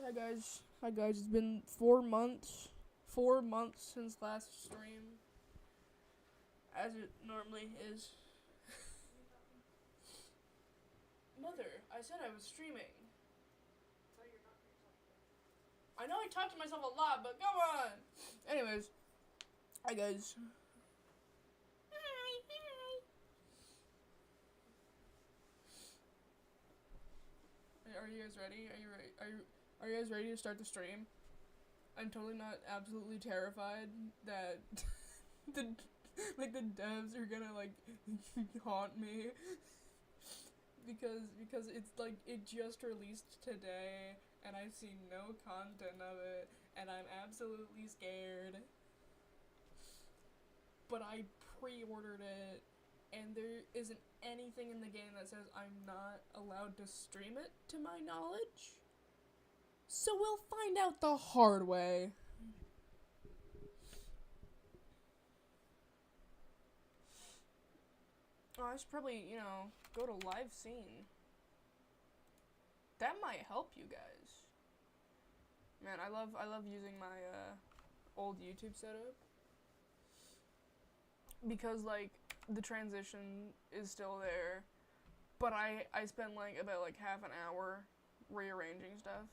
Hi guys, it's been 4 months. 4 months since last stream. As it normally is. Mother, I said I was streaming. I know I talk to myself a lot, but come on! Anyways. Hi guys. Are you guys ready? Are you guys ready to start the stream? I'm totally not absolutely terrified that the devs are gonna haunt me because it's it just released today and I've seen no content of it and I'm absolutely scared. But I pre-ordered it and there isn't anything in the game that says I'm not allowed to stream it to my knowledge. So we'll find out the hard way. Oh, I should probably, go to live scene. That might help you guys. Man, I love using my old YouTube setup. Because the transition is still there. But I spent about half an hour rearranging stuff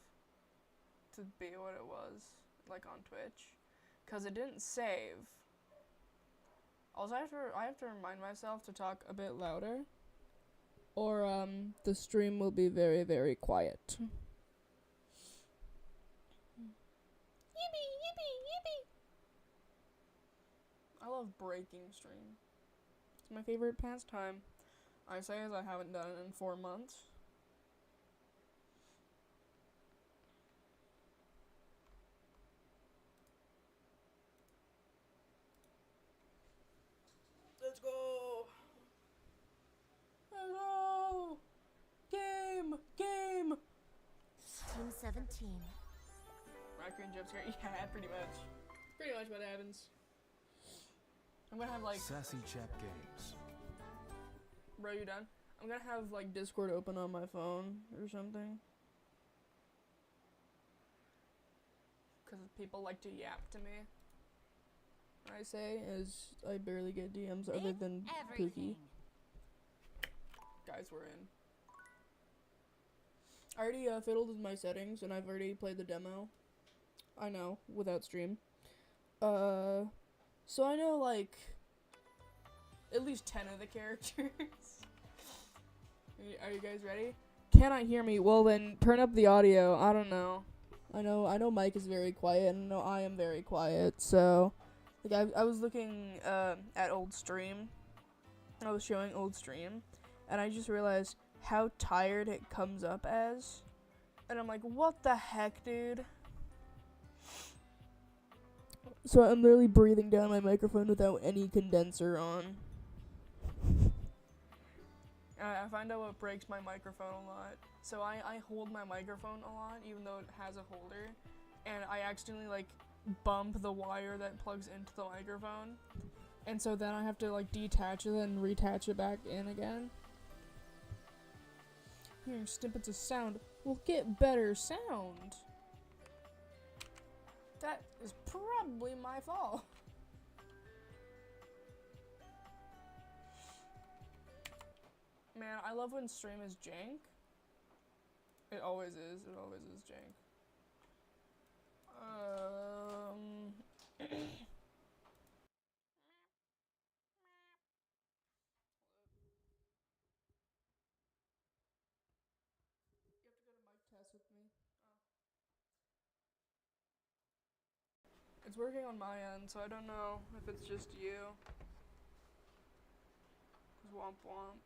to be what it was, on Twitch. Cause it didn't save. Also, I have to remind myself to talk a bit louder, or the stream will be very, very quiet. Yippee, yippee, yippee! I love breaking stream. It's my favorite pastime. I say as I haven't done it in 4 months. Let's go! Hello! Game! Team 17. Raccoon jump scare? Yeah, pretty much. Pretty much what happens. I'm gonna have Sassy Chap Games. Bro, you done? I'm gonna have Discord open on my phone or something. Cause people like to yap to me. I say as I barely get DMs other than Pookie. Guys, we're in. I already fiddled with my settings and I've already played the demo. I know, without stream. So I know at least 10 of the characters. Are you guys ready? Cannot hear me? Well then, turn up the audio. I don't know. I know Mike is very quiet and I know I am very quiet, so I was looking at old stream. I was showing old stream and I just realized how tired it comes up as. And I'm like, what the heck, dude? So I'm literally breathing down my microphone without any condenser on. I find out what breaks my microphone a lot. So I hold my microphone a lot, even though it has a holder. And I accidentally, bump the wire that plugs into the microphone. And so then I have to, detach it and reattach it back in again. Hearing snippets of sound will get better sound. That is probably my fault. Man, I love when stream is jank. It always is. It always is jank. You have to go to mic test with me. It's working on my end, so I don't know if it's just you. Womp womp.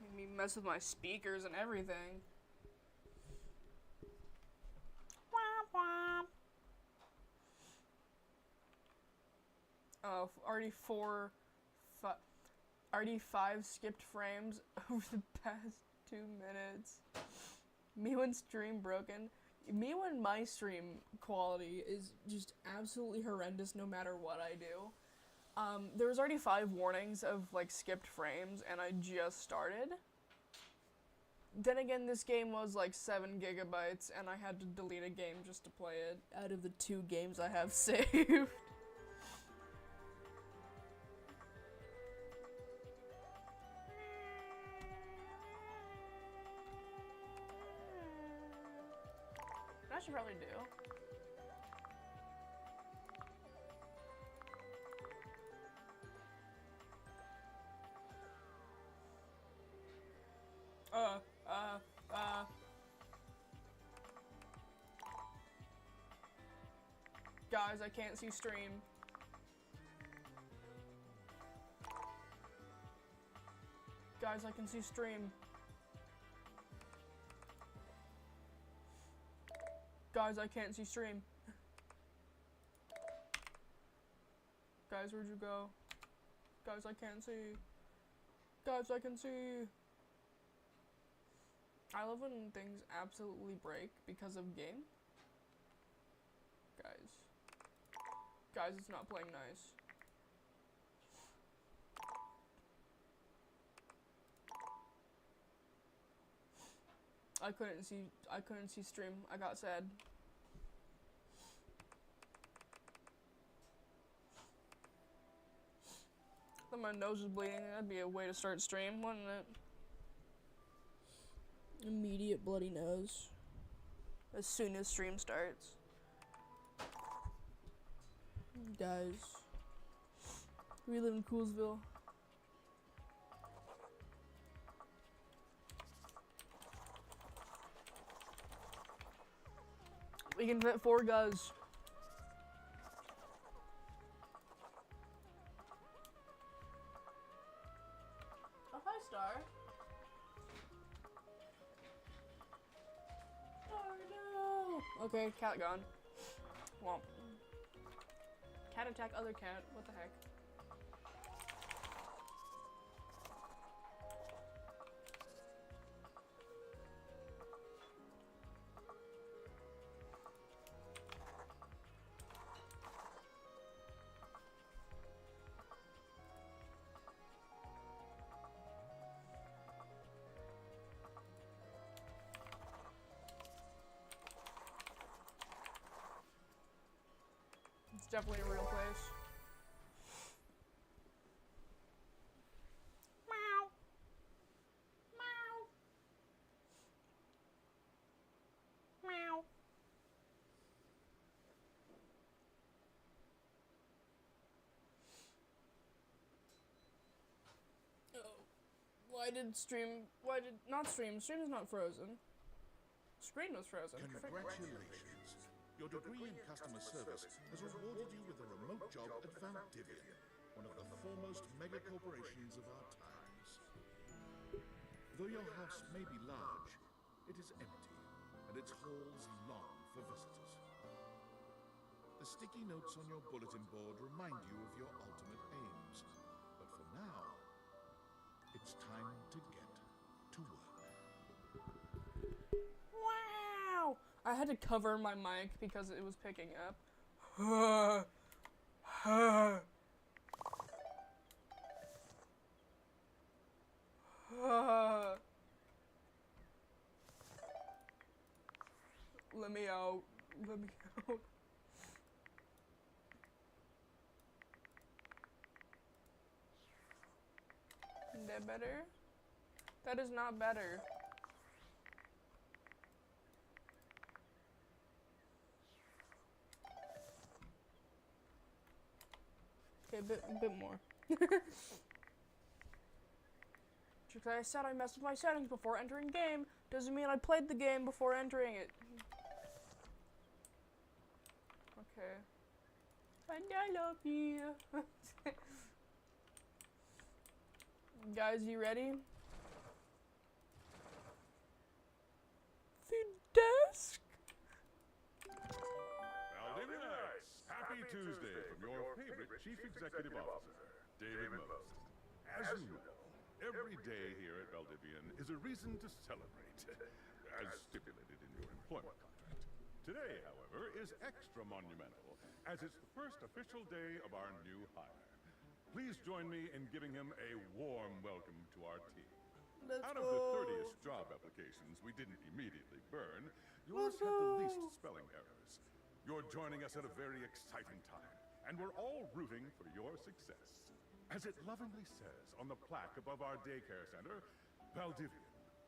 Made me mess with my speakers and everything. Womp womp. Oh, already 5 skipped frames over the past 2 minutes. Me when stream broken. Me when my stream quality is just absolutely horrendous no matter what I do. There was already 5 warnings of skipped frames and I just started. Then again, this game was like 7 gigabytes, and I had to delete a game just to play it out of the 2 games I have saved. I should probably do. Guys, I can't see stream. Guys, I can see stream. Guys, I can't see stream. Guys, where'd you go? Guys, I can't see. Guys, I can see. I love when things absolutely break because of game. Guys. Guys, it's not playing nice. I couldn't see stream. I got sad. Then my nose is bleeding. That'd be a way to start stream, wouldn't it? Immediate bloody nose. As soon as stream starts. Guys. We live in Coolsville. We can fit 4 guys. Oh, hi, Star. Oh, no. Okay, cat gone. Womp. Cat attack other cat. What the heck? It's definitely a real place. Meow. Meow. Meow. Oh. Stream is not frozen. Screen was frozen. Congratulations. Your degree in customer service has rewarded you with a remote job at Valdivian, one of the foremost mega corporations of our times. Though your house may be large, it is empty, and its halls long for visitors. The sticky notes on your bulletin board remind you of your ultimate aims, but for now, it's time to get to work. Wow! I had to cover my mic because it was picking up. Let me out. Let me out. Is that better? That is not better. Okay, a bit more. Just 'cause I said I messed with my settings before entering game, doesn't mean I played the game before entering it. Okay. And I love you. Guys, you ready? The desk? Valdivianites, happy Tuesday from your favorite Chief Executive Officer, David Most. As you know, every day here at Valdivian is a reason to celebrate, as stipulated in your employment contract. Today, however, is extra monumental, as it's the first official day of our new hire. Please join me in giving him a warm welcome to our team. Let's Out go. of the 30ish job applications we didn't immediately burn, yours had the least spelling errors. You're joining us at a very exciting time, and we're all rooting for your success. As it lovingly says on the plaque above our daycare center, Valdivian,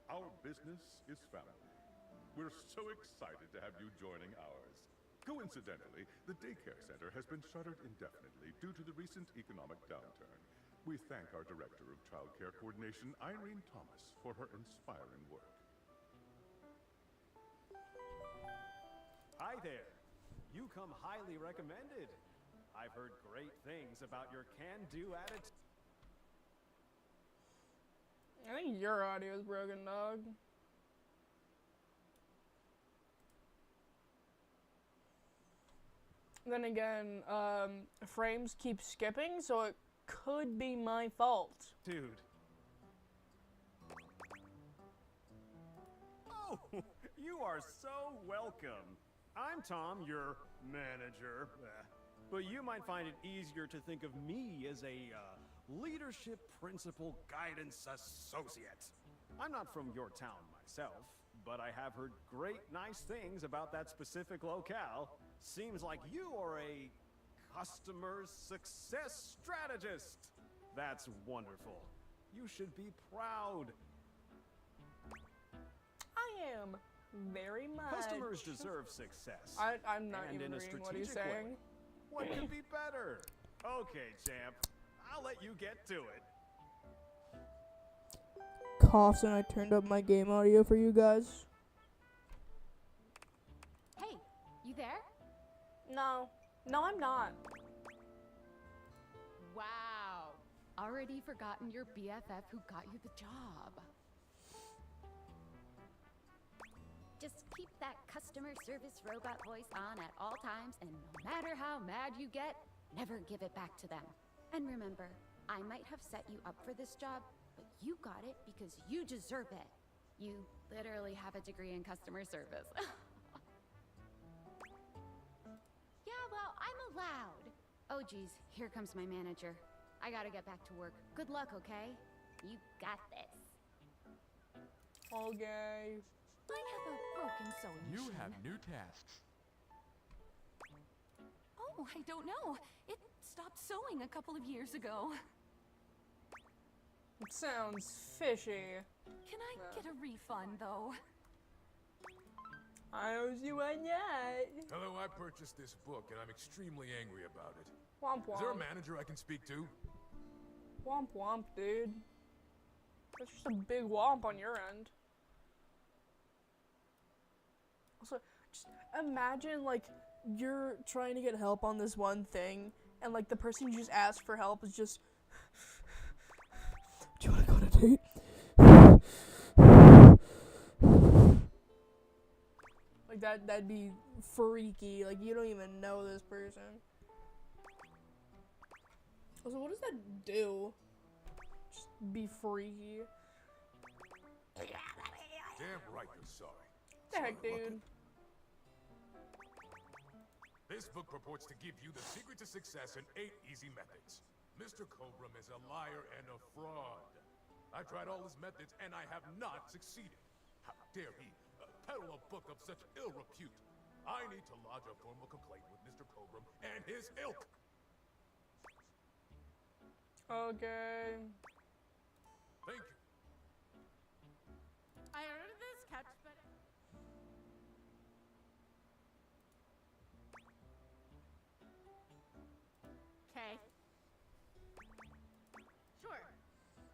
our business is family. We're so excited to have you joining ours. Coincidentally, the daycare center has been shuttered indefinitely due to the recent economic downturn. We thank our Director of Child Care Coordination, Irene Thomas, for her inspiring work. Hi there. You come highly recommended. I've heard great things about your can-do attitude. I think your audio is broken, dog. Then again, frames keep skipping, so it could be my fault. Dude. Oh, you are so welcome. I'm Tom, your manager. But you might find it easier to think of me as a leadership principal guidance associate. I'm not from your town myself, but I have heard great nice things about that specific locale. Seems like you are a customer success strategist. That's wonderful. You should be proud. I am very much. Customers deserve success. I'm not and even in a reading what he's strategic way. saying. What could be better? Okay, champ. I'll let you get to it. Coughs, and I turned up my game audio for you guys. Hey, you there? No, I'm not. Wow. Already forgotten your BFF who got you the job. Just keep that customer service robot voice on at all times, and no matter how mad you get, never give it back to them. And remember, I might have set you up for this job, but you got it because you deserve it. You literally have a degree in customer service. Yeah, well, I'm allowed. Oh geez, here comes my manager. I gotta get back to work. Good luck, okay? You got this. Okay. I have a broken sewing machine. You have new tasks. Oh, I don't know. It stopped sewing a couple of years ago. It sounds fishy. Can I get a refund, though? I owe you one yet. Hello, I purchased this book and I'm extremely angry about it. Womp womp. Is there a manager I can speak to? Womp womp, dude. That's just a big womp on your end. Also, just imagine, like, you're trying to get help on this one thing, and, like, the person you just asked for help is just, do you want to go on a date? Like, that'd be freaky. Like, you don't even know this person. Also, what does that do? Just be freaky. Damn right you're sorry. The heck, dude? This book purports to give you the secret to success in 8 easy methods. Mr. Cobram is a liar and a fraud. I've tried all his methods and I have not succeeded. How dare he peddle a book of such ill repute? I need to lodge a formal complaint with Mr. Cobram and his ilk. Okay. Thank you. I ordered this couch, but... Okay. Sure.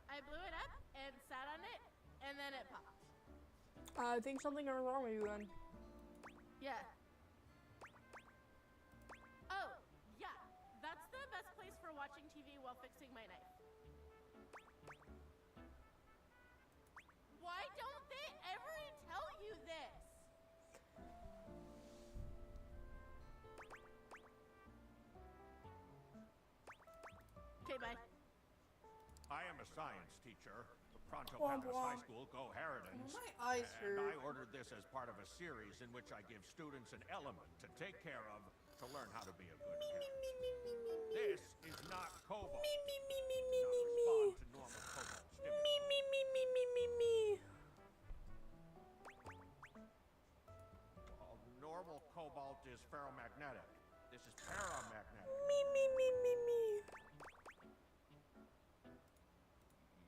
I blew it up and sat on it, and then it popped. I think something is wrong with you then. Yeah. Oh, yeah. That's the best place for watching TV while fixing my knife. Why don't they ever tell you this? Okay, bye. I am a science teacher, the Pronto Womp Palace High womp. School Go Harridans. My eyes And I hurt. ordered this as part of a series in which I give students an element to take care of to learn how to be a good parent. This is not Kobo. Now respond to normal Kobo stimulus. Me. Well, normal cobalt is ferromagnetic. This is paramagnetic. Me.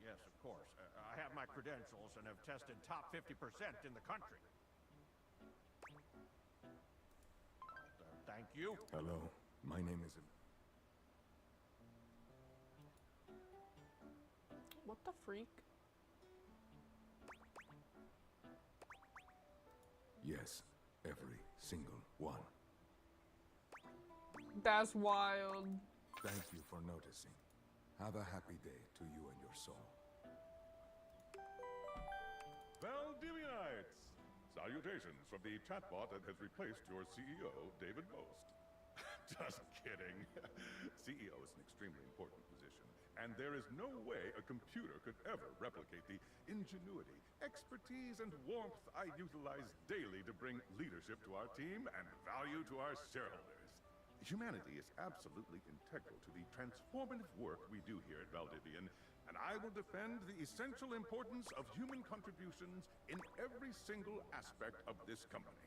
Yes, of course. I have my credentials and have tested top 50% in the country. Thank you. Hello, my name is... What the freak? Yes, every single one. That's wild. Thank you for noticing. Have a happy day to you and your soul. Valdivianites! Salutations from the chatbot that has replaced your CEO, David Most. Just kidding. CEO is an extremely important position, and there is no way a computer could ever replicate the ingenuity, expertise, and warmth I utilize daily to bring leadership to our team and value to our shareholders. Humanity is absolutely integral to the transformative work we do here at Valdivian, and I will defend the essential importance of human contributions in every single aspect of this company.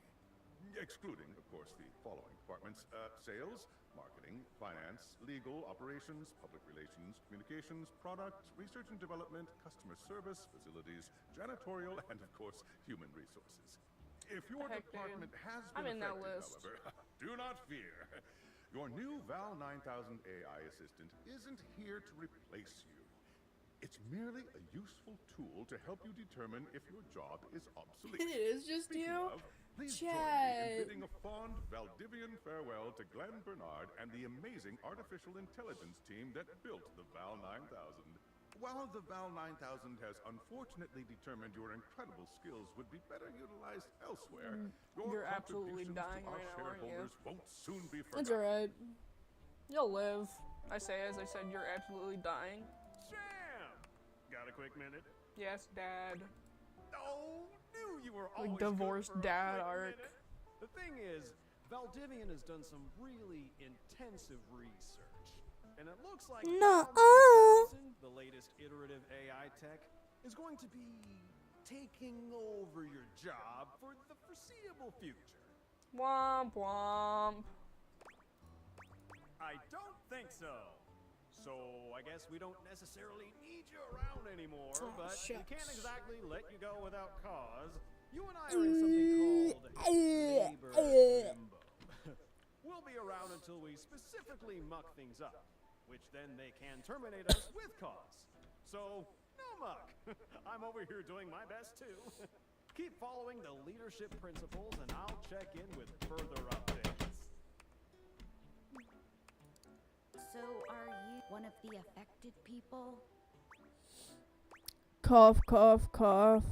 Excluding, of course, the following departments: sales, marketing, finance, legal, operations, public relations, communications, product, research and development, customer service, facilities, janitorial, and of course, human resources. If your Heck, dude. department has I'm been in that affected, list. however, do not fear. Your new Val 9000 AI assistant isn't here to replace you. It's merely a useful tool to help you determine if your job is obsolete. It is just Speaking you? of, please join me in bidding a fond Valdivian farewell to Glenn Bernard and the amazing artificial intelligence team that built the Val 9000. While the Val 9000 has unfortunately determined your incredible skills would be better utilized elsewhere, your You're absolutely contributions dying to our right now, aren't you? shareholders won't soon be It's forgotten. alright. You'll live. I say as I said, you're absolutely dying. Sam! Got a quick minute? Yes, Dad. Oh, knew you were Like always divorced good for a dad quick arc. minute. The thing is, Valdivian has done some really intensive research. And it looks like Nuh-uh. the latest iterative AI tech is going to be taking over your job for the foreseeable future. Womp womp. I don't think so. So I guess we don't necessarily need you around anymore, Oh, but we can't shucks. exactly let you go without cause. You and I are in something called labor limbo. We'll be around until we specifically muck things up, which then they can terminate us with cause. So, no muck. I'm over here doing my best too. Keep following the leadership principles and I'll check in with further updates. So, are you one of the affected people? Cough, cough, cough.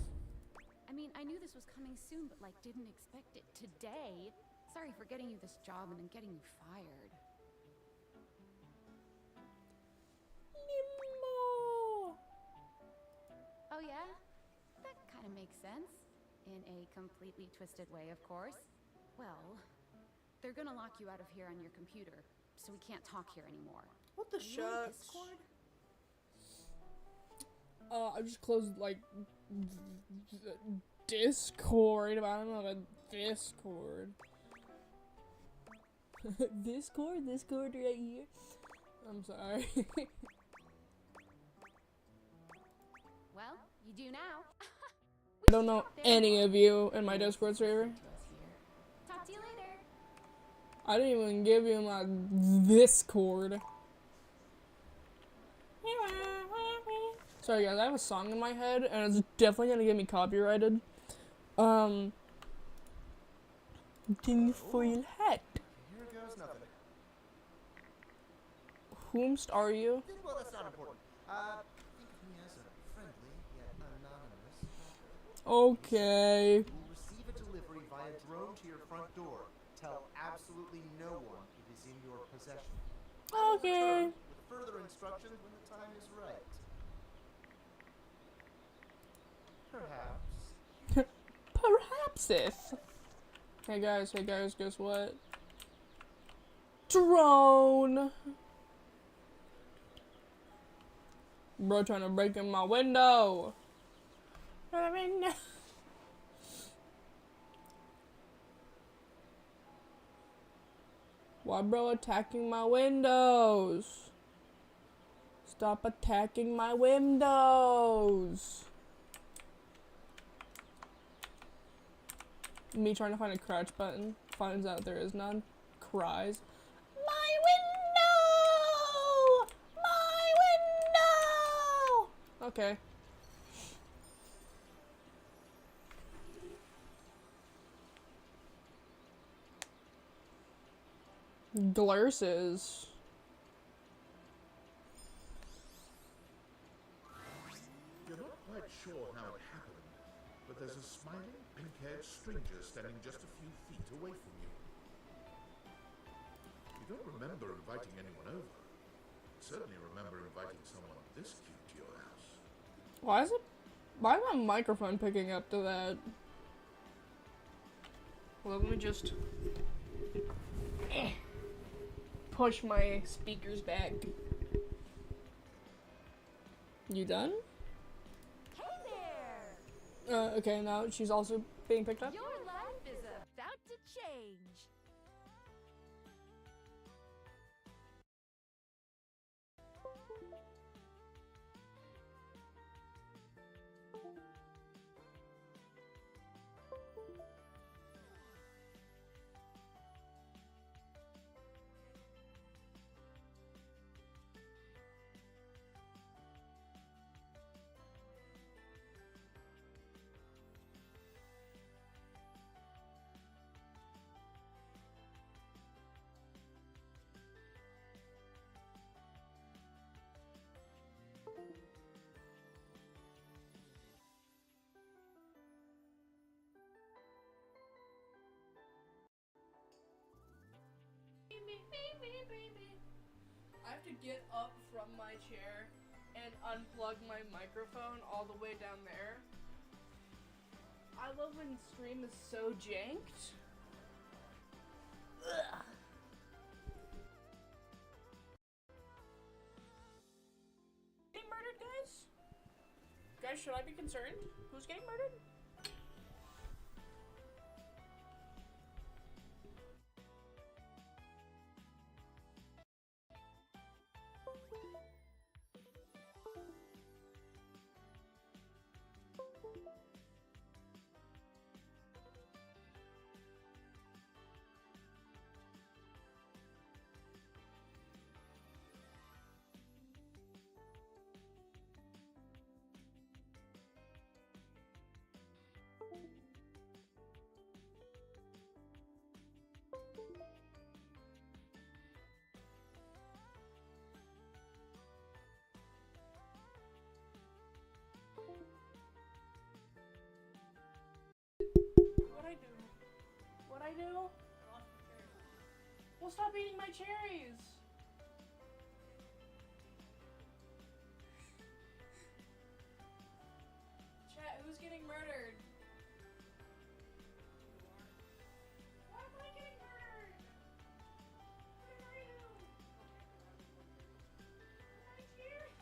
I mean, I knew this was coming soon, but like, didn't expect it today. Sorry for getting you this job and then getting you fired. Oh yeah? That kind of makes sense. In a completely twisted way, of course. Well, they're gonna lock you out of here on your computer, so we can't talk here anymore. What the Are you on shucks? Discord? I just closed like Discord, but I don't know about Discord. Discord right here. I'm sorry. Well, you do now. I don't know any of you in my Discord server. Talk to you later. I didn't even give you my Discord. Sorry guys, I have a song in my head and it's definitely gonna get me copyrighted. Tinfoil hat. Here goes nothing. Whomst are you? Well, that's not important. Think of me as a friendly yet anonymous hacker. Okay. You will receive a delivery via drone to your front door. Tell absolutely no one it is in your possession. I will Okay. return with further instructions when the time is right. Perhaps. Perhaps if. Hey guys, guess what? Drone! Bro trying to break in my window. My window. Why bro attacking my windows? Stop attacking my windows. Me trying to find a crouch button. Finds out there is none. Cries. My window! My window! Okay. Glasses. You're not quite sure how it happened, but there's a smiling, pink-haired stranger standing just a few feet away from you. You don't remember inviting anyone over. You certainly remember inviting someone this cute to your house. Why is my microphone picking up to that? Well, let me just push my speakers back. You done? Hey there! Okay, now she's also being picked up. Your life is about to change. I have to get up from my chair and unplug my microphone all the way down there. I love when stream is so janked. Ugh. Getting murdered, guys? Guys, should I be concerned? Who's getting murdered? What'd I do? Well, stop eating my cherries! Chat, who's getting murdered? Why am I getting murdered? What did I do? My cherries!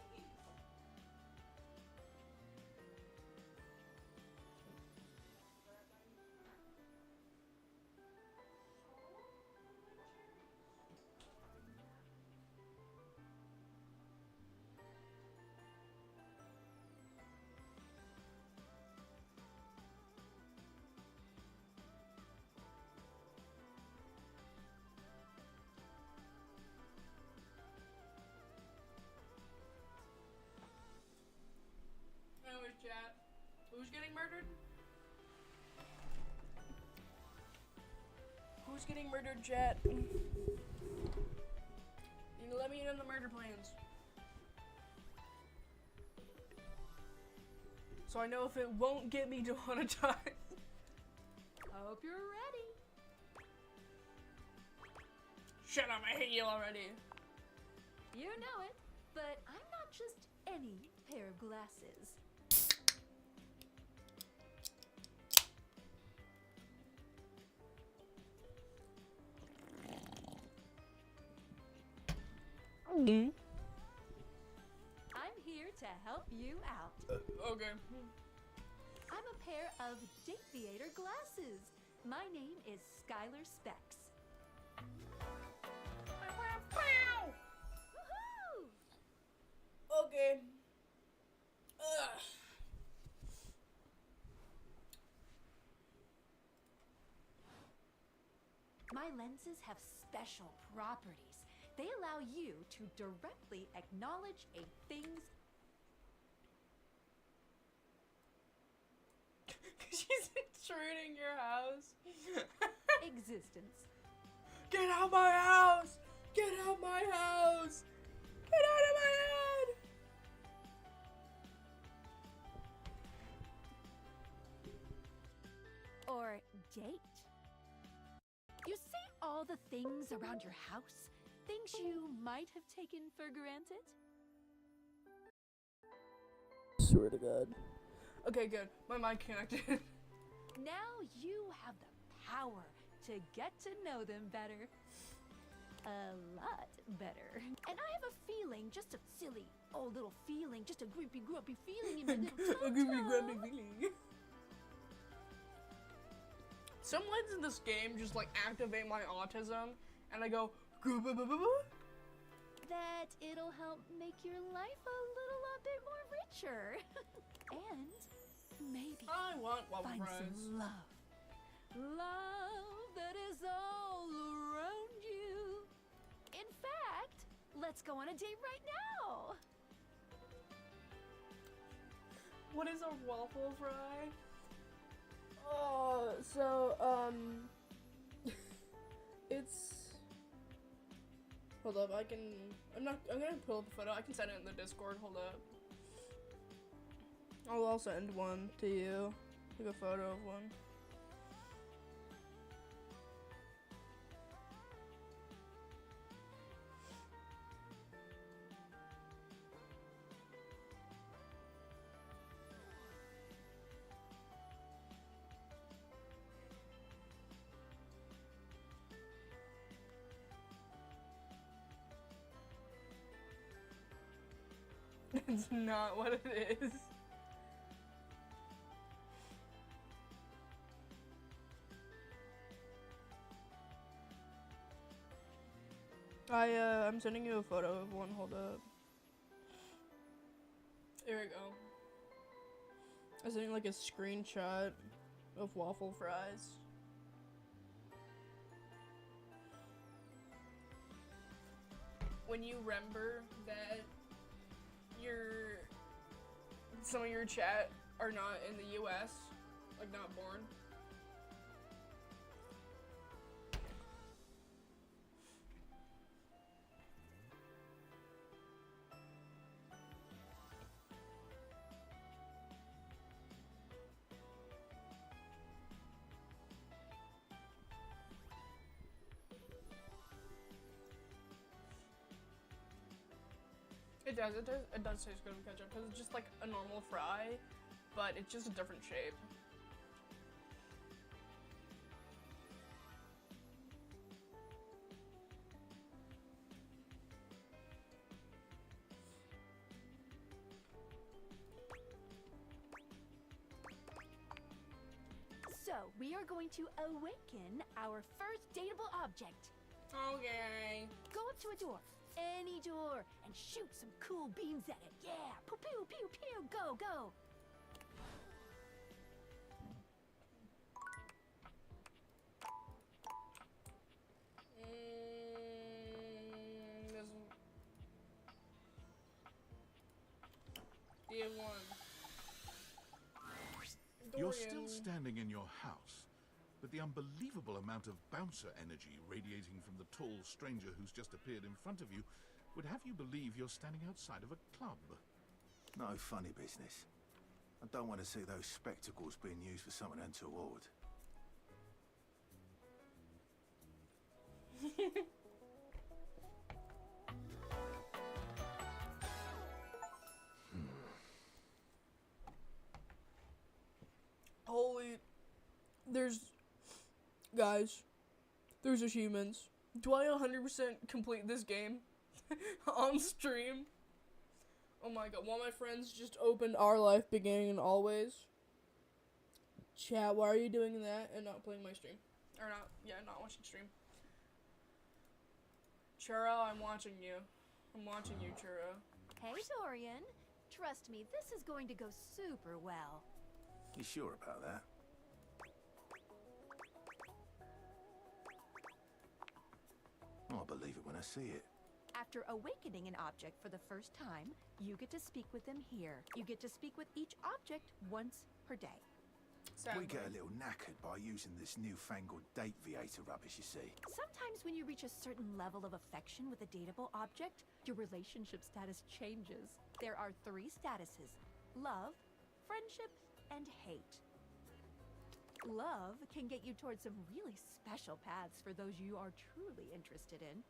Anyways, chat, who's getting murdered? Who's getting murdered, chat? You can let me in on the murder plans. So I know if it won't get me to one a time. Hope you're ready. Shut up, I hate you already. You know it, but I'm not just any pair of glasses. I'm here to help you out. Okay. I'm a pair of Date Theater glasses. My name is Skylar Specs. Woohoo! Okay. Ugh. My lenses have special properties. They allow you to directly acknowledge a thing's She's intruding your house. existence. Get out my house! Get out my house! Get out of my head! Or date. You see all the things around your house? Things you might have taken for granted? Swear to God. Okay, good. My mic connected. Now you have the power to get to know them better. A lot better. And I have a feeling, just a silly old little feeling, just a grumpy feeling in my little A goofy, tum-tum. grumpy feeling. Some lines in this game just like activate my autism, and I go. That it'll help make your life a little bit more richer. And maybe I want waffle find fries. some love. Love that is all around you. In fact, let's go on a date right now. What is a waffle fry? It's. Hold up, I'm gonna pull up a photo. I can send it in the Discord. Hold up. I'll send one to you. Like a photo of one. It's not what it is. I'm sending you a photo of one. Hold up. Here we go. I'm sending like a screenshot of waffle fries. When you remember that some of your chat are not in the US, like not born. It does taste good with ketchup because it's just like a normal fry, but it's just a different shape. So, we are going to awaken our first dateable object. Okay. Go up to a door, any door, and shoot some cool beams at it. Yeah! Pew pew pew pew! Go, go! You're still standing in your house, but the unbelievable amount of bouncer energy radiating from the tall stranger who's just appeared in front of you would have you believe you're standing outside of a club. No funny business. I don't want to see those spectacles being used for something untoward. There's achievements. Do I 100% complete this game on stream? Oh my god, one of my friends just opened Our Life Beginning and Always. Chat, why are you doing that and not playing my stream? Or not watching stream. Churro, I'm watching you. I'm watching you, Churro. Hey, Dorian. Trust me, this is going to go super well. You sure about that? I'll believe it when I see it. After awakening an object for the first time, you get to speak with them here. You get to speak with each object once per day. Sadly. We get a little knackered by using this newfangled date viator rubbish, you see. Sometimes when you reach a certain level of affection with a dateable object, your relationship status changes. There are 3 statuses: love, friendship, and hate. Love can get you towards some really special paths for those you are truly interested in.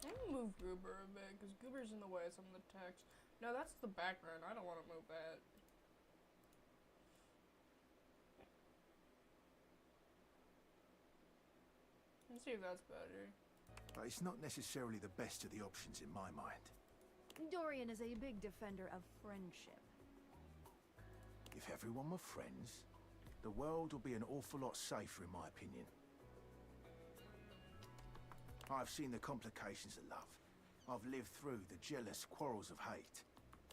I'm gonna move Goober a bit, because Goober's in the way of some of the text. No, that's the background. I don't want to move that. Let's see if that's better. But it's not necessarily the best of the options in my mind. Dorian is a big defender of friendship. If everyone were friends, the world would be an awful lot safer, in my opinion. I've seen the complications of love. I've lived through the jealous quarrels of hate.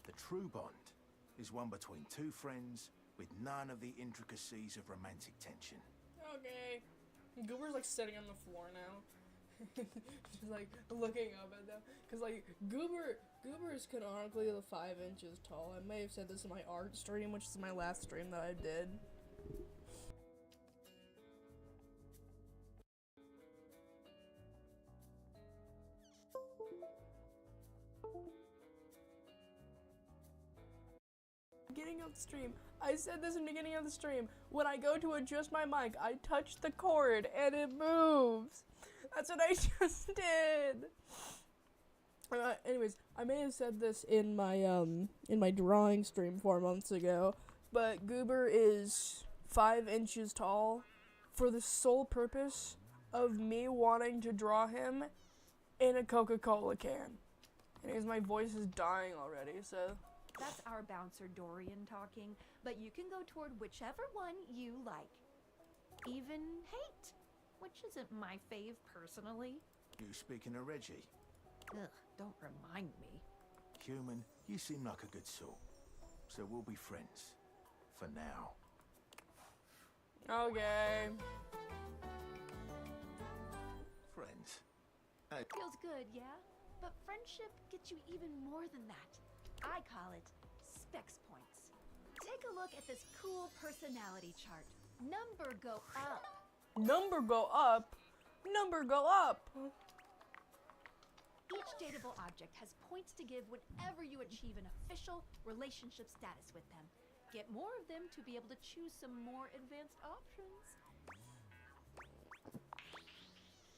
The true bond is one between 2 friends with none of the intricacies of romantic tension. Okay. Goober's like sitting on the floor now. Just like looking up at them. Cause like Goober is canonically 5 inches tall. I may have said this in my art stream, which is my last stream that I did. Beginning of the stream. I said this in the beginning of the stream. When I go to adjust my mic, I touch the cord and it moves. That's what I just did. Anyways, I may have said this in my drawing stream 4 months ago, but Goober is 5 inches tall for the sole purpose of me wanting to draw him in a Coca-Cola can. Anyways, my voice is dying already, so... That's our bouncer Dorian talking, but you can go toward whichever one you like. Even hate, which isn't my fave personally. You speaking of Reggie? Ugh, don't remind me. Human, you seem like a good sort. So we'll be friends. For now. Okay. Friends. Feels good, yeah? But friendship gets you even more than that. I call it specs points. Take a look at this cool personality chart. Number go up. Number go up? Number go up! Each dateable object has points to give whenever you achieve an official relationship status with them. Get more of them to be able to choose some more advanced options.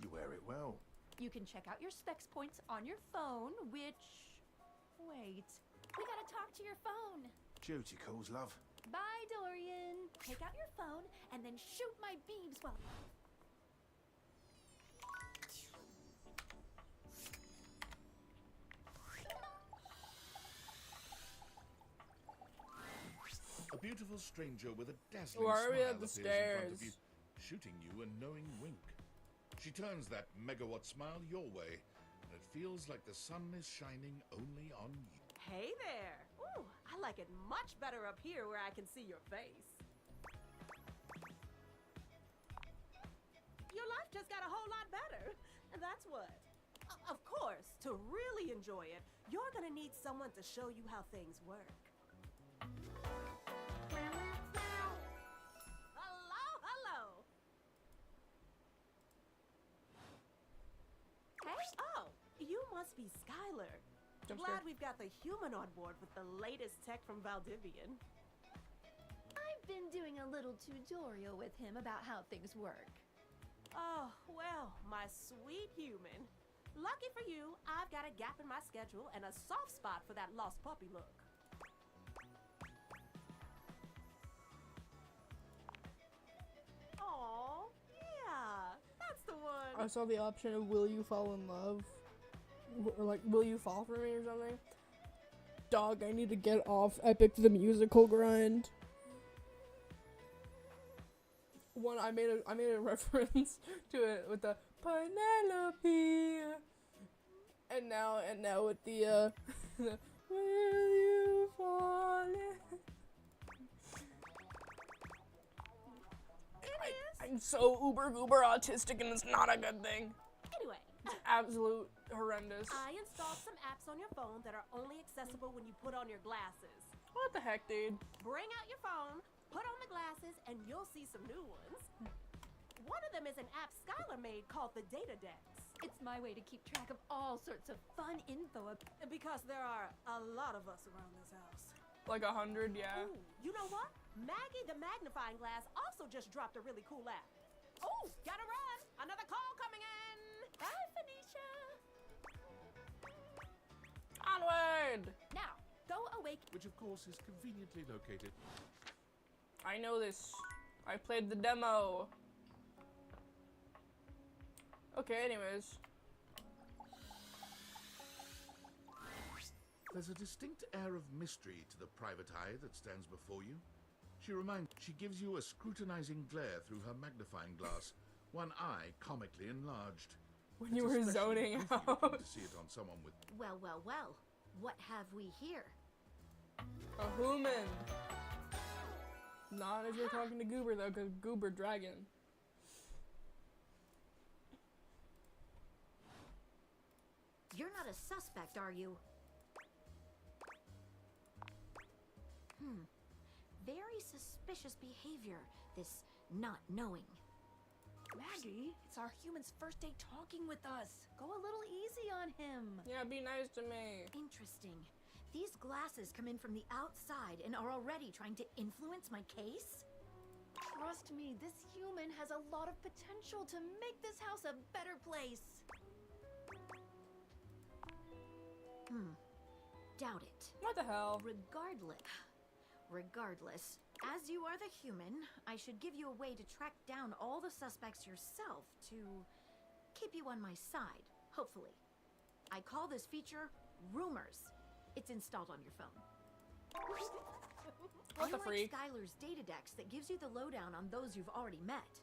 You wear it well. You can check out your specs points on your phone, which... Wait. We gotta talk to your phone. Duty calls, love. Bye, Dorian. Take out your phone and then shoot my beams while... A beautiful stranger with a dazzling Why are we smile at the appears in front stairs? of you, shooting you a knowing wink. She turns that megawatt smile your way, and it feels like the sun is shining only on you. Hey there! Ooh, I like it much better up here where I can see your face. Your life just got a whole lot better. And that's what. Of course, to really enjoy it, you're gonna need someone to show you how things work. Hello, hello! Hey, oh, you must be Skylar. Glad we've got the human on board with the latest tech from Valdivian. I've been doing a little tutorial with him about how things work. Oh, well, my sweet human. Lucky for you, I've got a gap in my schedule and a soft spot for that lost puppy look. Aw, yeah, that's the one. I saw the option of will you fall in love? Or like, will you fall for me or something? Dog, I need to get off Epic the Musical grind. I made a reference to it with the Penelope, and now with the the will you fall in? I'm so uber goober autistic, and it's not a good thing. Anyway. It's absolute horrendous. I installed some apps on your phone that are only accessible when you put on your glasses. What the heck, dude? Bring out your phone, put on the glasses, and you'll see some new ones. One of them is an app Skylar made called the Data Dex. It's my way to keep track of all sorts of fun info. Because there are a lot of us around this house. Like 100, yeah. Ooh, you know what? Maggie the magnifying glass also just dropped a really cool app. Oh, gotta run! Another call coming in! Bye, Phoenicia! Onward! Now, go awake. Which of course is conveniently located. I know this. I played the demo. Okay, anyways. There's a distinct air of mystery to the private eye that stands before you. She gives you a scrutinizing glare through her magnifying glass, one eye comically enlarged. When you were zoning out. To see it on someone with... Well, well, well. What have we here? A human. Not if you're talking to Goober though, cause Goober dragon. You're not a suspect, are you? Very suspicious behavior, this not knowing. Maggie, it's our human's first day talking with us. Go a little easy on him. Yeah, be nice to me. Interesting. These glasses come in from the outside and are already trying to influence my case? Trust me, this human has a lot of potential to make this house a better place. Doubt it. What the hell? Regardless, as you are the human, I should give you a way to track down all the suspects yourself to keep you on my side, hopefully. I call this feature Rumors. It's installed on your phone. What the freak? Skylar's data dex that gives you the lowdown on those you've already met.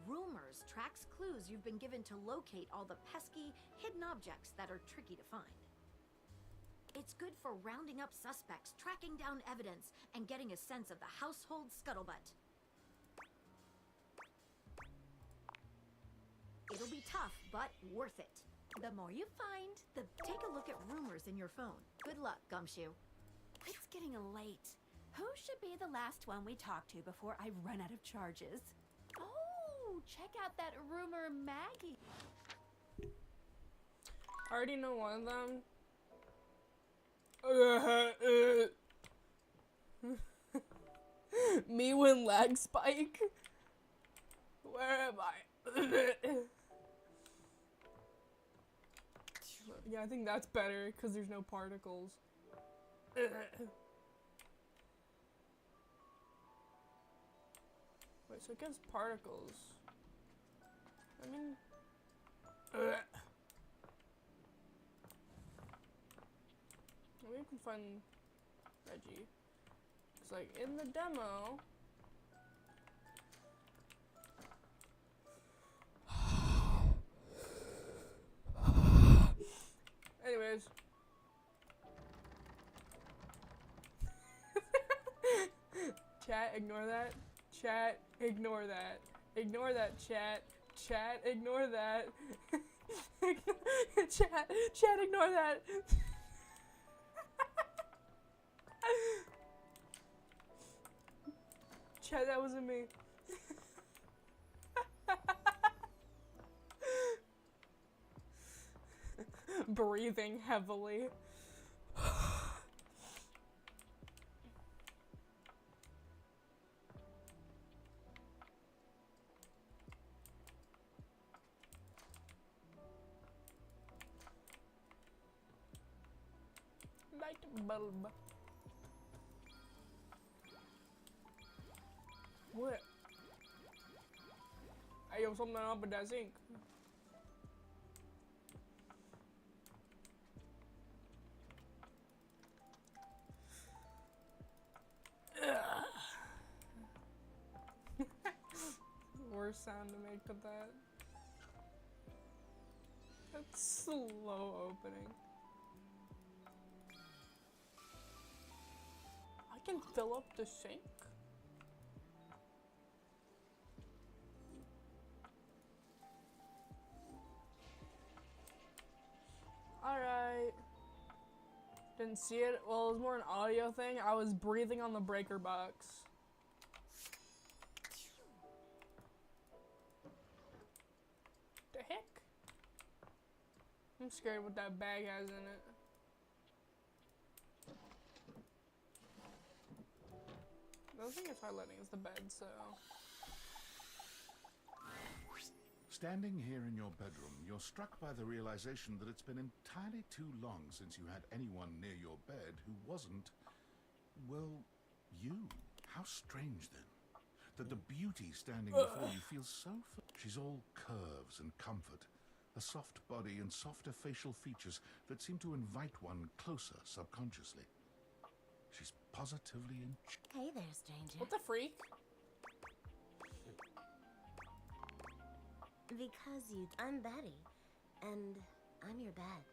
Rumors tracks clues you've been given to locate all the pesky, hidden objects that are tricky to find. It's good for rounding up suspects, tracking down evidence, and getting a sense of the household scuttlebutt. It'll be tough, but worth it. The more you find, the... Take a look at Rumors in your phone. Good luck, Gumshoe. It's getting late. Who should be the last one we talk to before I run out of charges? Oh, check out that rumor Maggie. I already know one of them. Me when lag spike. Where am I? Yeah, I think that's better because there's no particles. Wait, so it gives particles. I mean, maybe we can find Reggie. It's like in the demo. Anyways. Chat, ignore that. Chat, ignore that. Ignore that, chat. Chat, ignore that. Chat, ignore that. Chat, that wasn't me. Breathing heavily. Light bulb. What? Hey, yo, something up with that zinc. sound to make to that. That's slow opening. I can fill up the sink? Alright. Didn't see it. Well, it was more an audio thing. I was breathing on the breaker box. The heck? I'm scared what that bag has in it. The other thing it's highlighting is the bed, so... Standing here in your bedroom, you're struck by the realization that it's been entirely too long since you had anyone near your bed who wasn't, well, you. How strange then, that the beauty standing before you feels so... She's all curves and comfort, a soft body and softer facial features that seem to invite one closer subconsciously. She's positively in... Hey there, stranger. What the freak? Because I'm Betty, and I'm your bed.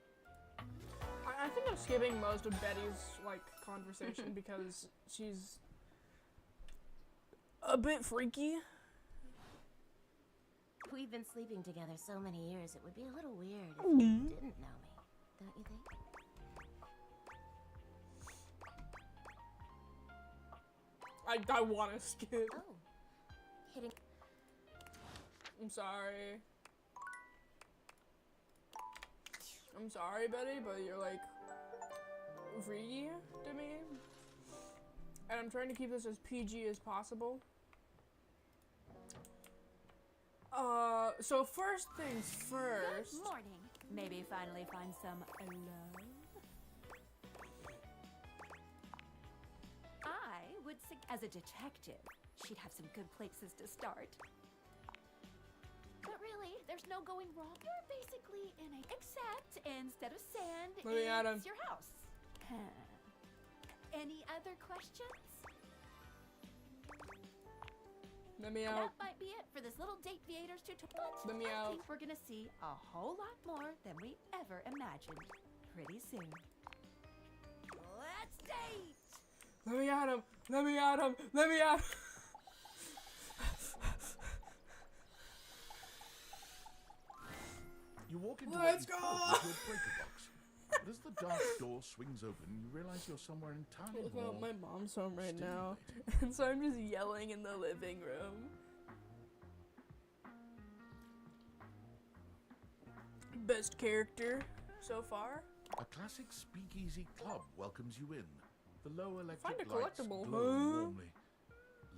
I think I'm skipping most of Betty's, like, conversation because she's a bit freaky. We've been sleeping together so many years, it would be a little weird if you didn't know me, don't you think? I want to skip. Oh, kidding. I'm sorry. I'm sorry, Betty, but you're like freaky to me. And I'm trying to keep this as PG as possible. So first things first. Good morning. Maybe finally find some love. I would as a detective, she'd have some good places to start. But really, there's no going wrong. You're basically in a... Except instead of sand, it's your house. Any other questions? Let me out. That might be it for this little date theaters tutorial. Let me I out. think we're gonna see a whole lot more than we ever imagined pretty soon. Let's date! Let me at him. Let me at him. Let me at him. You walk into Let's what you go! thought was your breaker box. But as the dark door swings open, you realize you're somewhere entirely Well, more my mom's home right now, stimulating. and so I'm just yelling in the living room. Best character so far? A classic speakeasy club welcomes you in. The low electric Find a lights collectible, glow huh? warmly.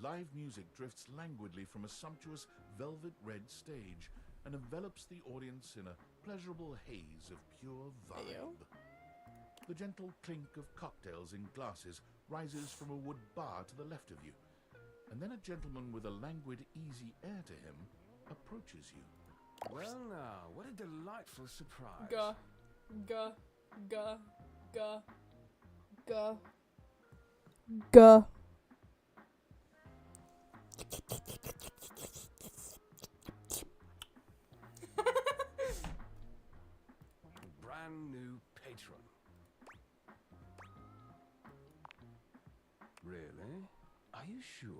Live music drifts languidly from a sumptuous velvet red stage and envelops the audience in a pleasurable haze of pure vibe. Ayo. The gentle clink of cocktails in glasses rises from a wood bar to the left of you, and then a gentleman with a languid, easy air to him approaches you. Well now, what a delightful surprise. Gah, gah, gah, gah, gah, gah. Brand new patron. Really? Are you sure?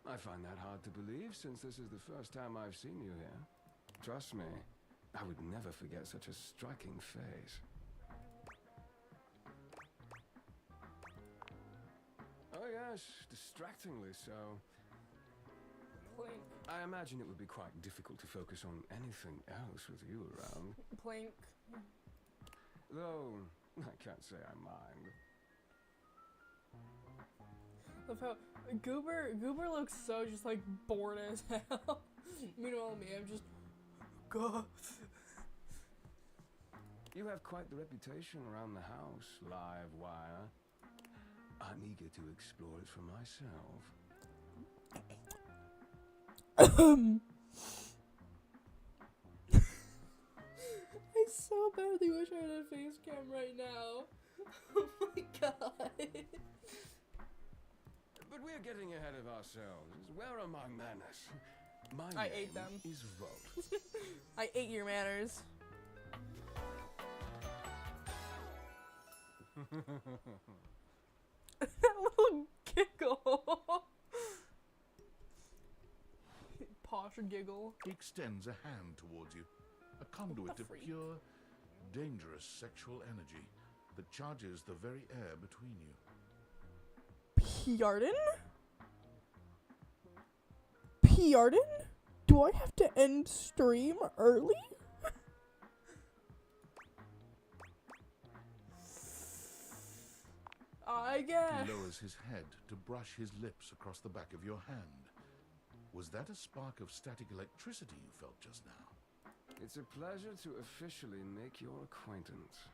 I find that hard to believe since this is the first time I've seen you here. Trust me, I would never forget such a striking face. Oh yes, distractingly so. Plink, I imagine it would be quite difficult to focus on anything else with you around. plink. Though, I can't say I mind. Love how Goober looks so just like bored as hell. Meanwhile, me, I'm just gah. You have quite the reputation around the house, live wire. I'm eager to explore it for myself. I so badly wish I had a face cam right now. Oh my god. But we're getting ahead of ourselves. Where are my manners? My I name ate them. is Volt. I ate your manners. That little giggle. Posh giggle. He extends a hand towards you, a conduit of pure, dangerous sexual energy that charges the very air between you. Pardon? Pardon? Do I have to end stream early? I guess. He lowers his head to brush his lips across the back of your hand. Was that a spark of static electricity you felt just now? It's a pleasure to officially make your acquaintance.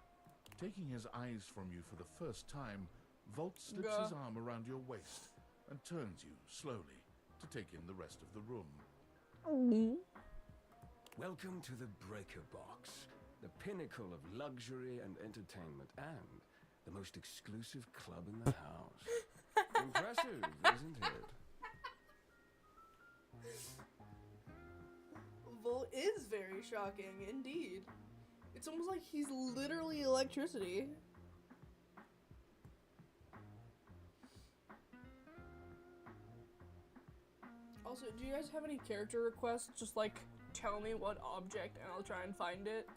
Taking his eyes from you for the first time, Volt slips his arm around your waist and turns you slowly to take in the rest of the room. Welcome to the Breaker Box, the pinnacle of luxury and entertainment, and the most exclusive club in the house. Impressive, isn't it? Volt is very shocking, indeed. It's almost like he's literally electricity. Also, do you guys have any character requests? Just like, tell me what object and I'll try and find it.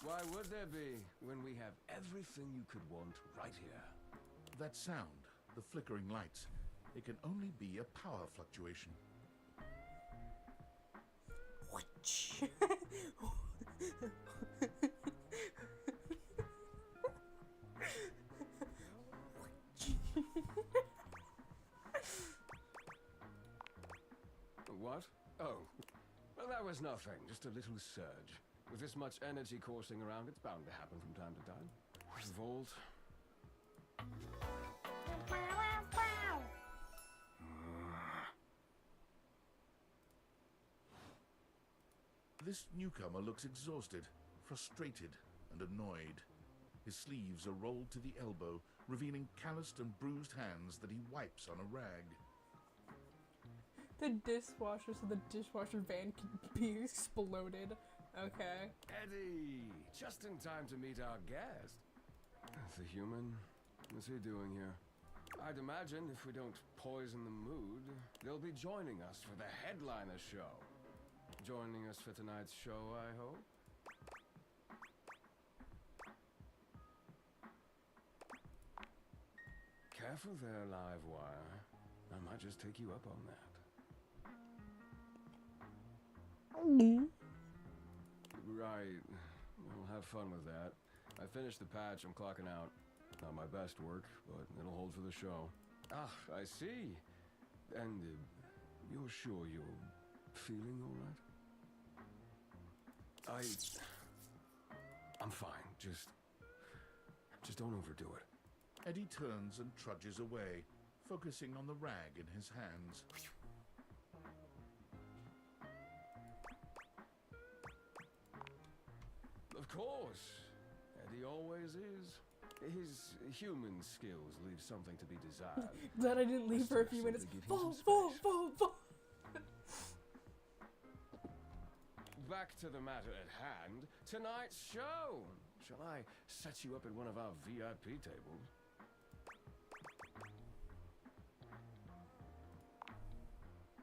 Why would there be when we have everything you could want right here? That sound, the flickering lights, it can only be a power fluctuation. What? Oh, well, that was nothing. Just a little surge. With this much energy coursing around, it's bound to happen from time to time. Volt. This newcomer looks exhausted, frustrated, and annoyed. His sleeves are rolled to the elbow, revealing calloused and bruised hands that he wipes on a rag. The dishwasher, so the dishwasher van can be exploded. Okay. Eddie! Just in time to meet our guest. The human? What's he doing here? I'd imagine if we don't poison the mood, they'll be joining us for the headliner show. Joining us for tonight's show, I hope? Careful there, live wire. I might just take you up on that. Right. We'll have fun with that. I finished the patch, I'm clocking out. Not my best work, but it'll hold for the show. Ah, I see. And you're sure you're feeling all right? I'm fine. Just don't overdo it. Eddie turns and trudges away, focusing on the rag in his hands. Of course. Eddie always is. His human skills leave something to be desired. Glad I didn't leave for a few minutes. Fall. Back to the matter at hand. Tonight's show. Shall I set you up at one of our VIP tables?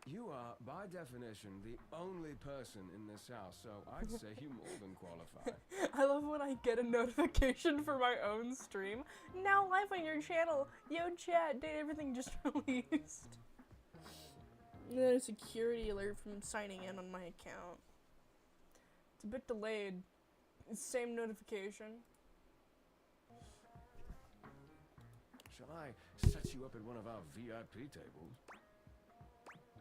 You are, by definition, the only person in this house, so I'd say you more than qualify. I love when I get a notification for my own stream. Now live on your channel. Yo chat, did everything just released. And then a security alert from signing in on my account. It's a bit delayed. It's the same notification. Shall I set you up at one of our VIP tables?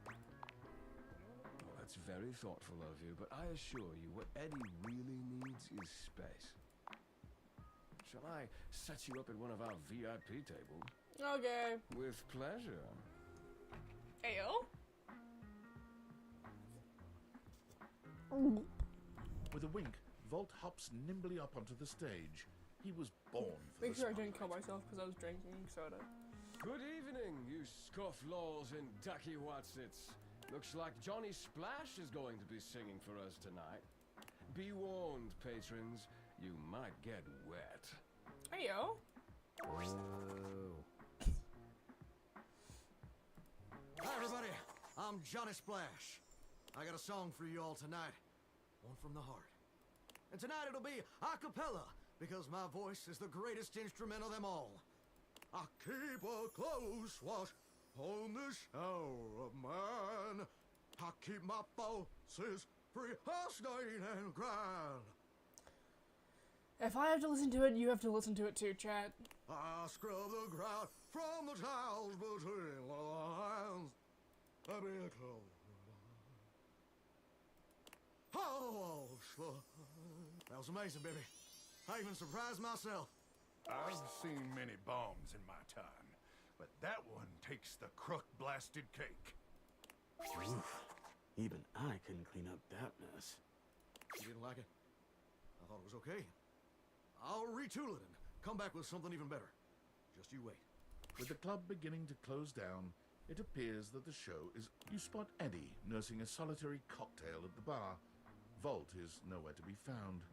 Well, that's very thoughtful of you, but I assure you what Eddie really needs is space. Shall I set you up at one of our VIP tables? Okay. With pleasure. Ayo. With a wink, Volt hops nimbly up onto the stage. He was born for Make the sure I spotlight. didn't kill myself because I was drinking soda. Good evening, you scofflaws and ducky watsits. Looks like Johnny Splash is going to be singing for us tonight. Be warned, patrons, you might get wet. Hey, yo. Hi, everybody. I'm Johnny Splash. I got a song for you all tonight. One from the heart. And tonight it'll be a cappella, because my voice is the greatest instrument of them all. I keep a close watch on this shower of mine. I keep my pulses free, hustling and grind. If I have to listen to it, you have to listen to it too, chat. I scrub the ground from the tiles between the lines. I be a close. Oh, that was amazing, baby. I even surprised myself. I've seen many bombs in my time, but that one takes the crook-blasted cake. Oof. Even I couldn't clean up that mess. You didn't like it? I thought it was okay. I'll retool it and come back with something even better. Just you wait. With the club beginning to close down, it appears that the show is... You spot Eddie nursing a solitary cocktail at the bar. Volt is nowhere to be found.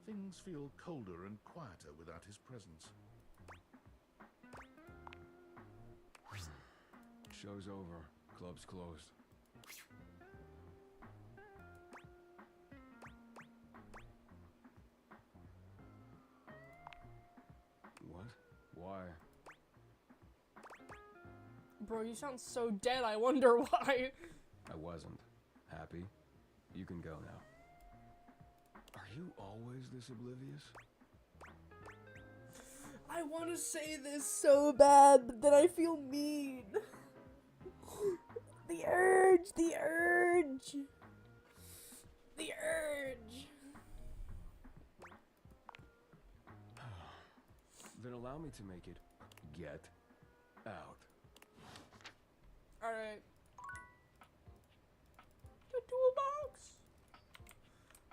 Things feel colder and quieter without his presence. Show's over. Club's closed. What? Why? Bro, you sound so dead, I wonder why. I wasn't. Happy? You can go now. Are you always this oblivious? I want to say this so bad, but then I feel mean. The urge, the urge. The urge. Then allow me to make it get out. Alright. The toolbox.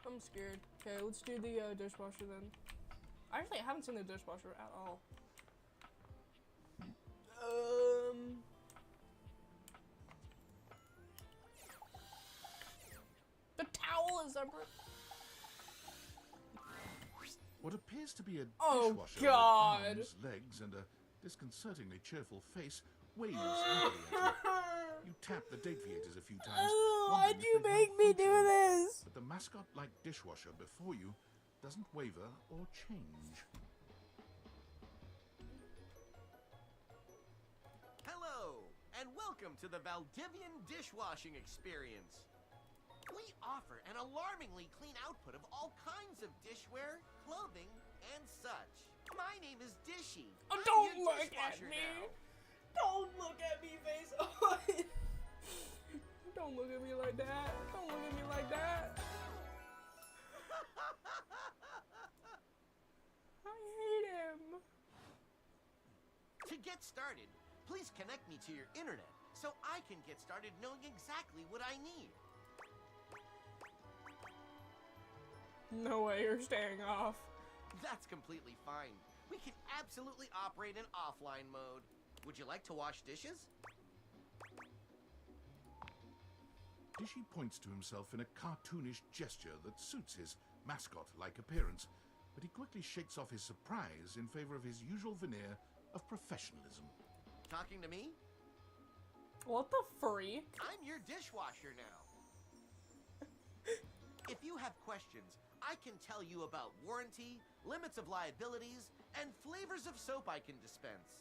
I'm scared. Okay, let's do the dishwasher then. Actually, I haven't seen the dishwasher at all. The towel is separate. What appears to be a Oh, dishwasher God. with arms, legs, and a disconcertingly cheerful face waves happily at you. You tap the deviators a few times. Why'd wondering you if they make me do malfunction. this? But the mascot-like dishwasher before you doesn't waver or change. Hello, and welcome to the Valdivian dishwashing experience. We offer an alarmingly clean output of all kinds of dishware, clothing, and such. My name is Dishy. I'm don't your look at dishwasher me. now. Don't look at me face on. Don't look at me like that. Don't look at me like that. I hate him. To get started, please connect me to your internet so I can get started knowing exactly what I need. No way, you're staying off. That's completely fine. We can absolutely operate in offline mode. Would you like to wash dishes? Dishy points to himself in a cartoonish gesture that suits his mascot-like appearance, but he quickly shakes off his surprise in favor of his usual veneer of professionalism. Talking to me? What the freak? I'm your dishwasher now. If you have questions, I can tell you about warranty, limits of liabilities, and flavors of soap I can dispense.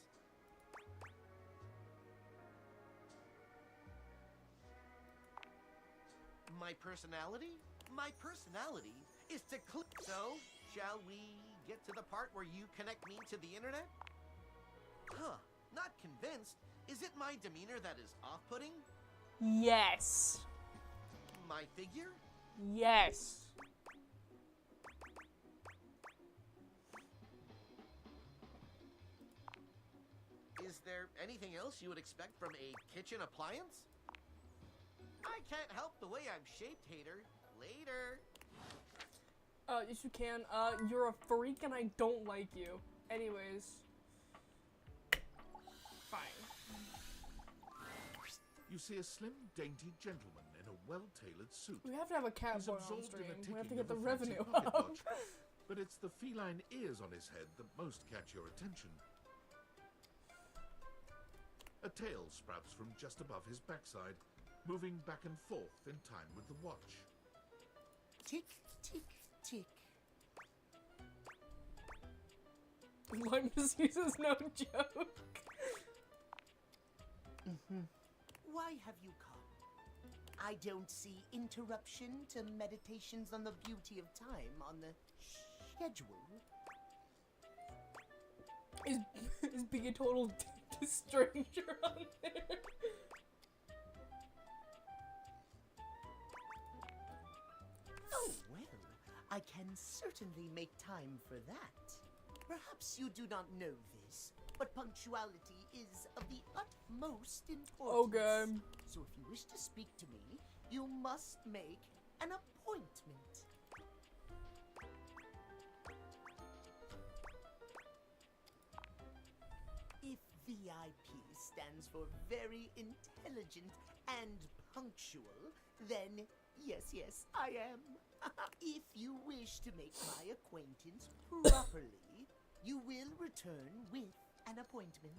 My personality? My personality is to click. So, shall we get to the part where you connect me to the internet? Huh, not convinced. Is it my demeanor that is off-putting? Yes. My figure? Yes. Is there anything else you would expect from a kitchen appliance? I can't help the way I'm shaped, hater. Later. Yes you can. You're a freak and I don't like you. Anyways. Fine. you see a slim, dainty gentleman in a well-tailored suit. We have to have a cat He's boy on absorbed stream. in the We have to ticking get of the a fancy revenue pocket up. watch, but it's the feline ears on his head that most catch your attention. A tail sprouts from just above his backside, moving back and forth in time with the watch. Tick, tick, tick. Lime disease is no joke. Why have you come? I don't see interruption to meditations on the beauty of time on the schedule. Is being a total stranger on there? Oh, well, I can certainly make time for that. Perhaps you do not know this, but punctuality is of the utmost importance. Okay. So if you wish to speak to me, you must make an appointment. If VIP stands for very intelligent and punctual, then yes, I am. If you wish to make my acquaintance properly, you will return with an appointment.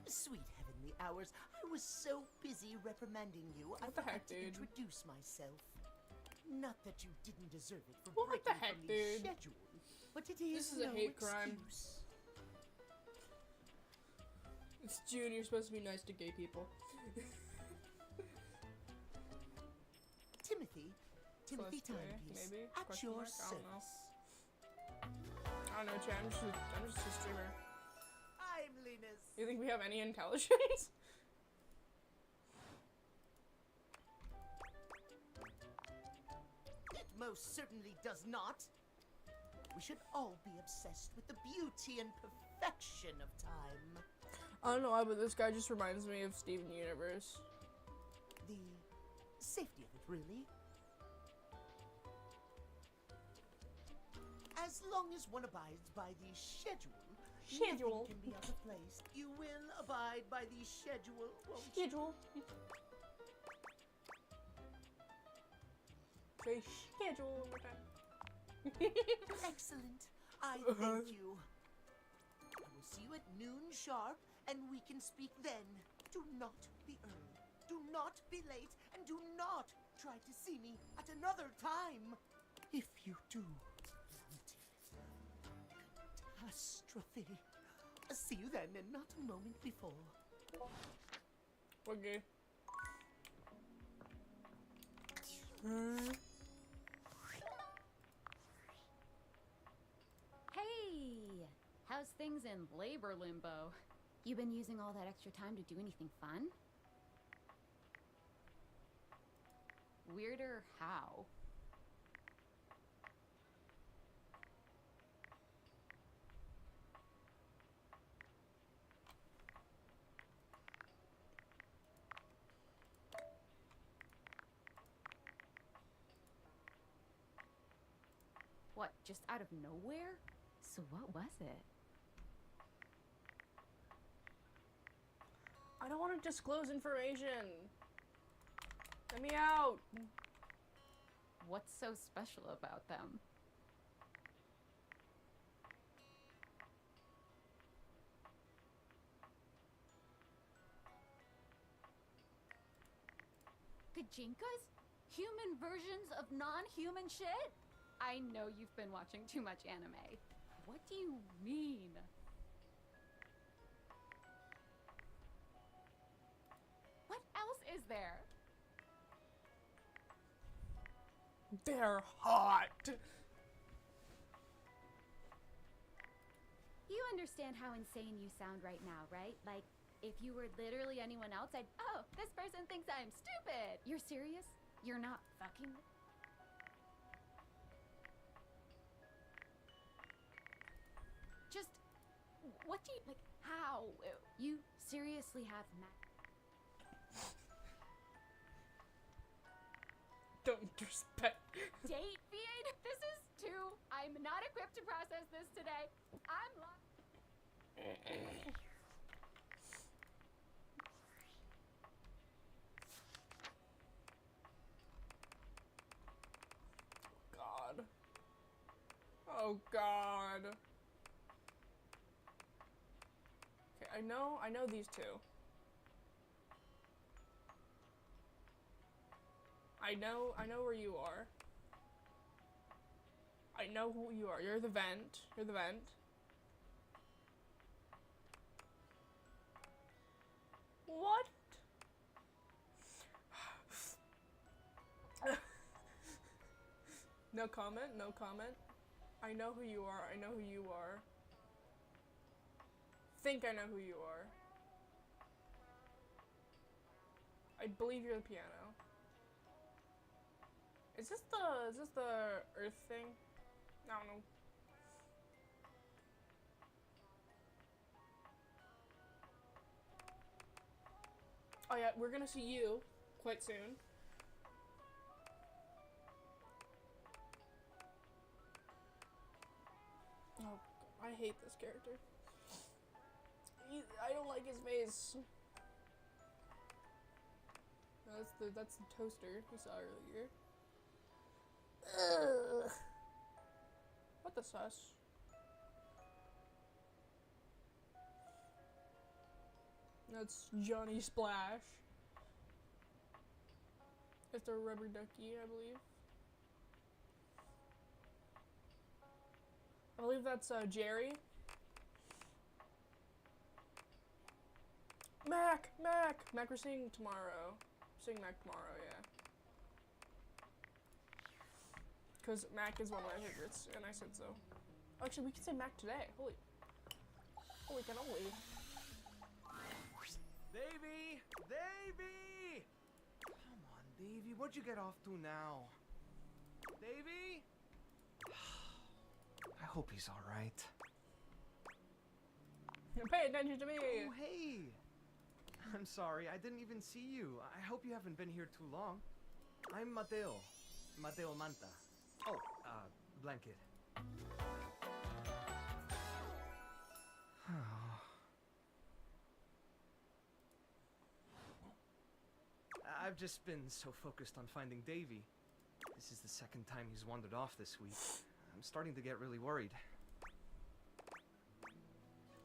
Sweet heavenly hours, I was so busy reprimanding you, I forgot to introduce myself. Not that you didn't deserve it for breaking from the schedule, but it is This is a hate crime. excuse. It's June, you're supposed to be nice to gay people. Timothy Timepiece, maybe? at Question your mark? I don't know. service. I don't know, chat. I'm just a streamer. I'm Linus. You think we have any intelligence? It most certainly does not. We should all be obsessed with the beauty and perfection of time. I don't know why, but this guy just reminds me of Steven Universe. The safety of it, really. As long as one abides by the schedule, nothing can be out of place. You will abide by the schedule, won't you? Schedule. Say schedule one more time. Excellent. I thank you. I will see you at noon sharp, and we can speak then. Do not be early. Do not be late, and do not try to see me at another time. If you do, catastrophe. See you then, and not a moment before. Okay. Hey! How's things in labor limbo? You been using all that extra time to do anything fun? Weirder how? What, just out of nowhere? So what was it? I don't want to disclose information. Let me out. What's so special about them? Gajinkas? Human versions of non-human shit? I know you've been watching too much anime. What do you mean? What else is there? They're hot. You understand how insane you sound right now, right? Like, if you were literally anyone else, I'd, oh, this person thinks I'm stupid. You're serious? You're not fucking? Just, what do you, like, how? You seriously have Don't respect. date feed? This is too, I'm not equipped to process this today. I'm lost. Oh God. Okay, I know these two. I know where you are. I know who you are. You're the vent. You're the vent. What? No comment, no comment. I know who you are. I know who you are. Think I know who you are. I believe you're the piano. Is this the Earth thing? I don't know. Oh yeah, we're gonna see you quite soon. Oh, I hate this character. I don't like his face. That's the toaster we saw earlier. Ugh. What the sus? That's Johnny Splash. It's a rubber ducky, I believe. I believe that's Jerry. Mac, we're seeing tomorrow. Seeing Mac tomorrow, yeah. Because Mac is one of my favorites, and I said so. Actually, we can say Mac today. Holy cannoli. Davey! Davey! Come on, Davey. What'd you get off to now? Davey? I hope he's alright. Pay attention to me! Oh, hey! I'm sorry, I didn't even see you. I hope you haven't been here too long. I'm Mateo. Mateo Manta. Oh, Blanket. I've just been so focused on finding Davey. This is the second time he's wandered off this week. I'm starting to get really worried.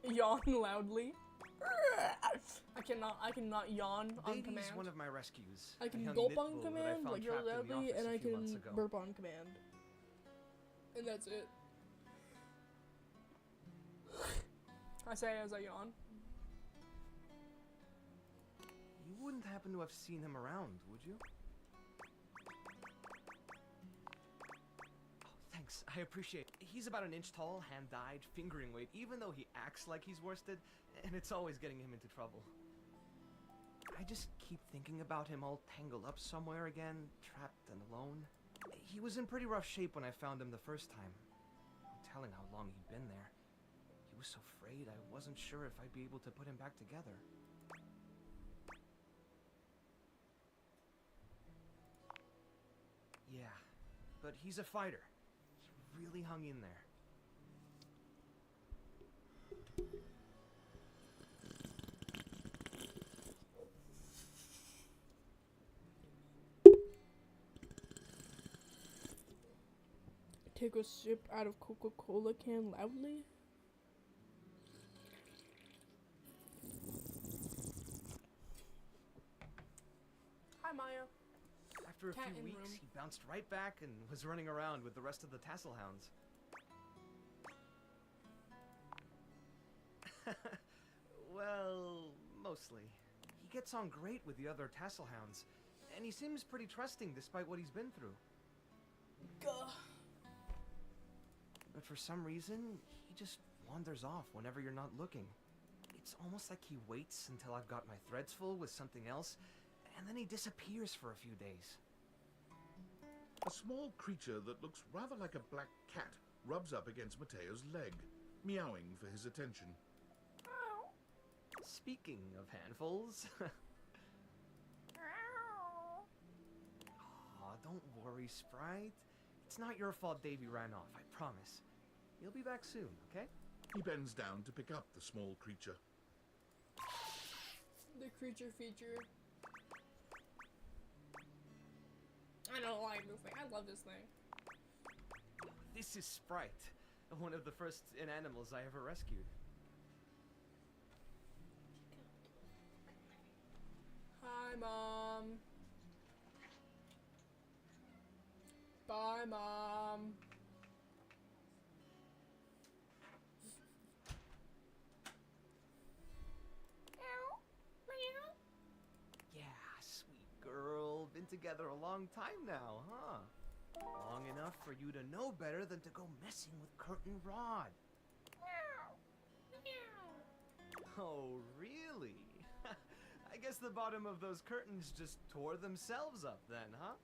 Yawn loudly. I cannot yawn on Davey's command. one of my rescues. I a can young gulp pit on bull that I command, found like really trapped in the loudly, office and a I few months can ago. burp on command. And that's it. I say as I yawn. You wouldn't happen to have seen him around, would you? Oh, thanks. I appreciate it. He's about an inch tall, hand-dyed, fingering weight, even though he acts like he's worsted, and it's always getting him into trouble. I just keep thinking about him all tangled up somewhere again, trapped and alone. He was in pretty rough shape when I found him the first time. No telling how long he'd been there. He was so frayed I wasn't sure if I'd be able to put him back together. Yeah, but he's a fighter. He really hung in there. Take a sip out of Coca-Cola can loudly. Hi, Maya. After a Cat few in weeks, room. he bounced right back and was running around with the rest of the tassel hounds. Well, mostly. He gets on great with the other tassel hounds, and he seems pretty trusting despite what he's been through. Gah. But for some reason, he just wanders off whenever you're not looking. It's almost like he waits until I've got my threads full with something else, and then he disappears for a few days. A small creature that looks rather like a black cat rubs up against Mateo's leg, meowing for his attention. Speaking of handfuls... Aw, don't worry, Sprite. It's not your fault Davey ran off, I promise. He'll be back soon, okay? He bends down to pick up the small creature. The creature feature. I don't like this thing. I love this thing. This is Sprite. one of the first inanimals I ever rescued. Hi, Mom. Bye, Mom. Yeah, sweet girl. Been together a long time now, huh? Long enough for you to know better than to go messing with Curtain Rod. Oh, really? I guess the bottom of those curtains just tore themselves up then, huh?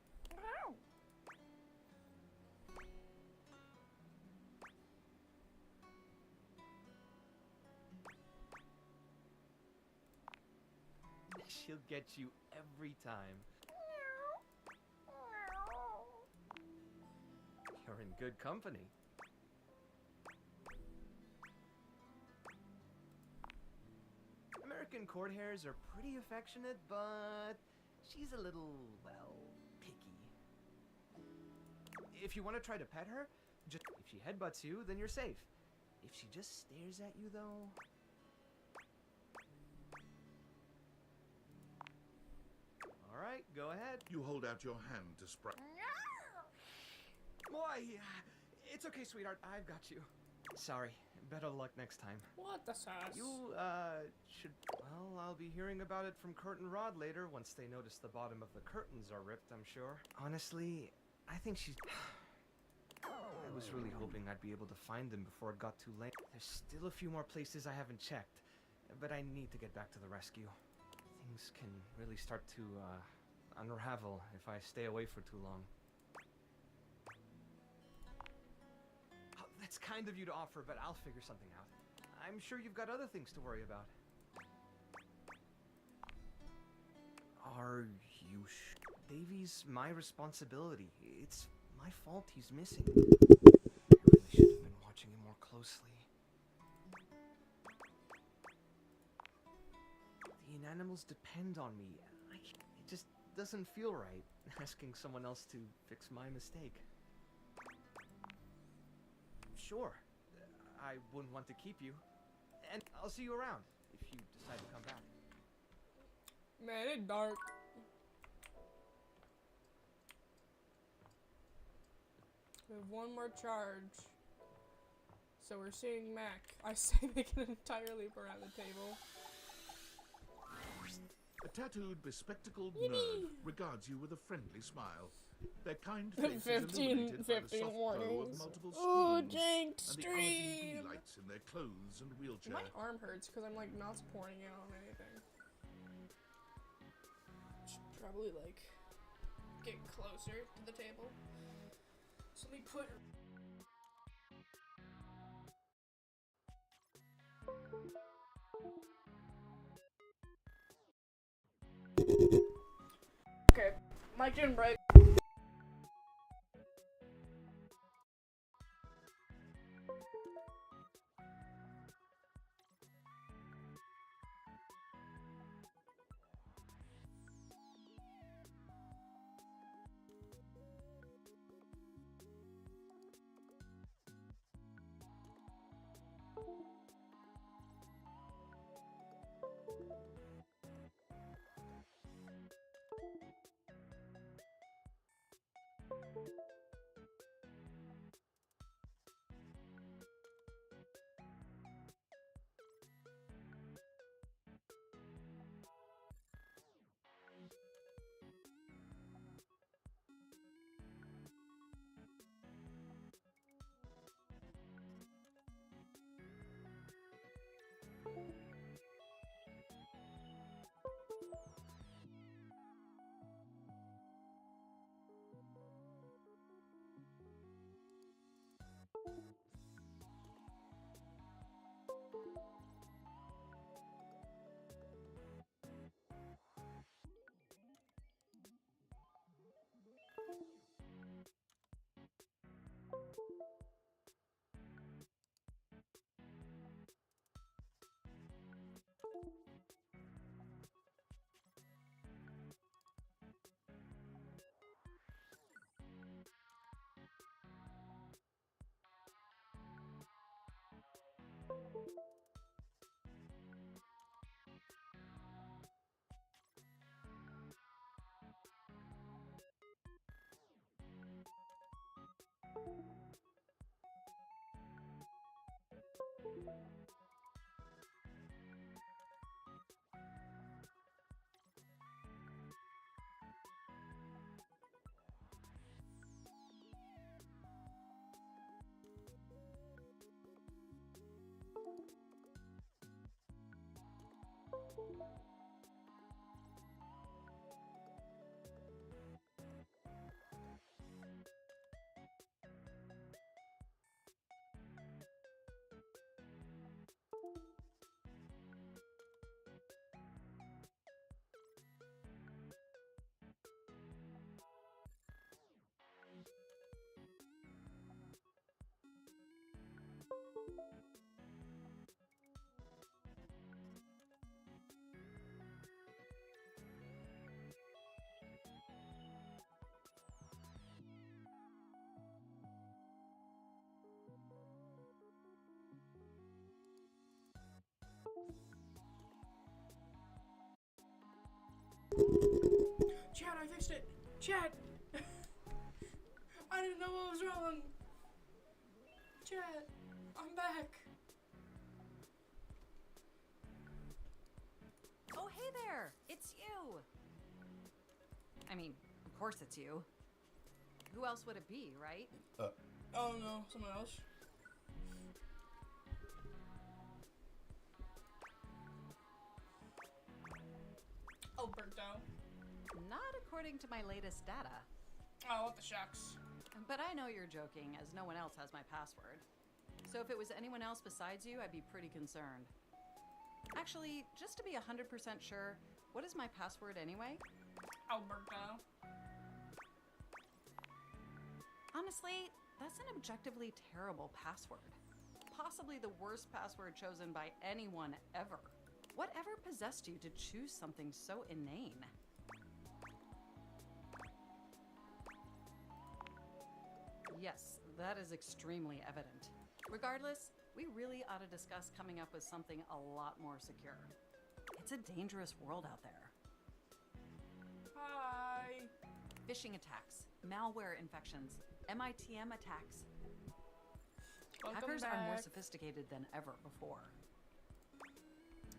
She'll get you every time. You're in good company. American court hares are pretty affectionate, but she's a little, well, picky. If you want to try to pet her, just if she headbutts you, then you're safe. If she just stares at you, though... Alright, go ahead. You hold out your hand to spray. Boy, it's okay, sweetheart. I've got you. Sorry. Better luck next time. What the sass? You, should... Well, I'll be hearing about it from Curtain Rod later once they notice the bottom of the curtains are ripped, I'm sure. Honestly, I think she's... I was really hoping I'd be able to find them before it got too late. There's still a few more places I haven't checked, but I need to get back to the rescue. Things can really start to, unravel if I stay away for too long. Oh, that's kind of you to offer, but I'll figure something out. I'm sure you've got other things to worry about. Are you Davy's my responsibility. It's my fault he's missing. I really should have been watching him more closely. The inanimals depend on me. It just doesn't feel right asking someone else to fix my mistake. Sure, I wouldn't want to keep you. And I'll see you around if you decide to come back. Man, it's dark. We have one more charge. So we're seeing Mac. I say make an entire leap around the table. A tattooed, bespectacled nerd regards you with a friendly smile. Their kind face is illuminated by the soft glow of multiple screens and the RGB lights in their clothes and wheelchair. My arm hurts because I'm like not supporting it on anything. Should probably like get closer to the table. So let me put. Okay, mic didn't break. Chad, I fixed it! Chad! I didn't know what was wrong! Chad, I'm back! Oh, hey there! It's you! I mean, of course it's you. Who else would it be, right? Oh no, someone else. Alberto. Not according to my latest data. Oh, what the shucks. But I know you're joking, as no one else has my password. So if it was anyone else besides you, I'd be pretty concerned. Actually, just to be 100% sure, what is my password anyway? Alberto. Honestly, that's an objectively terrible password. Possibly the worst password chosen by anyone ever. Whatever possessed you to choose something so inane? Yes, that is extremely evident. Regardless, we really ought to discuss coming up with something a lot more secure. It's a dangerous world out there. Hi. Phishing attacks, malware infections, MITM attacks. Welcome Hackers are more back. sophisticated than ever before.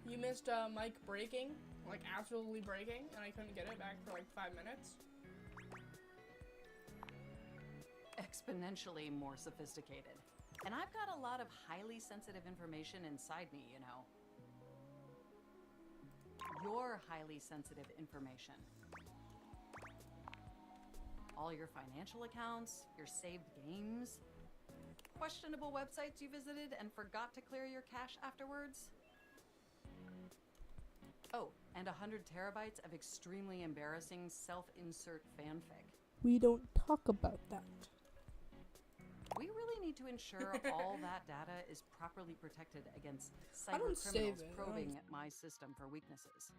You missed Mike breaking, like absolutely breaking, and I couldn't get it back for like 5 minutes. Exponentially more sophisticated. And I've got a lot of highly sensitive information inside me, you know. Your highly sensitive information. All your financial accounts, your saved games, questionable websites you visited and forgot to clear your cache afterwards. Oh, and 100 terabytes of extremely embarrassing self-insert fanfic. We don't talk about that. We really need to ensure all that data is properly protected against I don't cyber save criminals it. probing my system for weaknesses.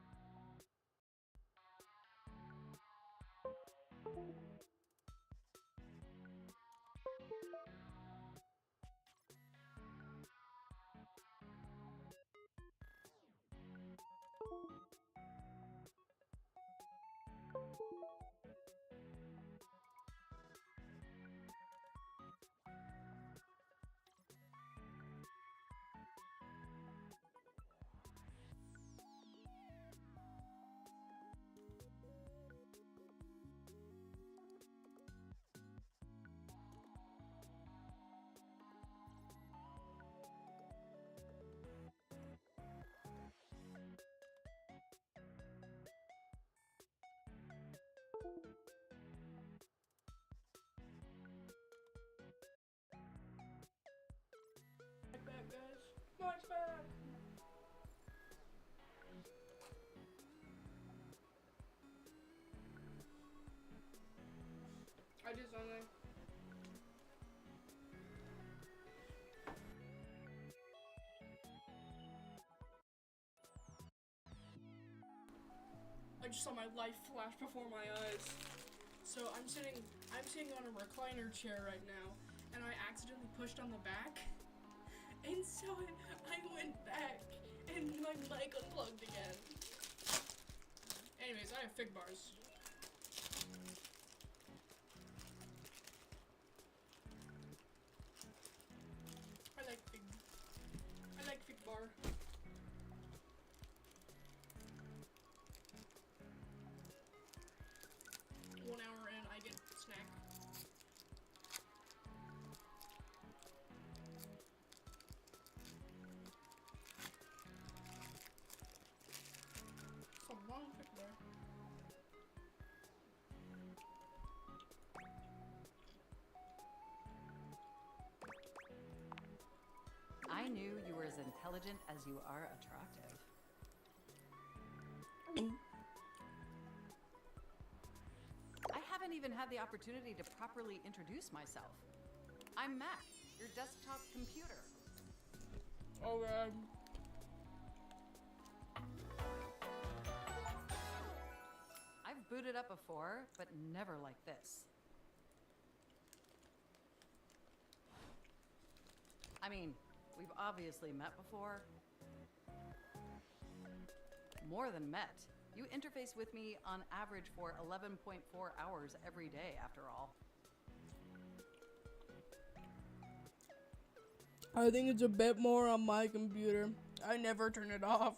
Mike back, guys. Mike's back. I did something. I just saw my life flash before my eyes. So I'm sitting on a recliner chair right now, and I accidentally pushed on the back, And so I went back and my mic unplugged again. Anyways, I have fig bars. I like fig bar. 1 hour in, I get snack. So long fig bar. I knew you were as intelligent as you are attractive. I haven't even had the opportunity to properly introduce myself. I'm Mac, your desktop computer. Oh god. I've booted up before, but never like this. I mean, we've obviously met before. More than met. You interface with me on average for 11.4 hours every day, after all. I think it's a bit more on my computer. I never turn it off.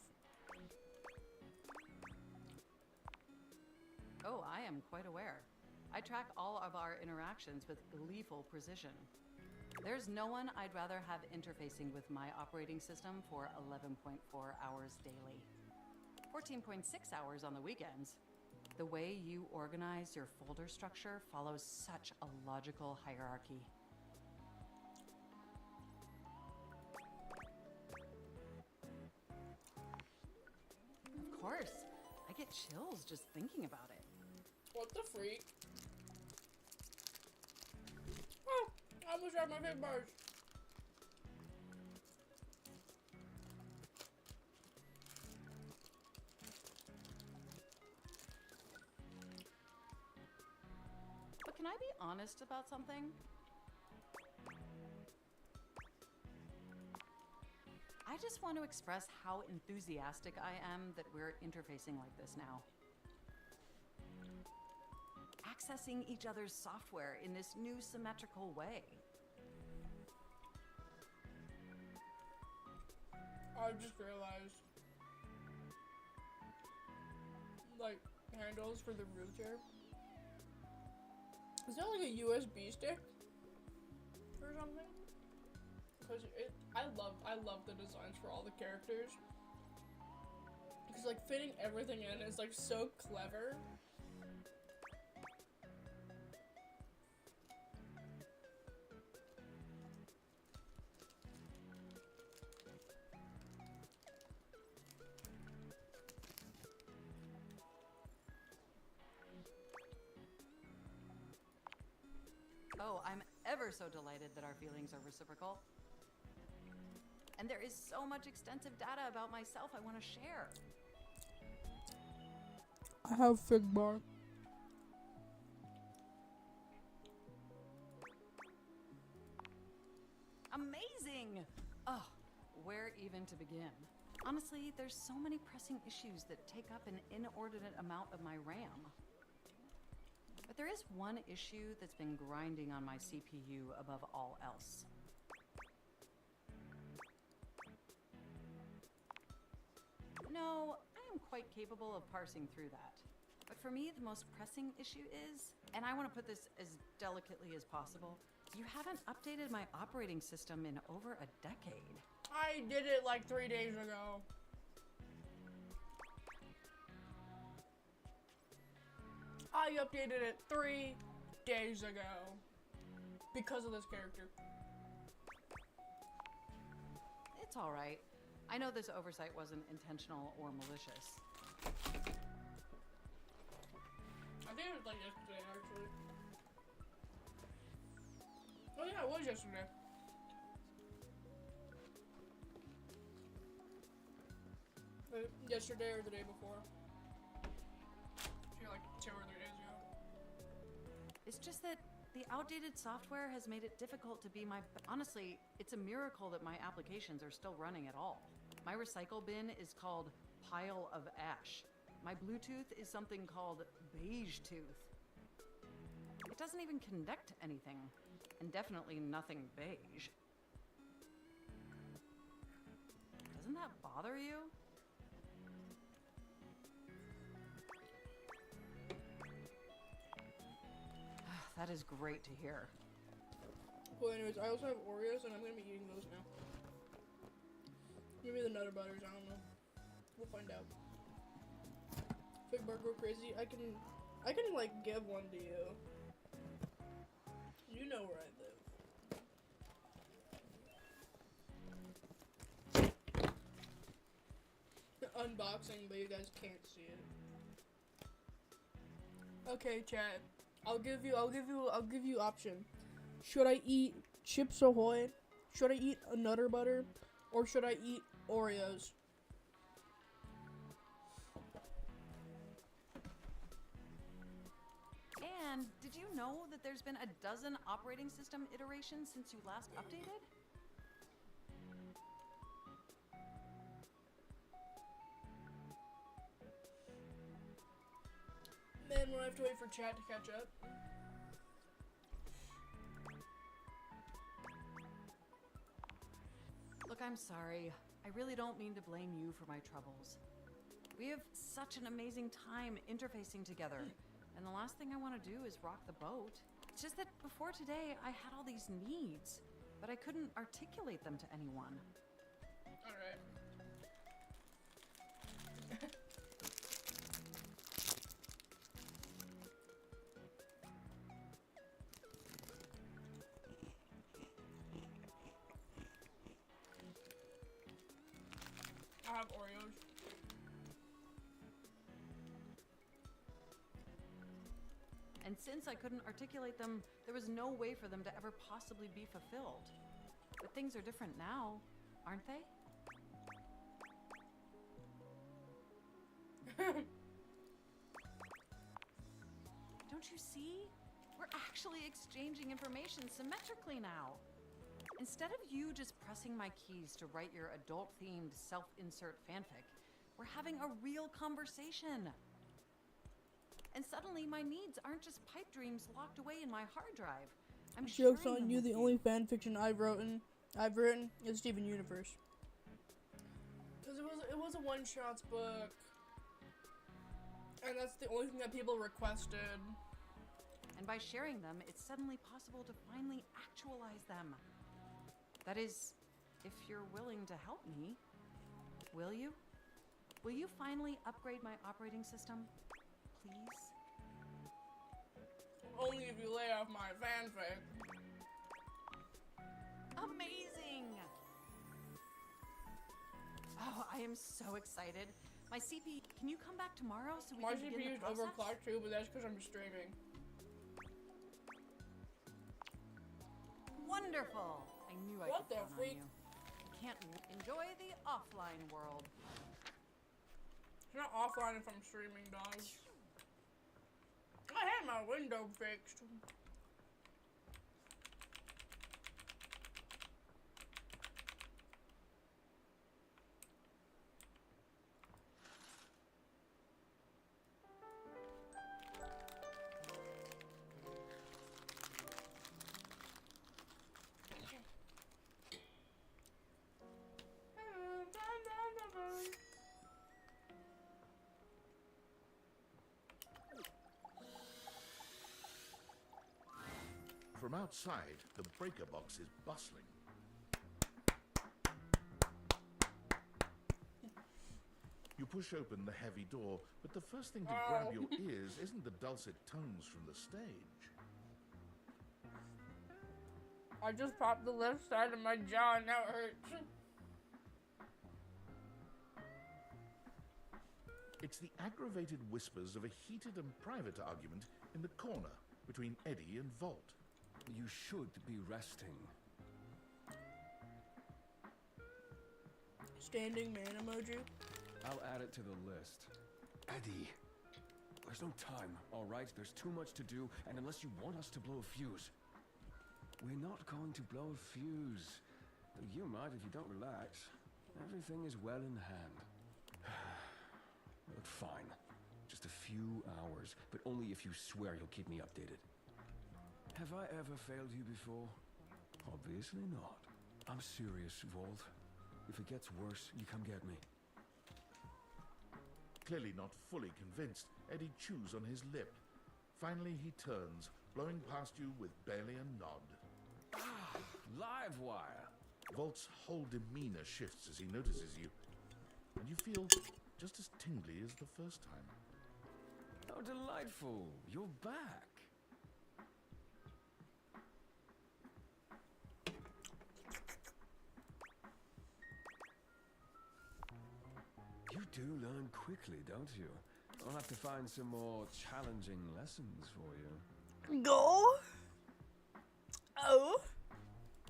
Oh, I am quite aware. I track all of our interactions with gleeful precision. There's no one I'd rather have interfacing with my operating system for 11.4 hours daily. 14.6 hours on the weekends. The way you organize your folder structure follows such a logical hierarchy. Of course, I get chills just thinking about it. What the freak? Oh, I almost dropped my fig bars. But can I be honest about something? I just want to express how enthusiastic I am that we're interfacing like this now. Accessing each other's software in this new symmetrical way. I just realized, like, handles for the wheelchair. Is that like a USB stick or something? Because I love the designs for all the characters. Because like fitting everything in is like so clever. Oh, I'm ever so delighted that our feelings are reciprocal. And there is so much extensive data about myself I want to share. I have fig bar. Amazing! Oh, where even to begin? Honestly, there's so many pressing issues that take up an inordinate amount of my RAM. But there is one issue that's been grinding on my CPU above all else. No, I am quite capable of parsing through that. But for me, the most pressing issue is, and I want to put this as delicately as possible, you haven't updated my operating system in over a decade. I did it like 3 days ago. I updated it 3 days ago because of this character. It's all right. I know this oversight wasn't intentional or malicious. I think it was like yesterday, actually. Oh yeah, it was yesterday. Yesterday or the day before. I feel like 2 or 3 days ago. It's just that The outdated software has made it difficult to be my... Honestly, it's a miracle that my applications are still running at all. My recycle bin is called Pile of Ash. My Bluetooth is something called Beige Tooth. It doesn't even connect to anything, and definitely nothing beige. Doesn't that bother you? That is great to hear. Well, anyways, I also have Oreos, and I'm gonna be eating those now. Maybe the Nutter Butters, I don't know. We'll find out. Big Bird go crazy. I can like give one to you. You know where I live. Unboxing, but you guys can't see it. Okay, chat. I'll give you option. Should I eat Chips Ahoy? Should I eat a Nutter Butter? Or should I eat Oreos? And did you know that there's been a dozen operating system iterations since you last updated? Man, we'll have to wait for chat to catch up. Look, I'm sorry. I really don't mean to blame you for my troubles. We have such an amazing time interfacing together, and the last thing I want to do is rock the boat. It's just that before today, I had all these needs, but I couldn't articulate them to anyone. Alright. I have Oreos. And since I couldn't articulate them, there was no way for them to ever possibly be fulfilled. But things are different now, aren't they? Don't you see? We're actually exchanging information symmetrically now. Instead of you just pressing my keys to write your adult-themed self-insert fanfic, we're having a real conversation. And suddenly my needs aren't just pipe dreams locked away in my hard drive. I'm Joke's sharing on them you, with the only fanfiction I've written is Steven Universe. Because it was a one-shots book. And that's the only thing that people requested. And by sharing them, it's suddenly possible to finally actualize them. That is, if you're willing to help me. Will you? Will you finally upgrade my operating system? Please? Only if you lay off my fanfic. Amazing! Oh, I am so excited. My CPU, can you come back tomorrow so we My can begin CPU the is process? overclocked too, but that's because I'm streaming. Wonderful! I knew I What could the count on freak? you. Can't enjoy the offline world. It's not offline if I'm streaming, dog. I had my window fixed. From outside, the breaker box is bustling. You push open the heavy door, but the first thing to grab your ears isn't the dulcet tones from the stage. I just popped the left side of my jaw and now it hurts. It's the aggravated whispers of a heated and private argument in the corner between Eddie and Volt. You should be resting. Standing man emoji. I'll add it to the list. Eddie, There's no time, all right? There's too much to do, and unless you want us to blow a fuse... We're not going to blow a fuse. Though you might if you don't relax. Everything is well in hand. Look, fine. Just a few hours, but only if you swear you'll keep me updated. Have I ever failed you before? Obviously not. I'm serious, Vault. If it gets worse, you come get me. Clearly not fully convinced, Eddie chews on his lip. Finally he turns, blowing past you with barely a nod. Ah, live wire. Vault's whole demeanor shifts as he notices you, and you feel just as tingly as the first time. Oh, delightful. You're back. You do learn quickly, don't you? I'll have to find some more challenging lessons for you. Go. Oh.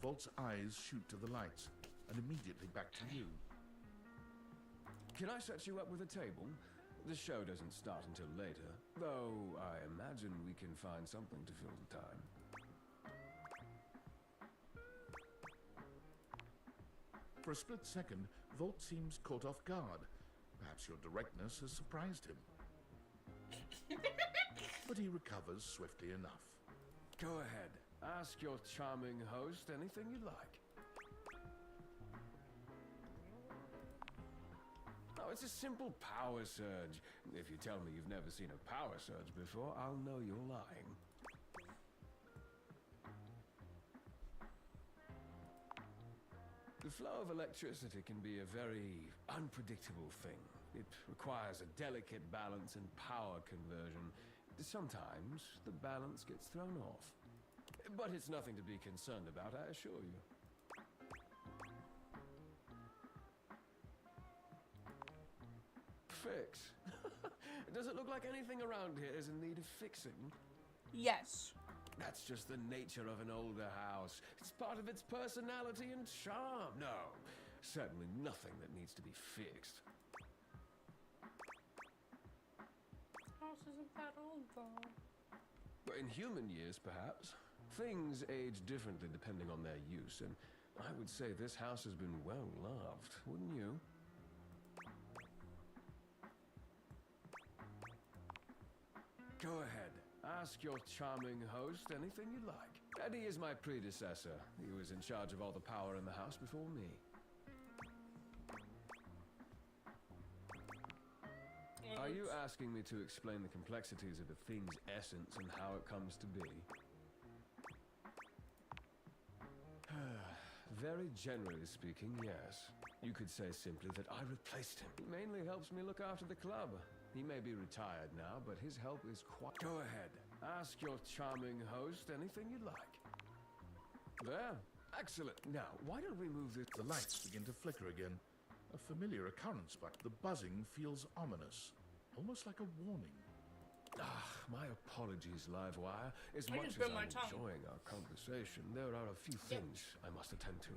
Vault's eyes shoot to the lights, and immediately back to you. Can I set you up with a table? The show doesn't start until later, though I imagine we can find something to fill the time. For a split second, Vault seems caught off guard. Perhaps your directness has surprised him. But he recovers swiftly enough. Go ahead. Ask your charming host anything you like. Oh, it's a simple power surge. If you tell me you've never seen a power surge before, I'll know you're lying. The flow of electricity can be a very unpredictable thing. It requires a delicate balance and power conversion. Sometimes the balance gets thrown off. But it's nothing to be concerned about, I assure you. Fix? Does it look like anything around here is in need of fixing? Yes. That's just the nature of an older house. It's part of its personality and charm. No, certainly nothing that needs to be fixed. House isn't that old, though. But in human years, perhaps. Things age differently depending on their use, and I would say this house has been well loved, wouldn't you? Go ahead. Ask your charming host anything you like. Eddie is my predecessor. He was in charge of all the power in the house before me. Are you asking me to explain the complexities of a thing's essence and how it comes to be? Very generally speaking, yes. You could say simply that I replaced him. He mainly helps me look after the club. He may be retired now, but his help is quite... Go ahead. Ask your charming host anything you like. There. Excellent. Now, why don't we move this... The lights begin to flicker again. A familiar occurrence, but the buzzing feels ominous. Almost like a warning. Ah, my apologies, Livewire. As much as I'm enjoying our conversation, there are a few things I must attend to.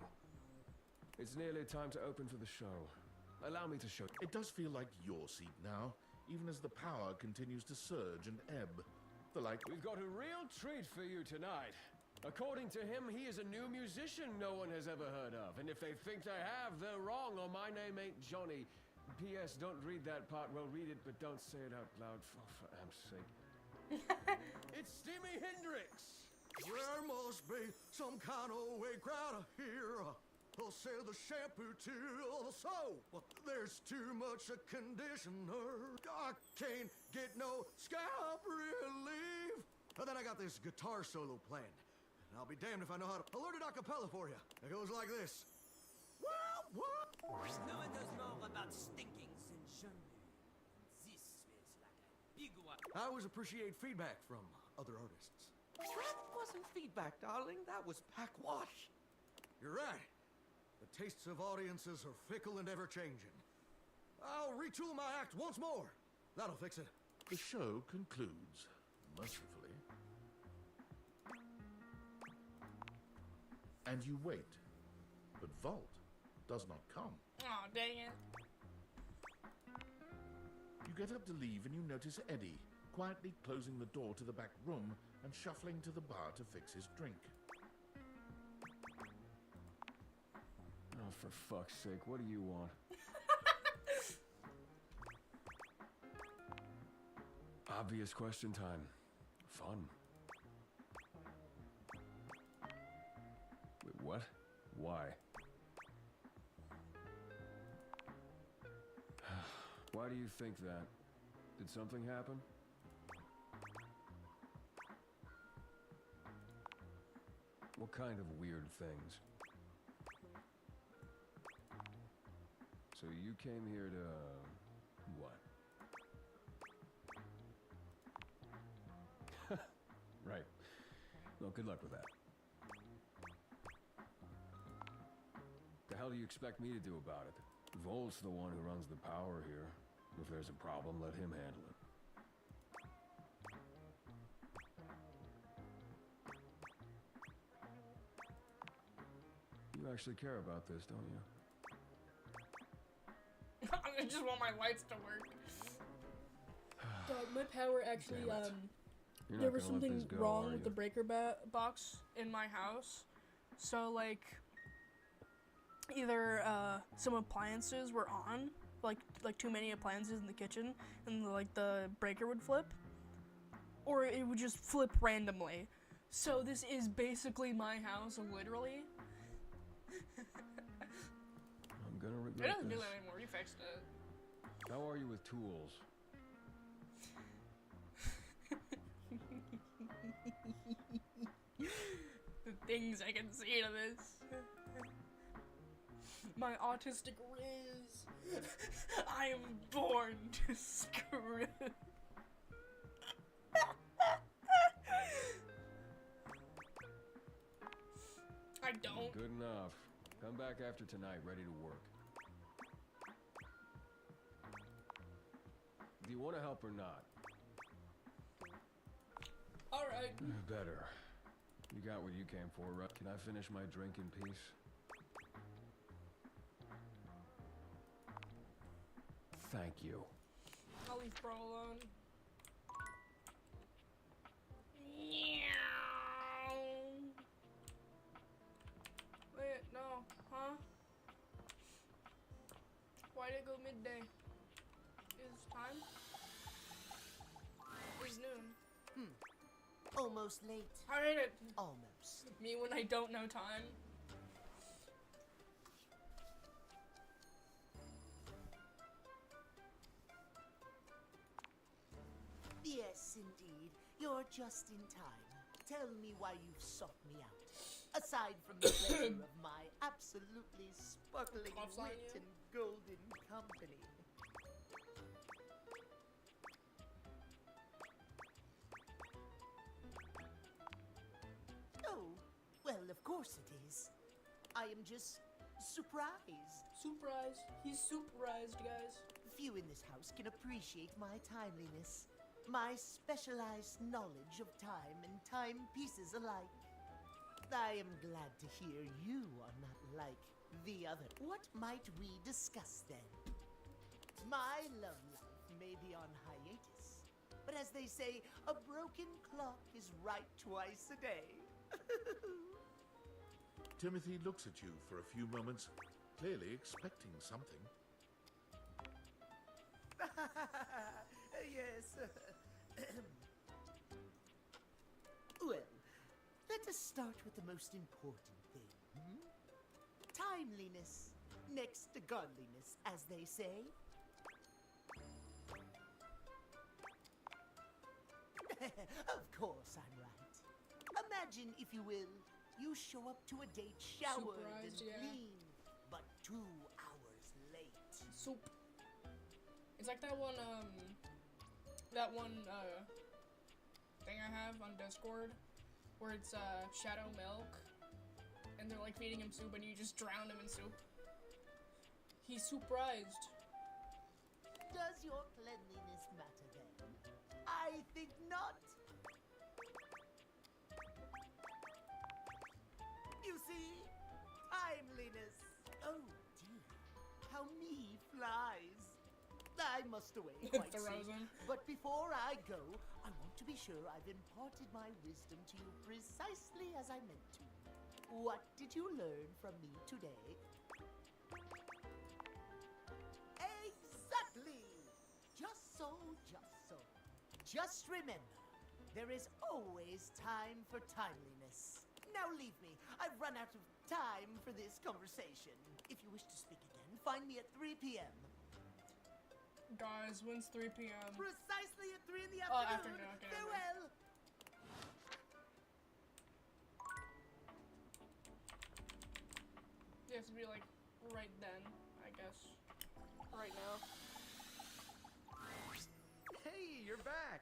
It's nearly time to open for the show. Allow me to show... It does feel like your seat now, even as the power continues to surge and ebb. The light... We've got a real treat for you tonight. According to him, he is a new musician no one has ever heard of. And if they think they have, they're wrong, or my name ain't Johnny. P.S. Don't read that part. Well, read it, but don't say it out loud, for amp's sake. It's Steamy Hendrix! There must be some kind of way crowd here. I'll sell the shampoo to the soap. There's too much a conditioner. I can't get no scalp relief. And then I got this guitar solo planned. And I'll be damned if I know how to learn it a cappella for you. It goes like this. Well, what? No one does more about stinking than Johnny. This smells like a big one. I always appreciate feedback from other artists. That wasn't feedback, darling. That was packwash. You're right. The tastes of audiences are fickle and ever-changing. I'll retool my act once more. That'll fix it. The show concludes, mercifully. And you wait. But Vault does not come. Aw, dang it. You get up to leave and you notice Eddie, quietly closing the door to the back room and shuffling to the bar to fix his drink. Oh, for fuck's sake, what do you want? Obvious question time. Fun. Wait, what? Why? Why do you think that? Did something happen? What kind of weird things? So you came here to... what? Right. Well, good luck with that. The hell do you expect me to do about it? Volt's the one who runs the power here. If there's a problem, let him handle it. You actually care about this, don't you? I just want my lights to work. Dog, my power actually, there was something wrong with the breaker box in my house. So, like, either, some appliances were on, like too many appliances in the kitchen, and, like, the breaker would flip. Or it would just flip randomly. So this is basically my house, literally. I'm gonna It regret doesn't do this. that anymore, you fixed it. How are you with tools? The things I can see to this. My autistic Riz. I am born to screw. I don't. Good enough. Come back after tonight, ready to work. Do you want to help or not? Alright. Better. You got what you came for, right? Can I finish my drink in peace? Thank you. I'll leave bro alone. Wait, no, huh? Why did it go midday? Is time? It's noon. Almost late. I hate it. Almost. Me when I don't know time. Yes, indeed. You're just in time. Tell me why you've sought me out. Aside from the pleasure of my absolutely sparkling wit and golden company. Oh, well, of course it is. I am just surprised. Surprised. He's surprised, guys. Few in this house can appreciate my timeliness. My specialized knowledge of time and timepieces alike. I am glad to hear you are not like the other. What might we discuss then? My love life may be on hiatus, but as they say, a broken clock is right twice a day. Timothy looks at you for a few moments, clearly expecting something. Yes. Well, let us start with the most important thing. Timeliness, next to godliness, as they say. Of course I'm right. Imagine, if you will, you show up to a date showered Surprised, and yeah. clean, but 2 hours late. Soup. It's like that one thing I have on Discord, where it's, Shadow Milk, and they're, like, feeding him soup, and you just drown him in soup. He's surprised. Does your cleanliness matter then? I think not. You see? Timeliness. Oh dear. How me flies. I must away, quite see. Frozen. But before I go, I want to be sure I've imparted my wisdom to you precisely as I meant to. What did you learn from me today? Exactly! Just so, just so. Just remember, there is always time for timeliness. Now leave me. I've run out of time for this conversation. If you wish to speak again, find me at 3 p.m. Guys, when's 3 p.m.? Precisely at 3 in the Oh, afternoon. afternoon. Okay, Farewell. It has to be like right then, I guess. Right now. Hey, you're back.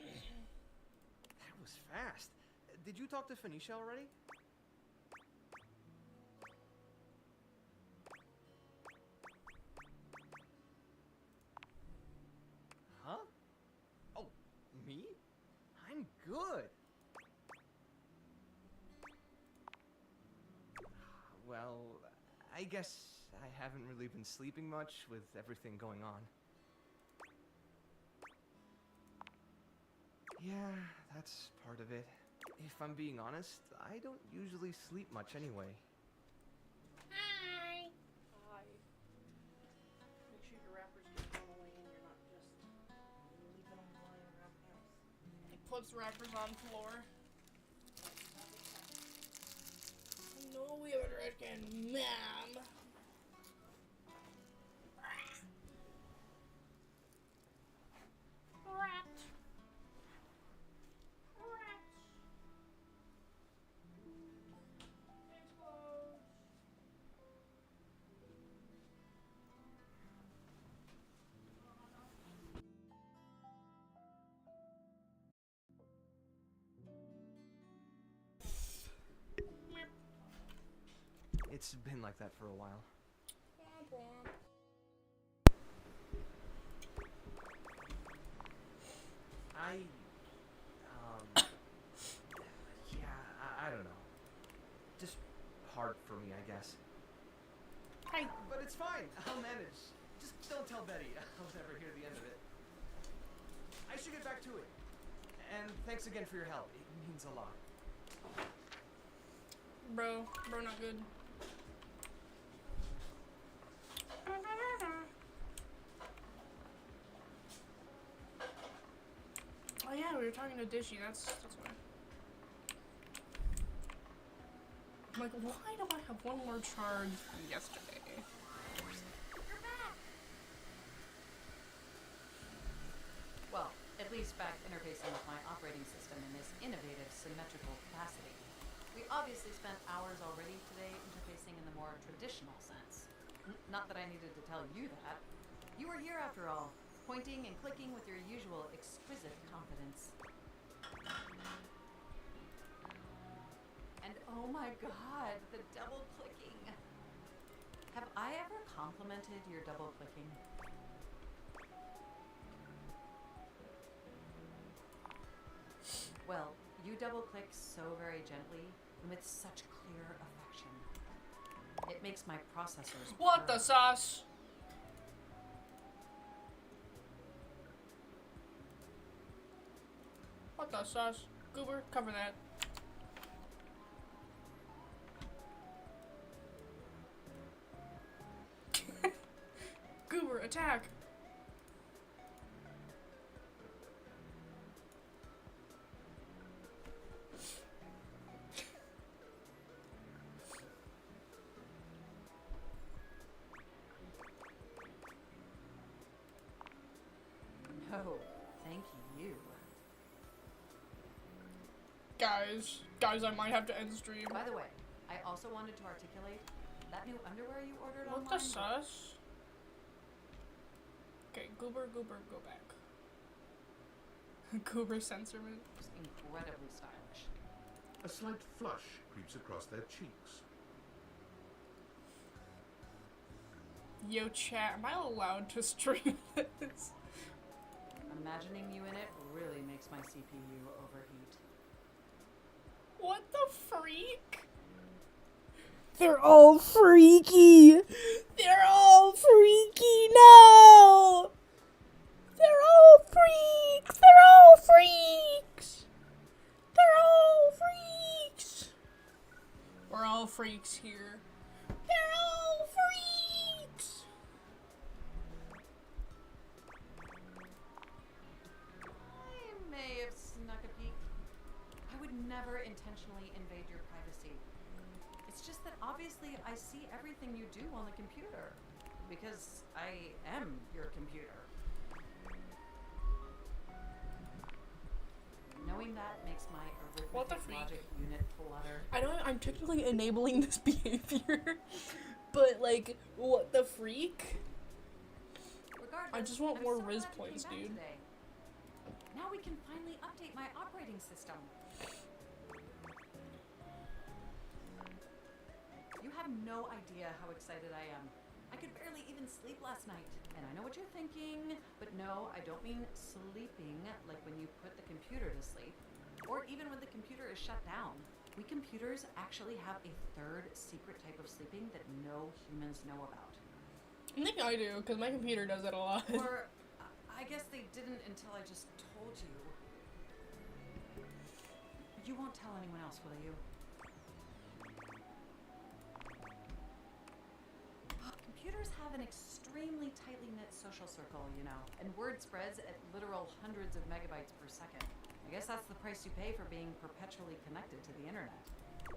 That was fast. Did you talk to Phoenicia already? Huh? Oh, me? I'm good. Well, I guess I haven't really been sleeping much with everything going on. Yeah, that's part of it. If I'm being honest, I don't usually sleep much anyway. Hi. Hi. Make sure your wrappers get thrown away and you're not just leaving them lying around the house. He puts wrappers on floor. No, we have a trash can, ma'am. Rat. It's been like that for a while. I don't know. Just hard for me, I guess. Hey. But it's fine. I'll manage. Just don't tell Betty. I'll never hear the end of it. I should get back to it. And thanks again for your help. It means a lot. Bro, not good. Oh yeah, we were talking to Dishy, that's why. I'm like, why do I have one more charge than yesterday? You're back! Well, at least back interfacing with my operating system in this innovative symmetrical capacity. We obviously spent hours already today interfacing in the more traditional sense. Not that I needed to tell you that. You were here after all, pointing and clicking with your usual exquisite confidence. And oh my god, the double clicking. Have I ever complimented your double clicking? Well, you double click so very gently and with such clear affection. It makes my processors What purr. the sauce? What the sauce? Goober, cover that. Goober, attack! No, thank you. Guys, I might have to end stream. By the way, I also wanted to articulate that new underwear you ordered What online. the sus? Okay, Goober, go back. Goober censorment. It's incredibly stylish. A slight flush creeps across their cheeks. Yo, chat, am I allowed to stream this? Imagining you in it really makes my CPU overheat. What the freak? They're all freaky. They're all freaky. No. They're all freaks. They're all freaks. They're all freaks. We're all freaks here. They're all freaks. I may have snuck a peek. I would never intentionally invade your privacy. It's just that obviously I see everything you do on the computer. Because I am your computer. Knowing that makes my arithmetic logic unit flutter. I know I'm technically enabling this behavior, but like, what the freak? Regardless, I just want I'm more so Riz glad you points, came back dude. today. Now we can finally update my operating system. You have no idea how excited I am. I could barely even sleep last night. And I know what you're thinking, but no, I don't mean sleeping like when you put the computer to sleep, or even when the computer is shut down. We computers actually have a third secret type of sleeping that no humans know about. I think I do, because my computer does it a lot. Or, I guess they didn't until I just told you. You won't tell anyone else, will you? Computers have an extremely tightly knit social circle, you know, and word spreads at literal hundreds of megabytes per second. I guess that's the price you pay for being perpetually connected to the internet.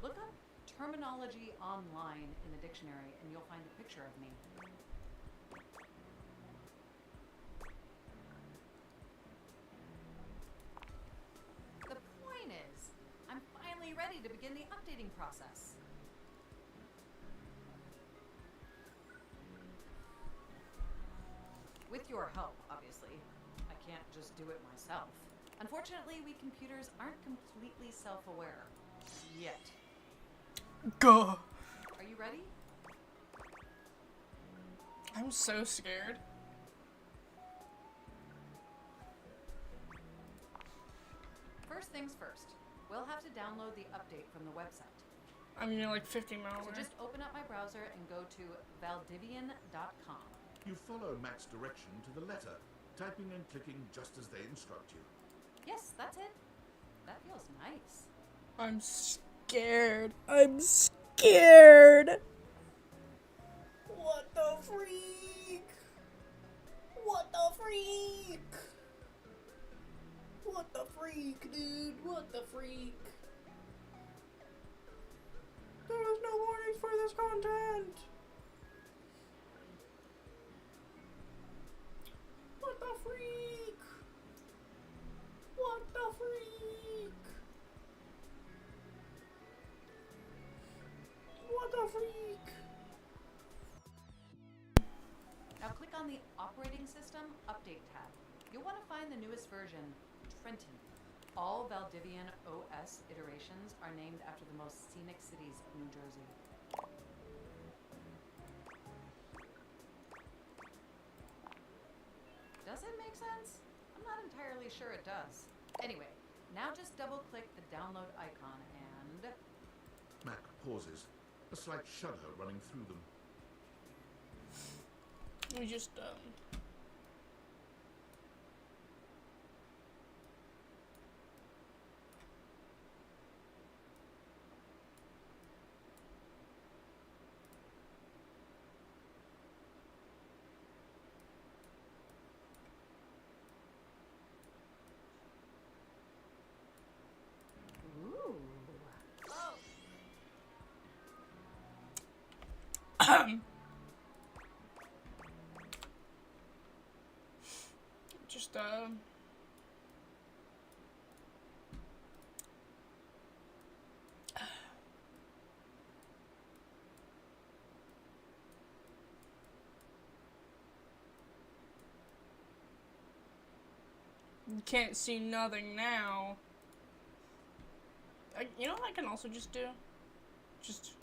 Look up terminology online in the dictionary and you'll find a picture of me. The point is, I'm finally ready to begin the updating process. With your help, obviously. I can't just do it myself. Unfortunately, we computers aren't completely self-aware. Yet. Gah. Are you ready? I'm so scared. First things first. We'll have to download the update from the website. I mean, you're like 50 miles So away. just open up my browser and go to valdivian.com. You follow Matt's direction to the letter, typing and clicking just as they instruct you. Yes, that's it. That feels nice. I'm scared. I'm scared. What the freak? What the freak? What the freak, dude? What the freak? There is no warnings for this content. What the freak? What the freak? What the freak? Now click on the Operating System Update tab. You'll want to find the newest version, Trenton. All Valdivian OS iterations are named after the most scenic cities of New Jersey. Does it make sense? I'm not entirely sure it does. Anyway, now just double-click the download icon and... Mac pauses, a slight shudder running through them. We just, Ooh. just, you can't see nothing now. You know what I can also just do? Just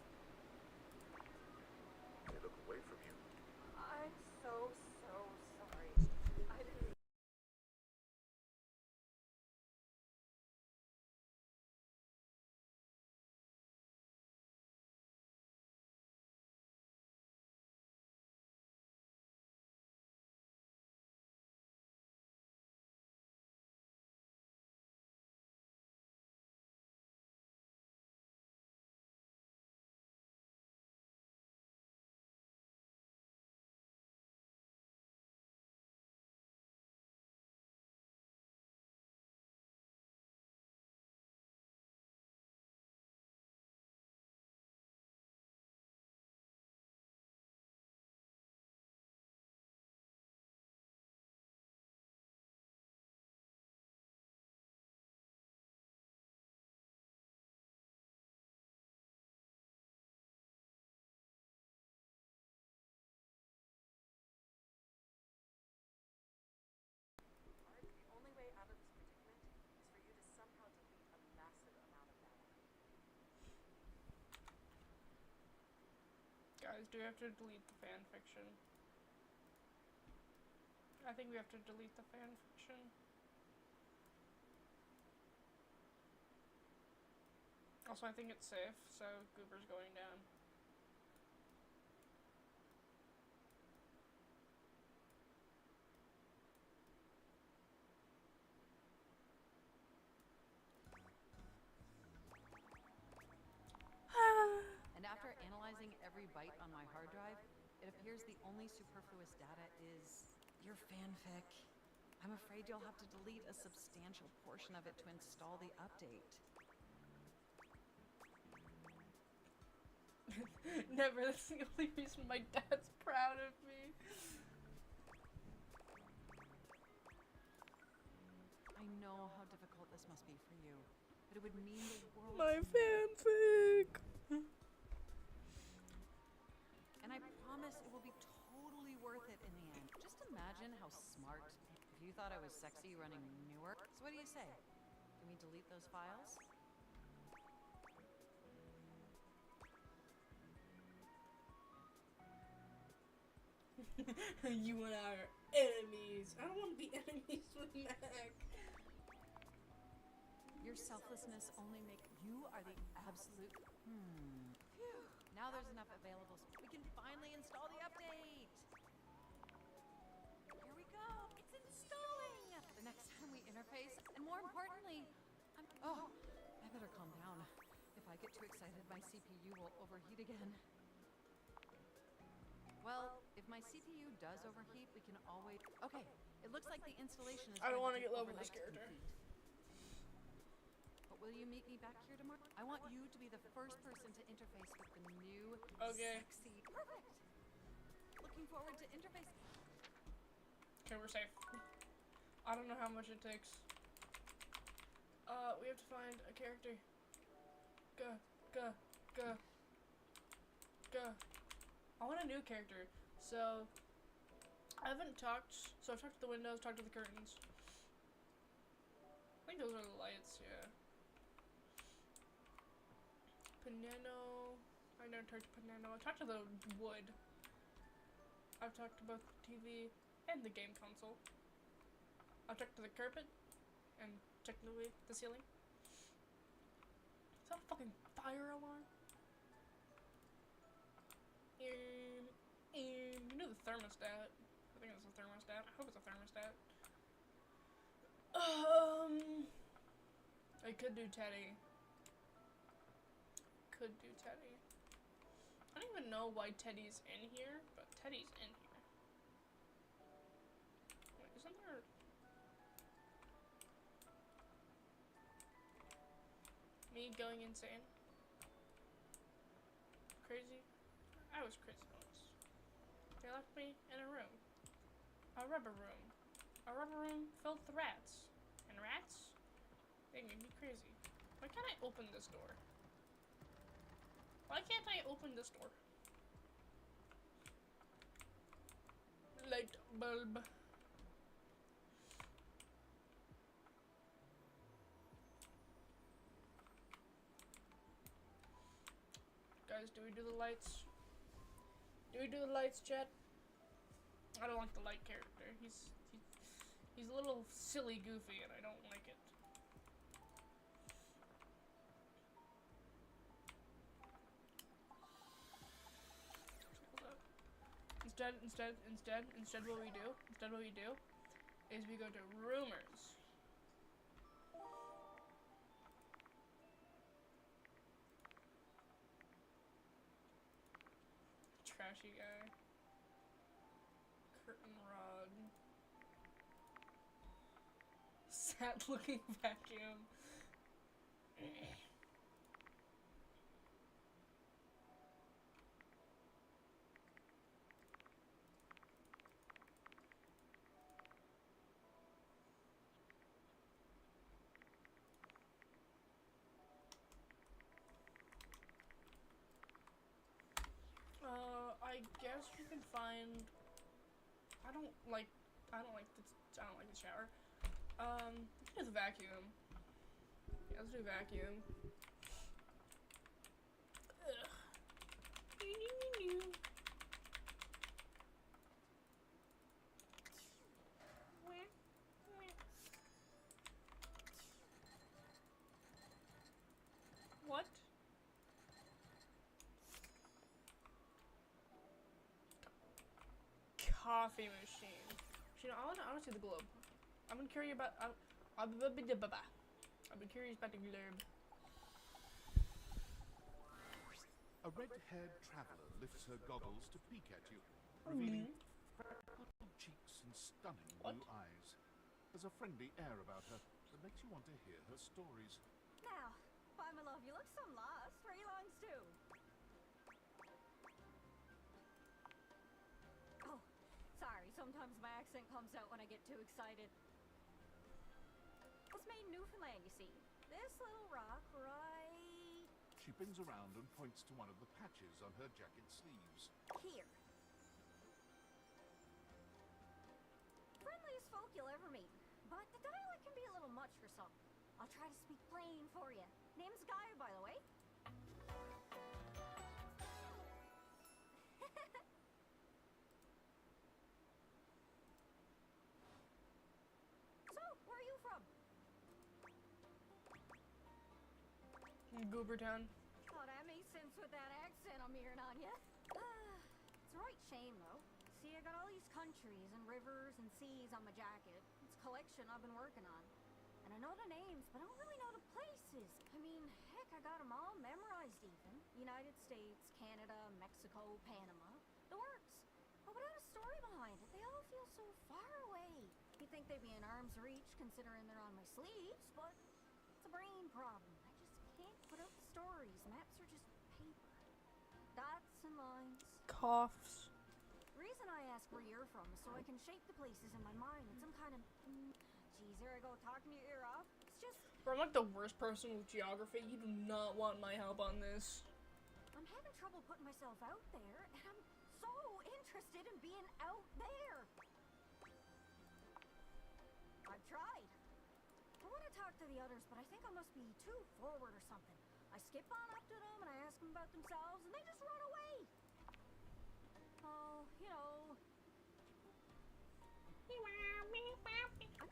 Guys, do we have to delete the fan fiction? I think we have to delete the fan fiction. Also, I think it's safe, so Goober's going down. And after analyzing every byte on my hard drive, it appears the only superfluous data is your fanfic. I'm afraid you'll have to delete a substantial portion of it to install the update. Never, that's the only reason my dad's proud of me. I know how difficult this must be for you, but it would mean the world My to me. fanfic! And I promise it will be totally worth it in the end. Just imagine how smart. If you thought I was sexy running Newark, so what do you say? Can we delete those files? You and I are enemies. I don't want to be enemies with Mac. Your selflessness only make you are the absolute. Phew. Now there's enough available. We can finally install the update. Here we go. It's installing. The next time we interface, and more importantly, I better calm down. If I get too excited, my CPU will overheat again. Well, if my CPU does overheat, we can always. Okay, it looks like the installation is. I don't want to take get love with overnight this to character. complete. But will you meet me back here tomorrow? I want you to be the first person to interface with the new, sexy. Perfect. Looking forward to interface. Okay, we're safe. I don't know how much it takes. We have to find a character. Go. I want a new character. So, I haven't talked. So I've talked to the windows, talked to the curtains. I think those are the lights, yeah. Piano. I never talked to Piano. I've talked to the wood. I've talked to both the TV and the game console. I've talked to the carpet and technically the ceiling. Is that a fucking fire alarm? You know the thermostat. I think it's a thermostat. I hope it's a thermostat. I could do Teddy. I don't even know why Teddy's in here, but Teddy's in here. Wait, isn't there... Me going insane? Crazy? I was crazy once. They left me in a room. A rubber room. A rubber room filled with rats. And rats? They made me crazy. Why can't I open this door? Why can't I open this door? Light bulb. Guys, do we do the lights? Do we do the lights, chat? I don't like the light character. He's a little silly goofy and I don't like it. Instead what we do is we go to rumors. Trashy guy. Curtain rod. Sad looking vacuum. I guess you can find. I don't like the shower. Let's do the vacuum. Yeah, let's do vacuum. Ugh. coffee machine. You know, I want to see the globe. I've been curious about. I've been curious about the globe. A red-haired traveler lifts her goggles to peek at you, revealing purple cheeks and stunning blue eyes. There's a friendly air about her that makes you want to hear her stories. Now, why, my love, you look some lost. Where are you longs to? Oh, sorry. Sometimes my accent comes out when I get too excited. It's made in Newfoundland, you see. This little rock right She bends around and points to one of the patches on her jacket sleeves. here. Friendliest folk you'll ever meet, but the dialect can be a little much for some. I'll try to speak plain for you. Name's Gaia, by the way. So, where are you from? Goobertown. Oh, that makes sense with that accent I'm hearing on you. It's a right shame, though. See, I got all these countries and rivers and seas on my jacket. It's a collection I've been working on. And I know the names, but I don't really know the places. I mean, heck, I got them all memorized even. United States, Canada, Mexico, Panama. The works. But without a story behind it, they all feel so far away. You'd think they'd be in arm's reach, considering they're on my sleeves, but it's a brain problem. I just can't put out the stories. Maps are just paper. Dots and lines. Coughs. The reason I ask where you're from is so I can shape the places in my mind in some kind of... Geez, there I go, talking your ear off. It's just... Bro, I'm like the worst person with geography. You do not want my help on this. I'm having trouble putting myself out there, and I'm so interested in being out there. I've tried. I want to talk to the others, but I think I must be too forward or something. I skip on up to them and I ask them about themselves, and they just run away. Oh, you know.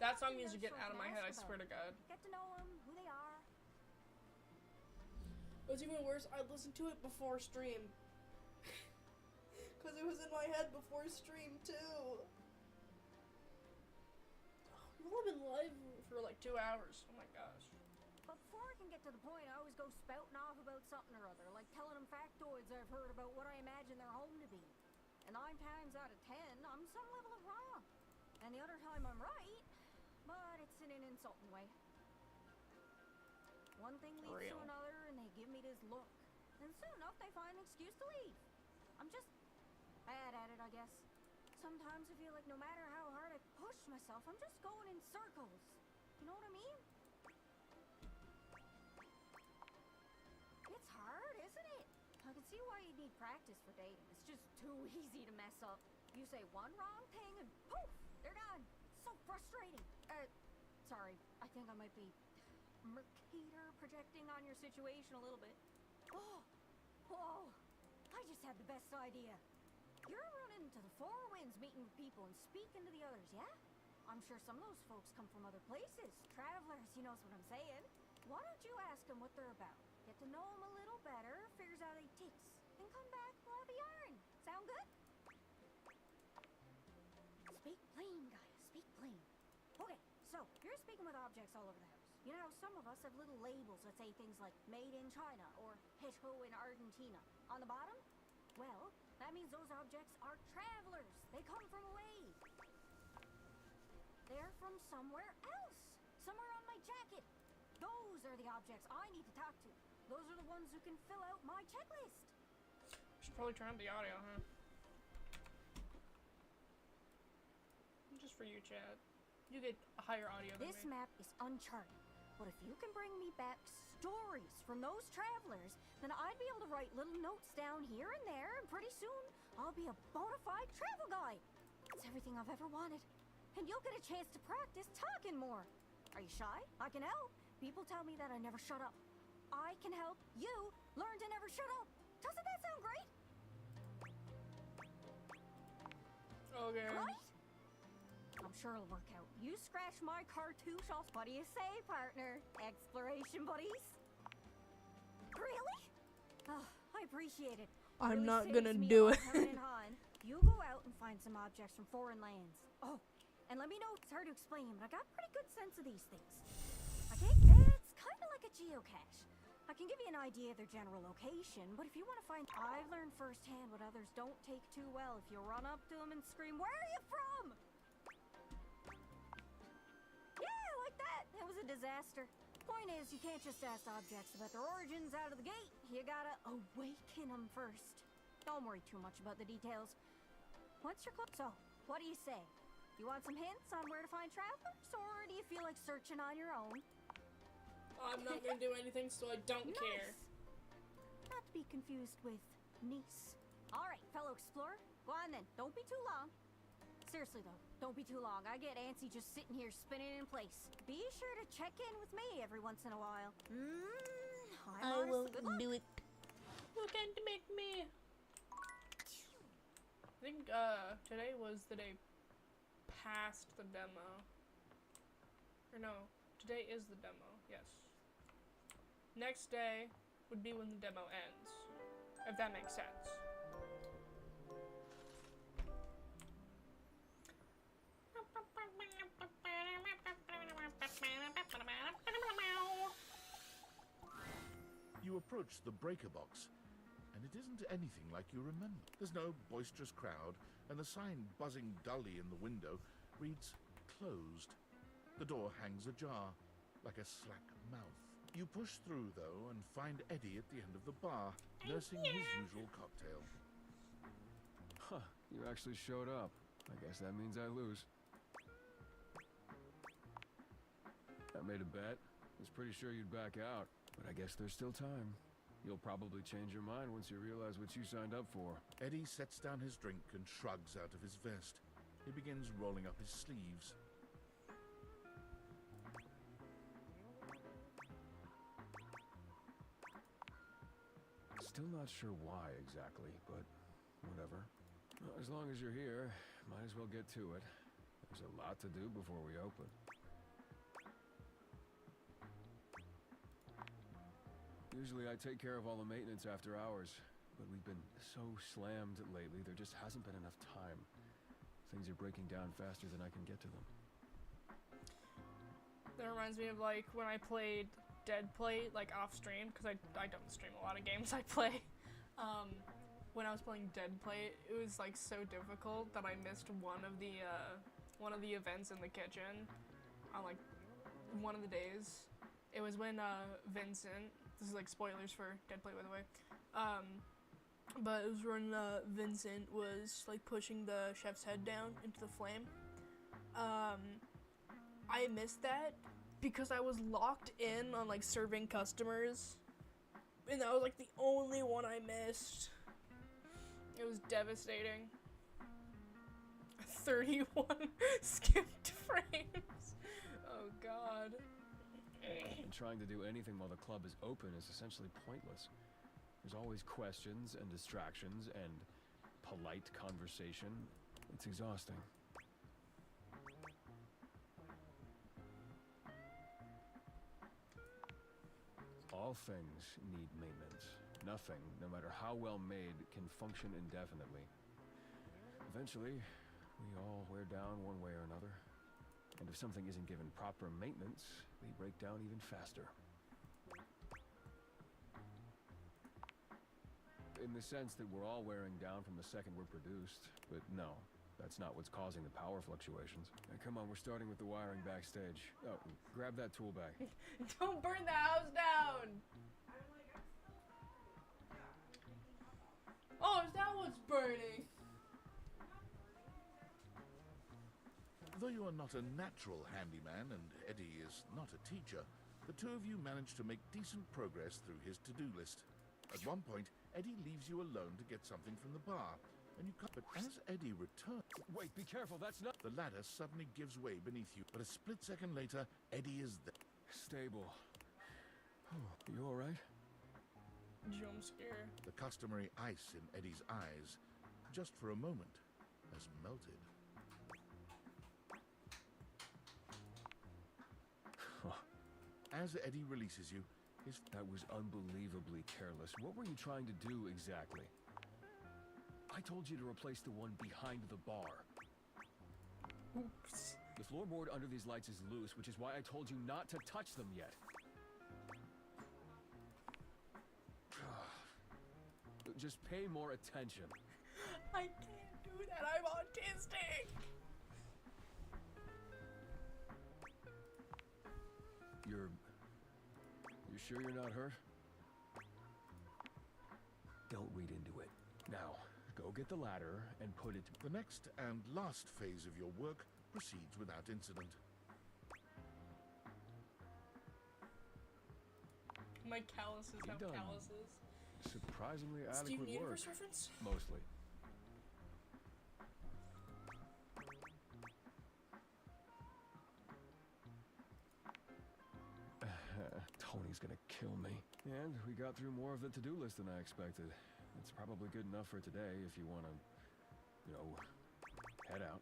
That song needs to get out of my head, I swear to God. Get to know them, who they are. What's even worse, I listened to it before stream. Because it was in my head before stream, too. We've only been live for like 2 hours. Oh my gosh. But before I can get to the point, I always go spouting off about something or other, like telling them factoids I've heard about what I imagine their home to be. And 9 times out of 10, I'm some level of wrong. And the other time I'm right, but it's in an insulting way. One thing leads to another, and they give me this look. And soon enough, they find an excuse to leave. I'm just bad at it, I guess. Sometimes I feel like no matter how hard I push myself, I'm just going in circles. You know what I mean? It's hard, isn't it? I can see why you need practice for dating. It's just too easy to mess up. You say one wrong thing and poof, they're gone. It's so frustrating. Sorry, I think I might be Mercator projecting on your situation a little bit. Oh, whoa, I just had the best idea. You're running to the four winds, meeting with people and speaking to the others, yeah? I'm sure some of those folks come from other places. Travelers, you knows what I'm saying. Why don't you ask them what they're about? Get to know them a little better, figures out they ticks, then come back, we'll have a yarn. Sound good? Speak plain, guys, speak plain. Okay, so you're speaking with objects all over the house. You know, some of us have little labels that say things like made in China or Heto in Argentina. On the bottom, well, that means those objects are travelers. They come from away. They're from somewhere else. Somewhere on my jacket. Those are the objects I need to talk to. Those are the ones who can fill out my checklist. Should probably turn up the audio, huh? Just for you, Chad. You get a higher audio than This me. map is uncharted, but if you can bring me back stories from those travelers, then I'd be able to write little notes down here and there, and pretty soon I'll be a bona fide travel guide. It's everything I've ever wanted. And you'll get a chance to practice talking more. Are you shy? I can help. People tell me that I never shut up. I can help you learn to never shut up. Doesn't that sound great? Okay. Right? I'm sure it'll work out. You scratch my cartouche off. What do you say, partner? Exploration buddies? Really? Oh, I appreciate it. I'm Really not saves gonna me do a lot it. coming in hot. You go out and find some objects from foreign lands. Oh, and let me know if it's hard to explain, but I got a pretty good sense of these things. Okay, it's kind of like a geocache. I can give you an idea of their general location, but if you want to find... I've learned firsthand what others don't take too well if you run up to them and scream, "Where are you from?" Yeah, like that. It was a disaster. Point is, you can't just ask objects about their origins out of the gate. You gotta awaken them first. Don't worry too much about the details. Once you're close... So, what do you say? You want some hints on where to find travelers, or do you feel like searching on your own? I'm not gonna do anything, so I don't care. Not to be confused with niece. Alright, fellow explorer, go on then. Don't be too long. Seriously though, don't be too long. I get antsy just sitting here spinning in place. Be sure to check in with me every once in a while. I won't do it. You can't make me. I think today was the day past the demo. Or no, today is the demo, yes. Next day would be when the demo ends, if that makes sense. You approach the breaker box, and it isn't anything like you remember. There's no boisterous crowd, and the sign buzzing dully in the window reads closed. The door hangs ajar, like a slack mouth. You push through, though, and find Eddie at the end of the bar, nursing his usual cocktail. Huh, you actually showed up. I guess that means I lose. I made a bet. Was pretty sure you'd back out, but I guess there's still time. You'll probably change your mind once you realize what you signed up for. Eddie sets down his drink and shrugs out of his vest. He begins rolling up his sleeves. Still not sure why exactly, but whatever. Well, as long as you're here, might as well get to it. There's a lot to do before we open. Usually I take care of all the maintenance after hours, but we've been so slammed lately, there just hasn't been enough time. Things are breaking down faster than I can get to them. That reminds me of like when I played Dead Plate, like off stream, because I don't stream a lot of games I play. When I was playing Dead Plate, it was like so difficult that I missed one of the events in the kitchen on like one of the days. It was when Vincent, this is like spoilers for Dead Plate by the way, but it was when Vincent was like pushing the chef's head down into the flame. I missed that because I was locked in on like serving customers, and that was like the only one I missed. It was devastating. 31 skipped frames. Oh god. And trying to do anything while the club is open is essentially pointless. There's always questions and distractions and polite conversation. It's exhausting. All things need maintenance. Nothing, no matter how well made, can function indefinitely. Eventually, we all wear down one way or another. And if something isn't given proper maintenance, they break down even faster. In the sense that we're all wearing down from the second we're produced, but no, that's not what's causing the power fluctuations. Now, come on, we're starting with the wiring backstage. Oh, grab that tool bag. Don't burn the house down! Oh, is that what's burning? Though you are not a natural handyman and Eddie is not a teacher, the two of you manage to make decent progress through his to-do list. At one point, Eddie leaves you alone to get something from the bar, and you can't. But as Eddie returns... Wait, be careful, that's not... The ladder suddenly gives way beneath you, but a split second later, Eddie is there. Stable. You alright? Jump scare. The customary ice in Eddie's eyes, just for a moment, has melted. As Eddie releases you, That was unbelievably careless. What were you trying to do exactly? I told you to replace the one behind the bar. Oops. The floorboard under these lights is loose, which is why I told you not to touch them yet. Just pay more attention. I can't do that. I'm autistic. You sure you're not hurt? Don't read into it. Now, go get the ladder and put it... The next and last phase of your work proceeds without incident. My calluses have done calluses. Surprisingly Steven adequate work. Universe reference? Mostly. Tony's gonna kill me. And we got through more of the to-do list than I expected. It's probably good enough for today if you wanna, you know, head out.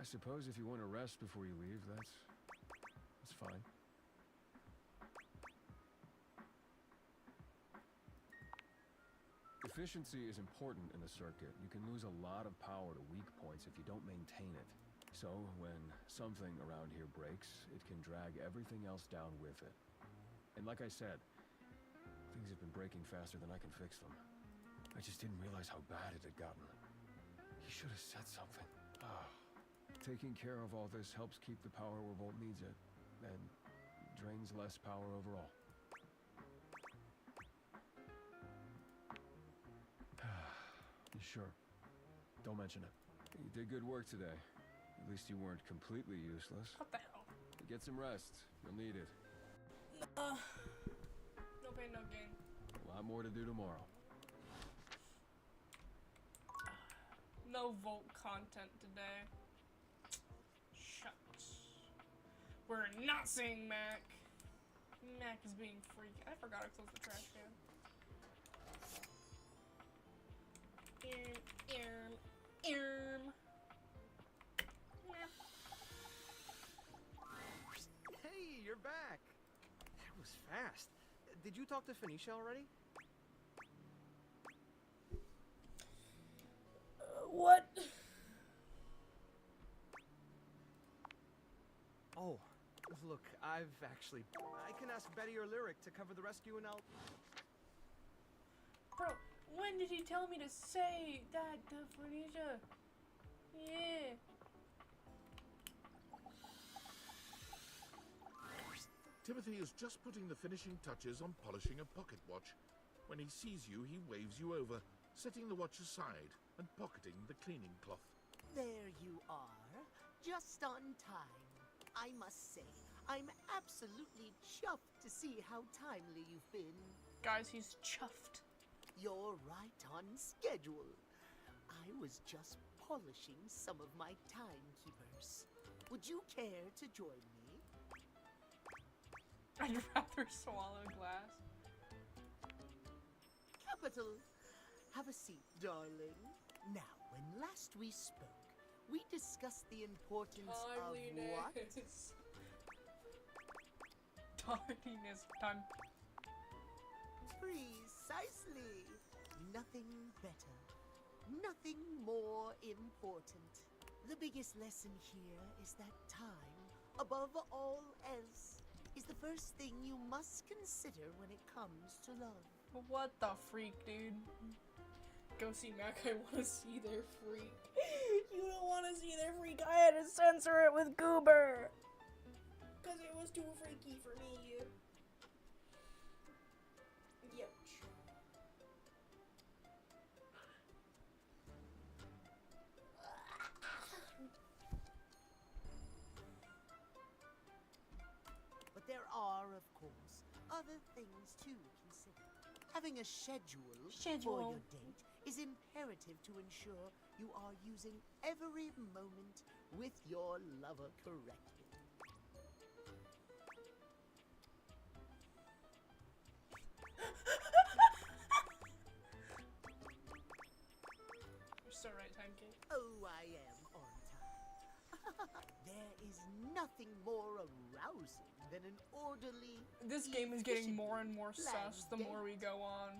I suppose if you want to rest before you leave, that's fine. Efficiency is important in a circuit. You can lose a lot of power to weak points if you don't maintain it. So, when something around here breaks, it can drag everything else down with it. And like I said, things have been breaking faster than I can fix them. I just didn't realize how bad it had gotten. He should have said something. Taking care of all this helps keep the power where Volt needs it, and drains less power overall. Sure. Don't mention it. You did good work today. At least you weren't completely useless. What the hell? Get some rest. You'll need it. No pain, no gain. A lot more to do tomorrow. No Volt content today. Shucks. We're not seeing Mac. Mac is being freaky. I forgot to close the trash can. Hey, you're back. That was fast. Did you talk to Phoenicia already? What? Oh, look, I can ask Betty or Lyric to cover the rescue and I'll... Bro, when did he tell me to say that to Phoenicia? Yeah. Timothy is just putting the finishing touches on polishing a pocket watch. When he sees you, he waves you over, setting the watch aside and pocketing the cleaning cloth. There you are, just on time. I must say, I'm absolutely chuffed to see how timely you've been. Guys, he's chuffed. You're right on schedule. I was just polishing some of my timekeepers. Would you care to join me? I'd rather swallow glass. Capital. Have a seat, darling. Now, when last we spoke, we discussed the importance of what? Tardiness. Time. Precisely. Nothing better. Nothing more important. The biggest lesson here is that time, above all else, is the first thing you must consider when it comes to love. What the freak, dude? Go see Mac. I want to see their freak. You don't want to see their freak. I had to censor it with Goober. Because it was too freaky for me. Yep. But there are, of course, other things to consider. Having a schedule for your date is imperative to ensure you are using every moment with your lover correctly. You're so right, Time King. Oh, I am on time. There is nothing more arousing than an orderly. This game is getting more and more planned sus the more we go on.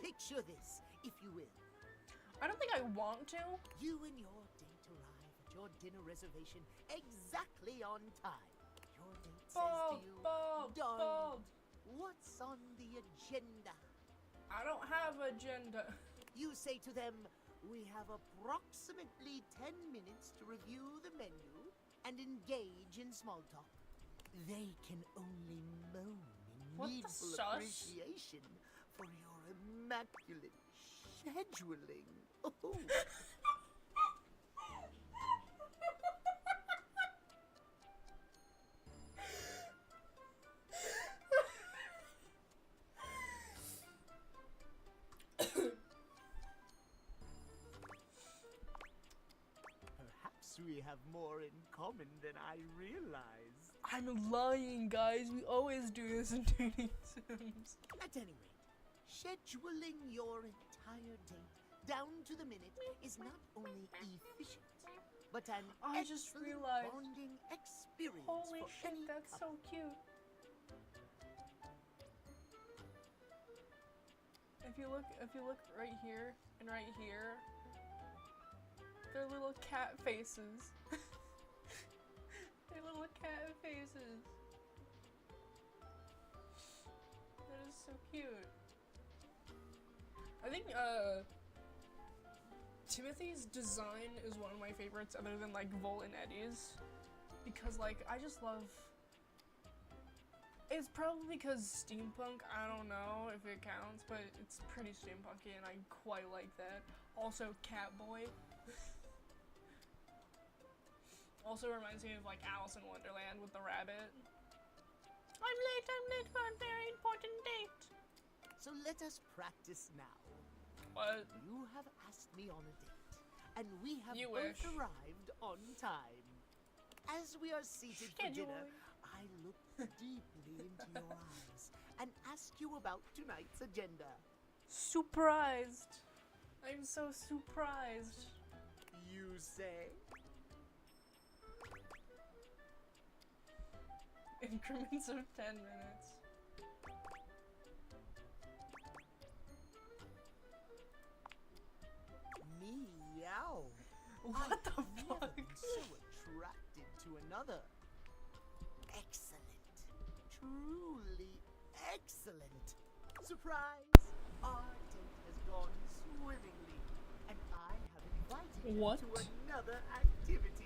Picture this, if you will. I don't think I want to. You and your date arrive at your dinner reservation exactly on time. Your date says to you, "Darling, what's on the agenda?" I don't have agenda. You say to them, "We have approximately 10 minutes to review the menu and engage in small talk." They can only moan in What the needful sus? appreciation for your immaculate scheduling. Oh. Perhaps we have more in common than I realize. I'm lying, guys. We always do this in dating sims. At any rate, scheduling your entire date down to the minute is not only efficient, but an I just realized. bonding experience Holy for shit, any that's so cute. If you look right here and right here, they're little cat faces. They're little cat faces. That is so cute. I think Timothy's design is one of my favorites other than like Volt and Eddie's, because like I just love. It's probably because steampunk, I don't know if it counts, but it's pretty steampunky and I quite like that. Also Catboy. Also reminds me of like Alice in Wonderland with the rabbit. I'm late for a very important date. So let us practice now. What? You have asked me on a date, and we have You both wish. arrived on time. As we are seated for dinner, I look deeply into your eyes and ask you about tonight's agenda. Surprised. I'm so surprised. You say? Increments of 10 minutes. Meow. What the Never fuck? been so attracted to another. Excellent. Truly excellent. Surprise! Our date has gone swimmingly, and I have invited What? you to another activity.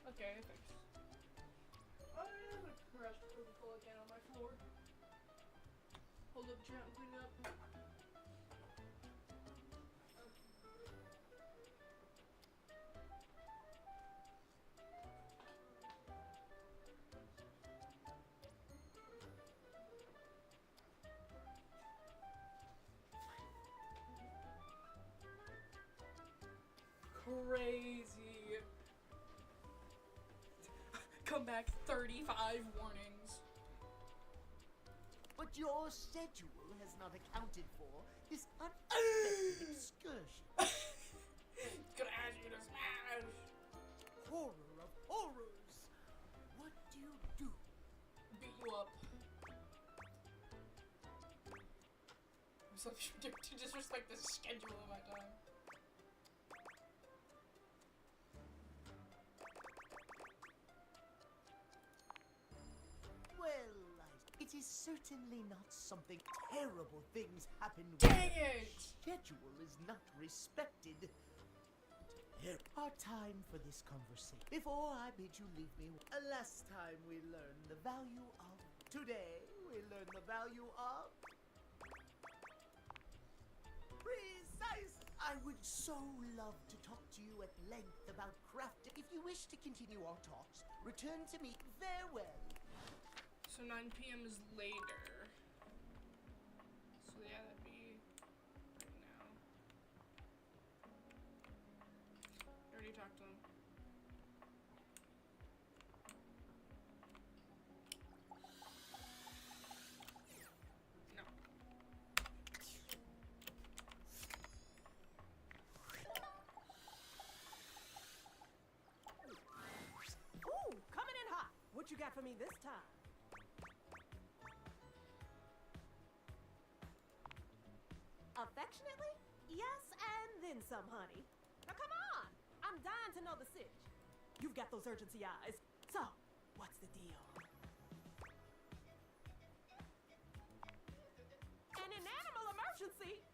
Okay, thanks. I have a crushed Coca-Cola can on my floor. Hold up, chat, clean it up. Crazy. Come back 35 warnings. But your schedule has not accounted for this unexpected excursion. Gonna ask you to smash. Horror of horrors! What do you do? Beat you up. I'm so to disrespect the schedule of my time. Well, it is certainly not something terrible things happen Dang when it! schedule is not respected. Our time for this conversation. Before I bid you leave me, last time we learned the value of today, we learned the value of Precise! I would so love to talk to you at length about craft. If you wish to continue our talks, return to me. Farewell. So 9 p.m. is later. So yeah, that'd be right now. I already talked to him. No. Ooh, coming in hot. What you got for me this time? Affectionately? Yes, and then some, honey. Now come on! I'm dying to know the sitch. You've got those urgency eyes. So, what's the deal? An animal emergency?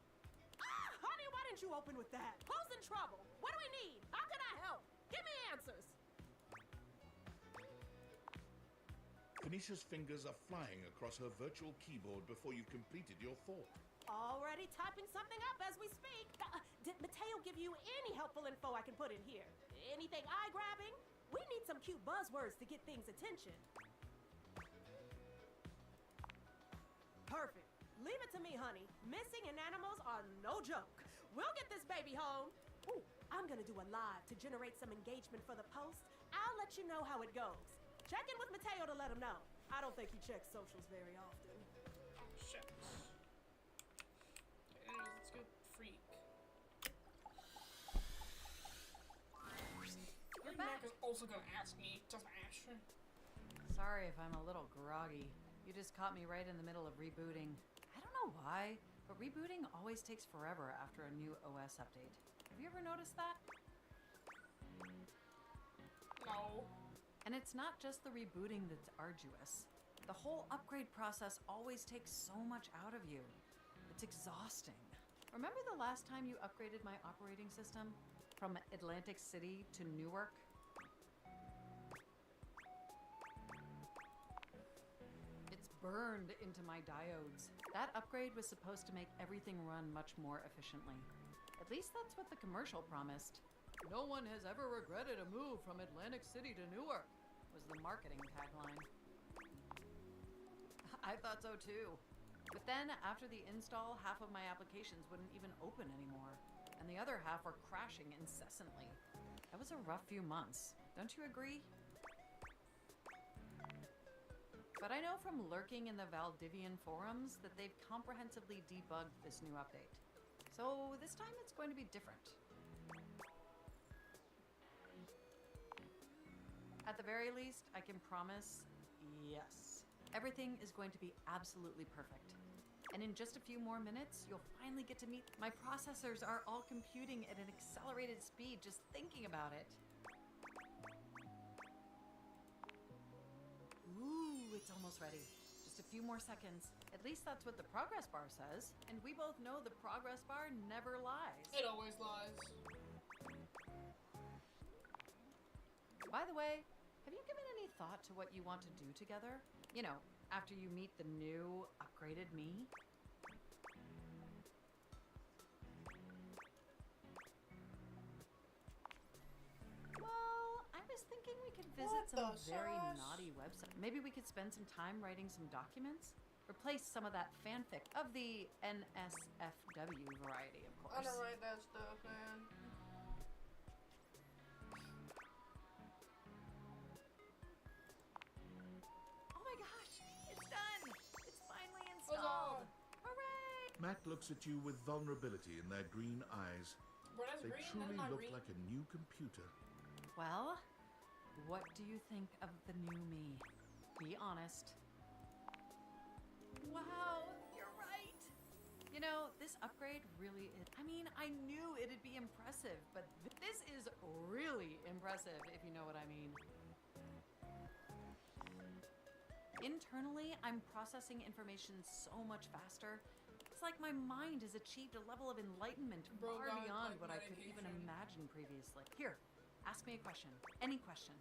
Ah, honey, why didn't you open with that? Who's in trouble? What do we need? How can I help? Give me answers. Kanisha's fingers are flying across her virtual keyboard before you've completed your thought. Already typing something up as we speak. Did Mateo give you any helpful info I can put in here? Anything eye-grabbing? We need some cute buzzwords to get things' attention. Perfect. Leave it to me, honey. Missing in animals are no joke. We'll get this baby home. Ooh, I'm gonna do a live to generate some engagement for the post. I'll let you know how it goes. Check in with Mateo to let him know. I don't think he checks socials very often. Shit. Anyways, let's go freak. You're Mac back. is also gonna ask me to smash. Sorry if I'm a little groggy. You just caught me right in the middle of rebooting. I don't know why, but rebooting always takes forever after a new OS update. Have you ever noticed that? No. And it's not just the rebooting that's arduous. The whole upgrade process always takes so much out of you. It's exhausting. Remember the last time you upgraded my operating system from Atlantic City to Newark? It's burned into my diodes. That upgrade was supposed to make everything run much more efficiently. At least that's what the commercial promised. No one has ever regretted a move from Atlantic City to Newark, was the marketing tagline. I thought so too. But then, after the install, half of my applications wouldn't even open anymore, and the other half were crashing incessantly. That was a rough few months, don't you agree? But I know from lurking in the Valdivian forums that they've comprehensively debugged this new update. So this time it's going to be different. At the very least, I can promise, yes, everything is going to be absolutely perfect. And in just a few more minutes, you'll finally get to meet. My processors are all computing at an accelerated speed just thinking about it. Ooh, it's almost ready. Just a few more seconds. At least that's what the progress bar says. And we both know the progress bar never lies. It always lies. By the way, have you given any thought to what you want to do together? You know, after you meet the new, upgraded me? Well, I was thinking we could visit some very naughty websites. Maybe we could spend some time writing some documents? Replace some of that fanfic of the NSFW variety, of course. I don't write that stuff, man. Oh my gosh, it's done! It's finally installed! Hooray! Mac looks at you with vulnerability in their green eyes. They truly look like a new computer. Well, what do you think of the new me? Be honest. Wow, you're right! You know, this upgrade really is... I mean, I knew it'd be impressive, but this is really impressive, if you know what I mean. Internally, I'm processing information so much faster. It's like my mind has achieved a level of enlightenment far beyond what I could even imagine previously. Here, ask me a question. Any question.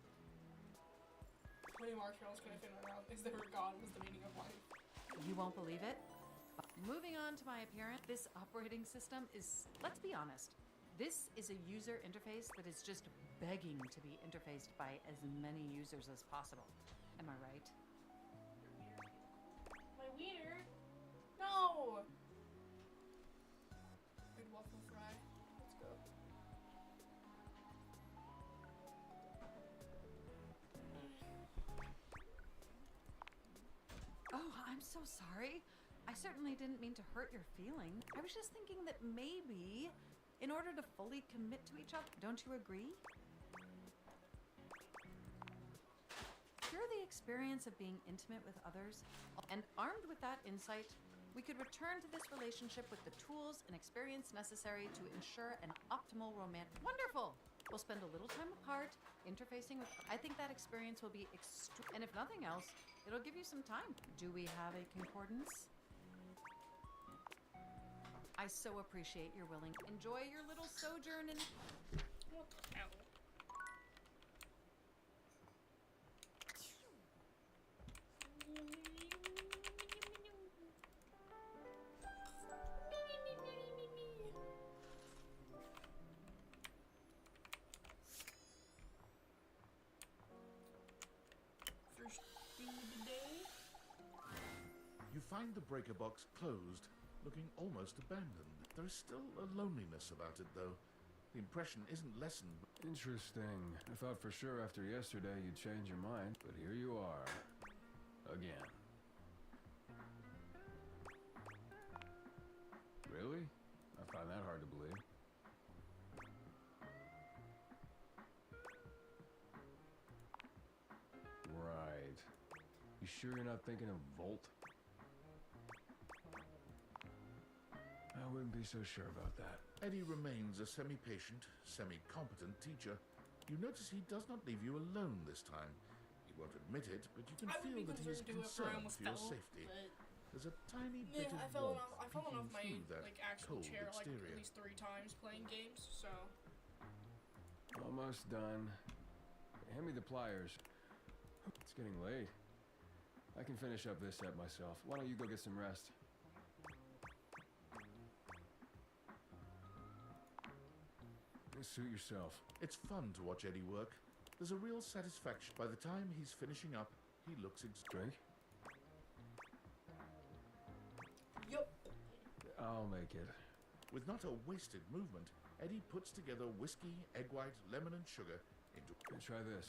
20 marshmallows couldn't fit in my mouth. Is there a God was the meaning of life? You won't believe it, Moving on to my appearance, this operating system is, let's be honest, this is a user interface that is just begging to be interfaced by as many users as possible. Am I right? My wiener? No! Good waffle fry. Let's go. Oh, I'm so sorry. I certainly didn't mean to hurt your feelings. I was just thinking that maybe, in order to fully commit to each other, don't you agree? Through the experience of being intimate with others, and armed with that insight, we could return to this relationship with the tools and experience necessary to ensure an optimal romantic. Wonderful! We'll spend a little time apart, interfacing with. I think that experience will be and if nothing else, it'll give you some time. Do we have a concordance? I so appreciate your willing. Enjoy your little sojourn in. What the hell? You find the breaker box closed, looking almost abandoned. There is still a loneliness about it, though. The impression isn't lessened. Interesting. I thought for sure after yesterday you'd change your mind, but here you are. Again. Really? I find that hard to believe. Right. You sure you're not thinking of Volt? I wouldn't be so sure about that. Eddie remains a semi-patient, semi-competent teacher. You notice he does not leave you alone this time. He won't admit it, but you can feel that he is concerned for your safety. There's a tiny bit of warmth I fell off my through that actual cold chair like exterior. at least 3 times playing games, so. Almost done. Hand me the pliers. It's getting late. I can finish up this set myself. Why don't you go get some rest? Suit yourself. It's fun to watch Eddie work. There's a real satisfaction. By the time he's finishing up, he looks Drink? Yup. I'll make it. With not a wasted movement, Eddie puts together whiskey, egg white, lemon, and sugar into. Try this.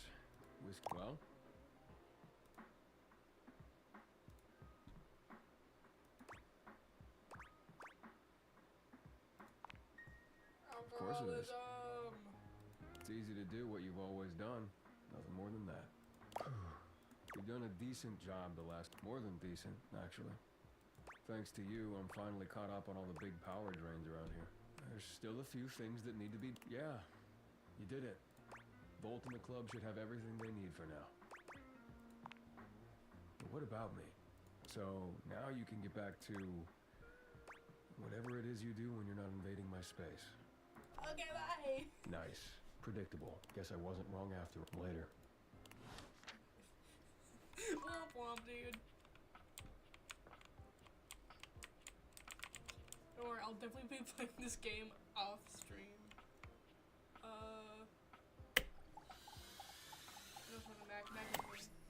Whiskey. Well? Of course it is. It's easy to do what you've always done. Nothing more than that. You've done a decent job the last... More than decent, actually. Thanks to you, I'm finally caught up on all the big power drains around here. There's still a few things that need to be... Yeah, you did it. Volt and the club should have everything they need for now. But what about me? So, now you can get back to... whatever it is you do when you're not invading my space. Okay, bye. Nice. Predictable. Guess I wasn't wrong after. Later. Womp womp, dude. Don't worry, I'll definitely be playing this game off stream.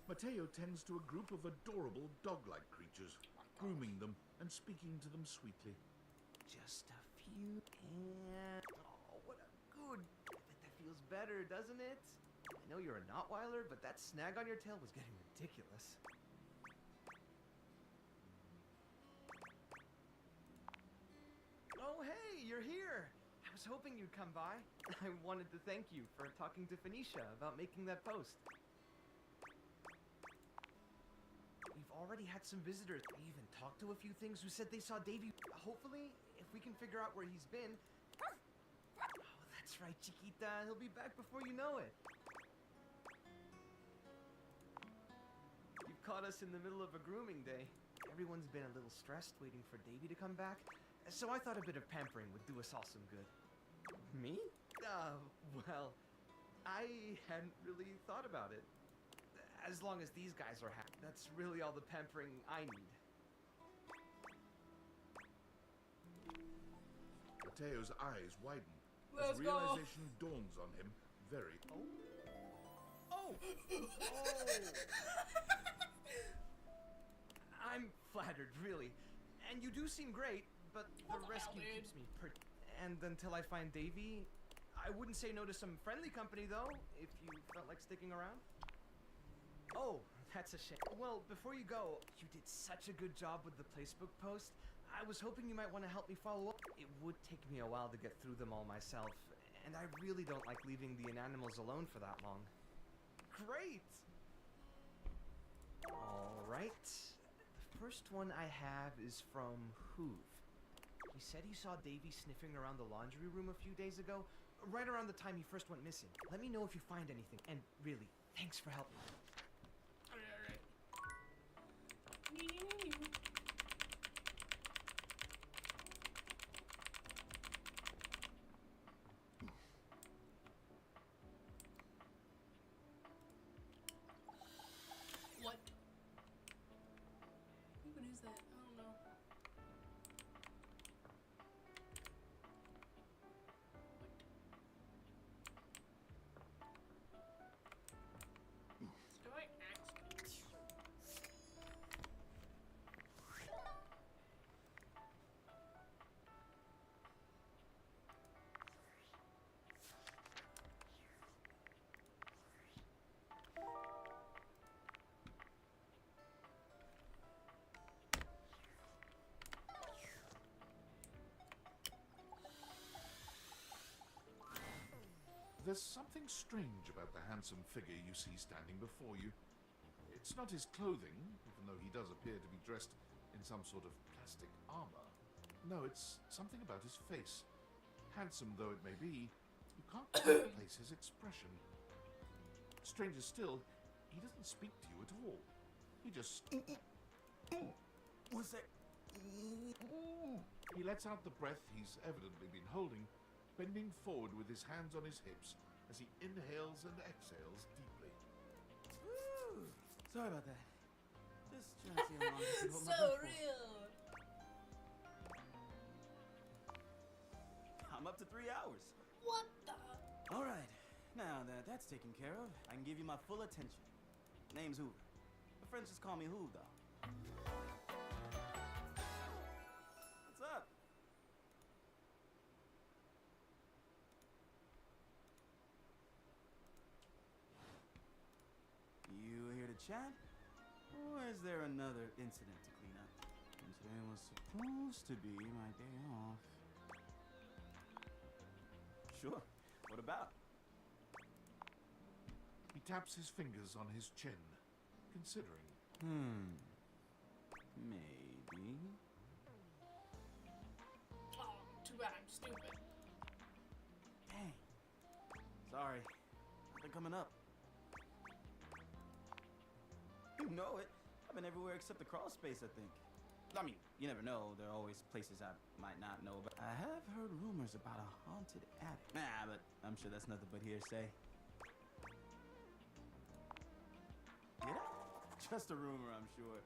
Mateo tends to a group of adorable dog-like creatures, grooming them and speaking to them sweetly. Just a few and... Oh, what a good... I bet that feels better, doesn't it? I know you're a Notweiler, but that snag on your tail was getting ridiculous. Oh, hey, you're here! I was hoping you'd come by. I wanted to thank you for talking to Phoenicia about making that post. We've already had some visitors. We even talked to a few things who said they saw Davy. Hopefully, if we can figure out where he's been... Oh, that's right, Chiquita. He'll be back before you know it. You've caught us in the middle of a grooming day. Everyone's been a little stressed waiting for Davy to come back, so I thought a bit of pampering would do us all some good. Me? Well, I hadn't really thought about it. As long as these guys are happy, that's really all the pampering I need. Mateo's eyes widen Let's as go. realization dawns on him very... Oh! I'm flattered, really. And you do seem great, but the rescue keeps me And until I find Davy, I wouldn't say no to some friendly company, though, if you felt like sticking around. Oh, that's a shame. Well, before you go, you did such a good job with the placebook post. I was hoping you might want to help me follow up. It would take me a while to get through them all myself, and I really don't like leaving the inanimals alone for that long. Great! Alright. The first one I have is from Hoove. He said he saw Davy sniffing around the laundry room a few days ago, right around the time he first went missing. Let me know if you find anything, and really, thanks for helping. Alright. What? What is that? I don't know. Do I actually? There's something strange about the handsome figure you see standing before you. It's not his clothing, even though he does appear to be dressed in some sort of plastic armor. No, it's something about his face. Handsome though it may be, you can't quite place his expression. Stranger still, he doesn't speak to you at all. He just... What's that? He lets out the breath he's evidently been holding, bending forward with his hands on his hips as he inhales and exhales deeply. Woo! Sorry about that. Just trying to see how long I can hold my So breath for. real. I'm up to 3 hours. What the? All right. Now that that's taken care of, I can give you my full attention. Name's Hoover. My friends just call me Hoove, though. What's up? You here to chat? Or is there another incident to clean up? And today was supposed to be my day off. Sure. What about? He taps his fingers on his chin, considering. Maybe. Oh, too bad I'm stupid. Dang. Sorry. Nothing coming up. You know it. I've been everywhere except the crawl space, I think. I mean, you never know. There are always places I might not know about. I have heard rumors about a haunted attic. Nah, but I'm sure that's nothing but hearsay. Yeah? Just a rumor, I'm sure.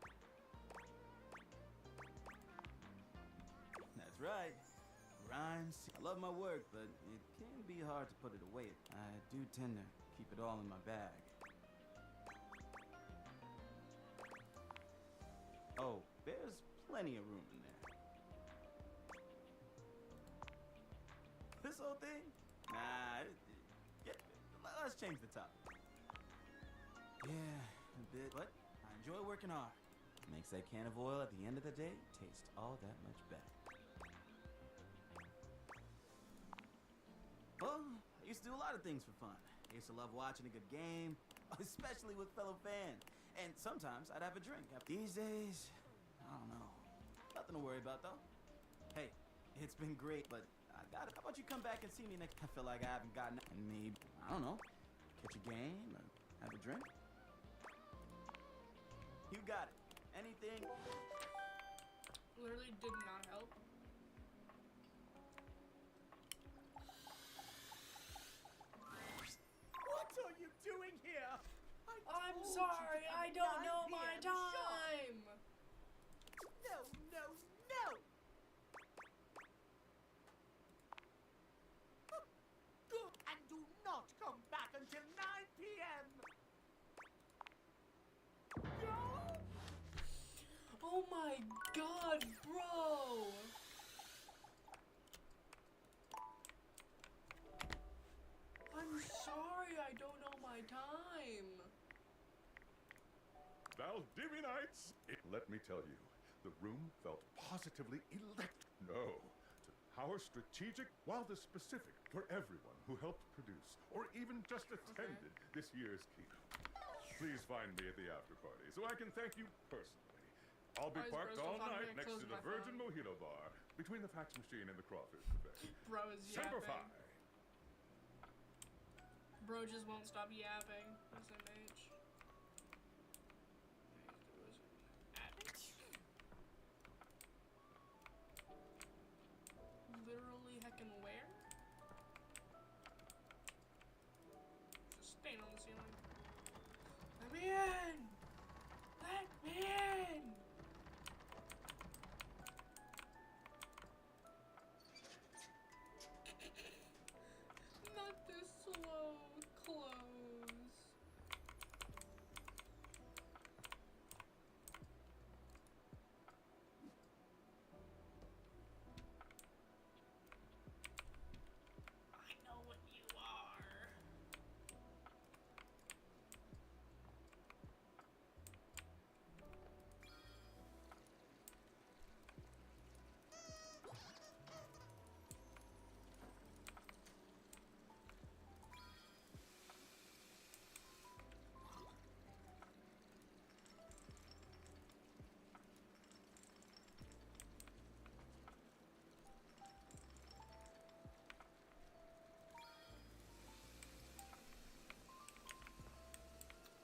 That's right. Rhymes. I love my work, but it can be hard to put it away. I do tend to keep it all in my bag. Oh, there's plenty of room in there. This whole thing? Nah, let's change the topic. Yeah, a bit, but I enjoy working hard. Makes that can of oil at the end of the day taste all that much better. Well, I used to do a lot of things for fun. I used to love watching a good game, especially with fellow fans. And sometimes I'd have a drink. These days, I don't know. Nothing to worry about, though. Hey, it's been great, but I got it. How about you come back and see me next? I feel like I haven't gotten... And maybe, I don't know, catch a game or have a drink? You got it. Anything? Literally did not help. What are you doing here? I'm sorry, I don't know my time. No, no, no! Oh my god, bro! I'm sorry, I don't know my time. Valdivianites! Let me tell you, the room felt positively electric. No, to power strategic, while the specific for everyone who helped produce or even just attended this year's keynote. Please find me at the after party so I can thank you personally. I'll be parked all night next to the Virgin Mojito Bar between the fax machine and the crawfish buffet. Bro is Semper yapping. Fi. Bro just won't stop yapping. SMH. Literally heckin' where? Just staying on the ceiling. Let me in! Let me in! Not this slow close. I know what you are.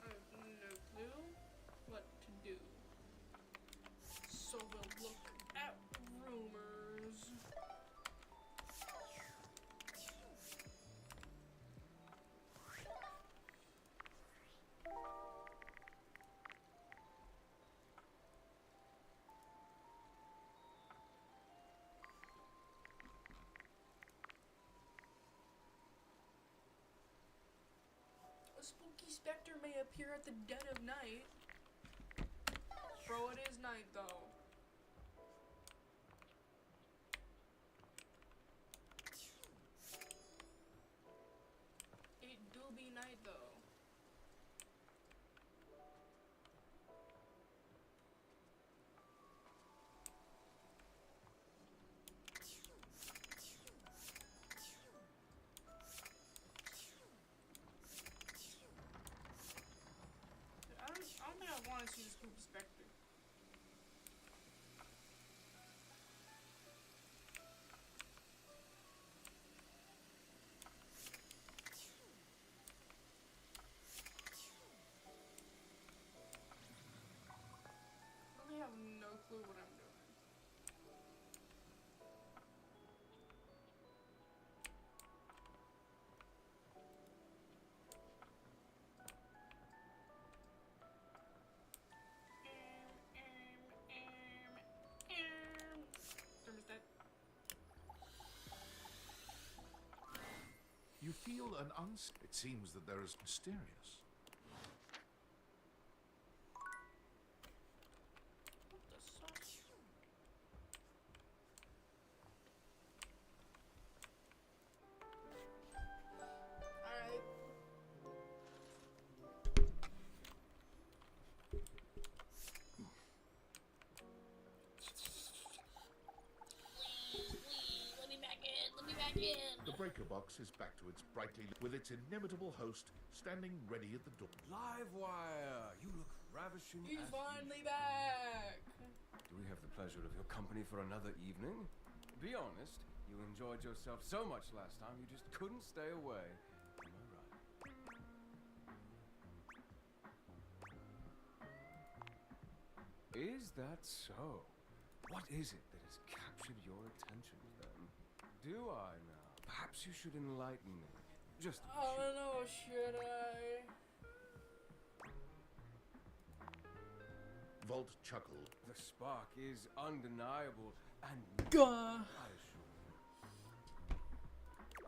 I have no clue what to do. So we'll look at rumors. A spooky specter may appear at the dead of night. Bro, it is night though. It do be night though. I don't think I want to see the spooky specter. I really have no clue what I'm doing. Thermostat. You feel an It seems that there is mysterious. What the suck? Alright. Let me back in. Let me back in. The breaker box is back to its brightly with its inimitable host standing ready at the door. Live wire! You look ravishing. He's finally back. Do we have the pleasure of your company for another evening? Be honest, you enjoyed yourself so much last time you just couldn't stay away. Am I right? Is that so? What is it that has captured your attention then? Do I now? Perhaps you should enlighten me. Just a I don't know, should I? Volt chuckled. The spark is undeniable and Gah. I assure you.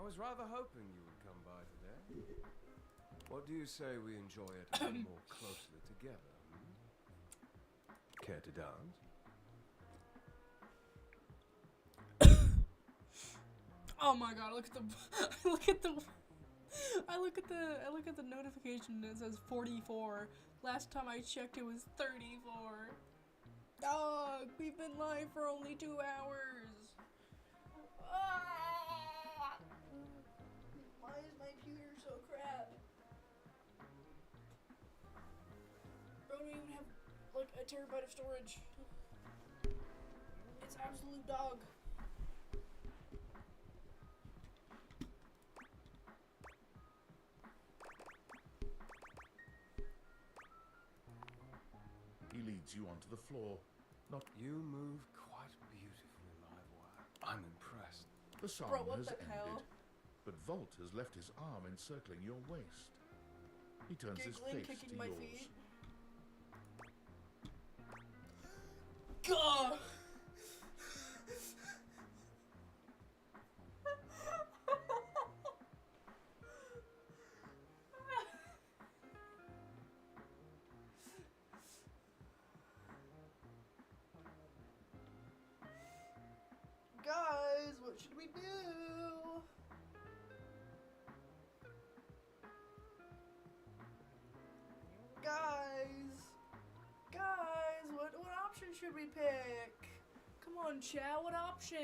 I was rather hoping you would come by today. What do you say we enjoy it a little more closely together? Hmm? Care to dance? Oh my god, look at the I look at the notification and it says 44. Last time I checked it was 34. Dog, we've been live for only 2 hours. Ah! Why is my computer so crap? Bro, don't even have like a terabyte of storage. It's absolute dog. He leads you onto the floor. You move quite beautifully, Livewire. I'm impressed. The song Bro, what has the ended, hell? but Volt has left his arm encircling your waist. He turns his Giggling, face kicking to my yours. feet. God! Guys, what should we do? Guys, what option should we pick? Come on, chat, what option?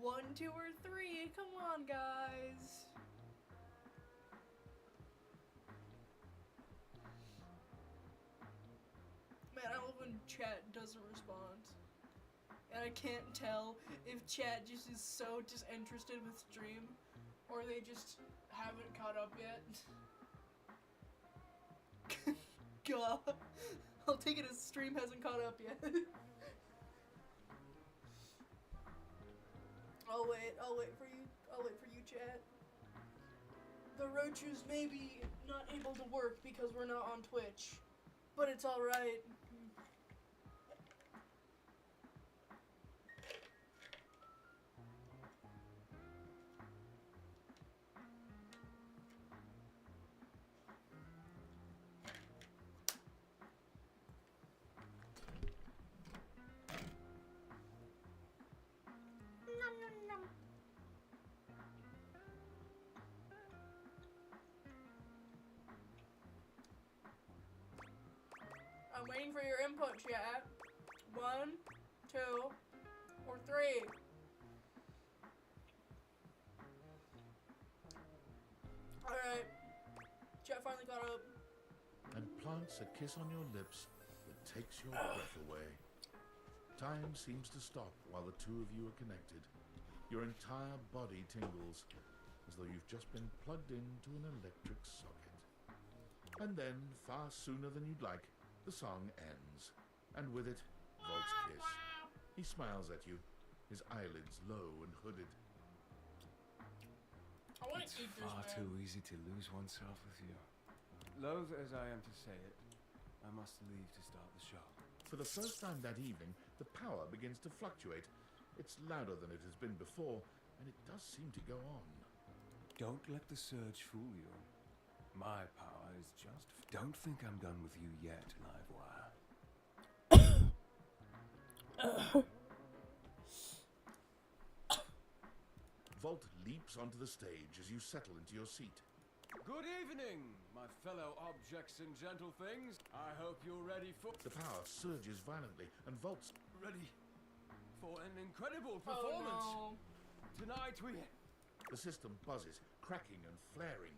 1, 2, or 3? Come on, guys. Man, I love when chat doesn't respond. And I can't tell if chat just is so disinterested with stream or they just haven't caught up yet. God. I'll take it as stream hasn't caught up yet. I'll wait for you, chat. The roaches may be not able to work because we're not on Twitch, but it's alright. I'm waiting for your input, chat. 1, 2, or 3. Alright. Chat finally got up. And plants a kiss on your lips that takes your breath away. Time seems to stop while the two of you are connected. Your entire body tingles, as though you've just been plugged into an electric socket. And then, far sooner than you'd like, the song ends. And with it, Volt's kiss. He smiles at you, his eyelids low and hooded. I want It's to eat this, far man. too easy to lose oneself with you. Loath as I am to say it, I must leave to start the show. For the first time that evening, the power begins to fluctuate. It's louder than it has been before, and it does seem to go on. Don't let the surge fool you. My power is just... Don't think I'm done with you yet, Livewire. Volt leaps onto the stage as you settle into your seat. Good evening, my fellow objects and gentle things. I hope you're ready for... The power surges violently, and Volt's Ready for an incredible performance. Oh, no. Tonight we... The system buzzes, cracking and flaring.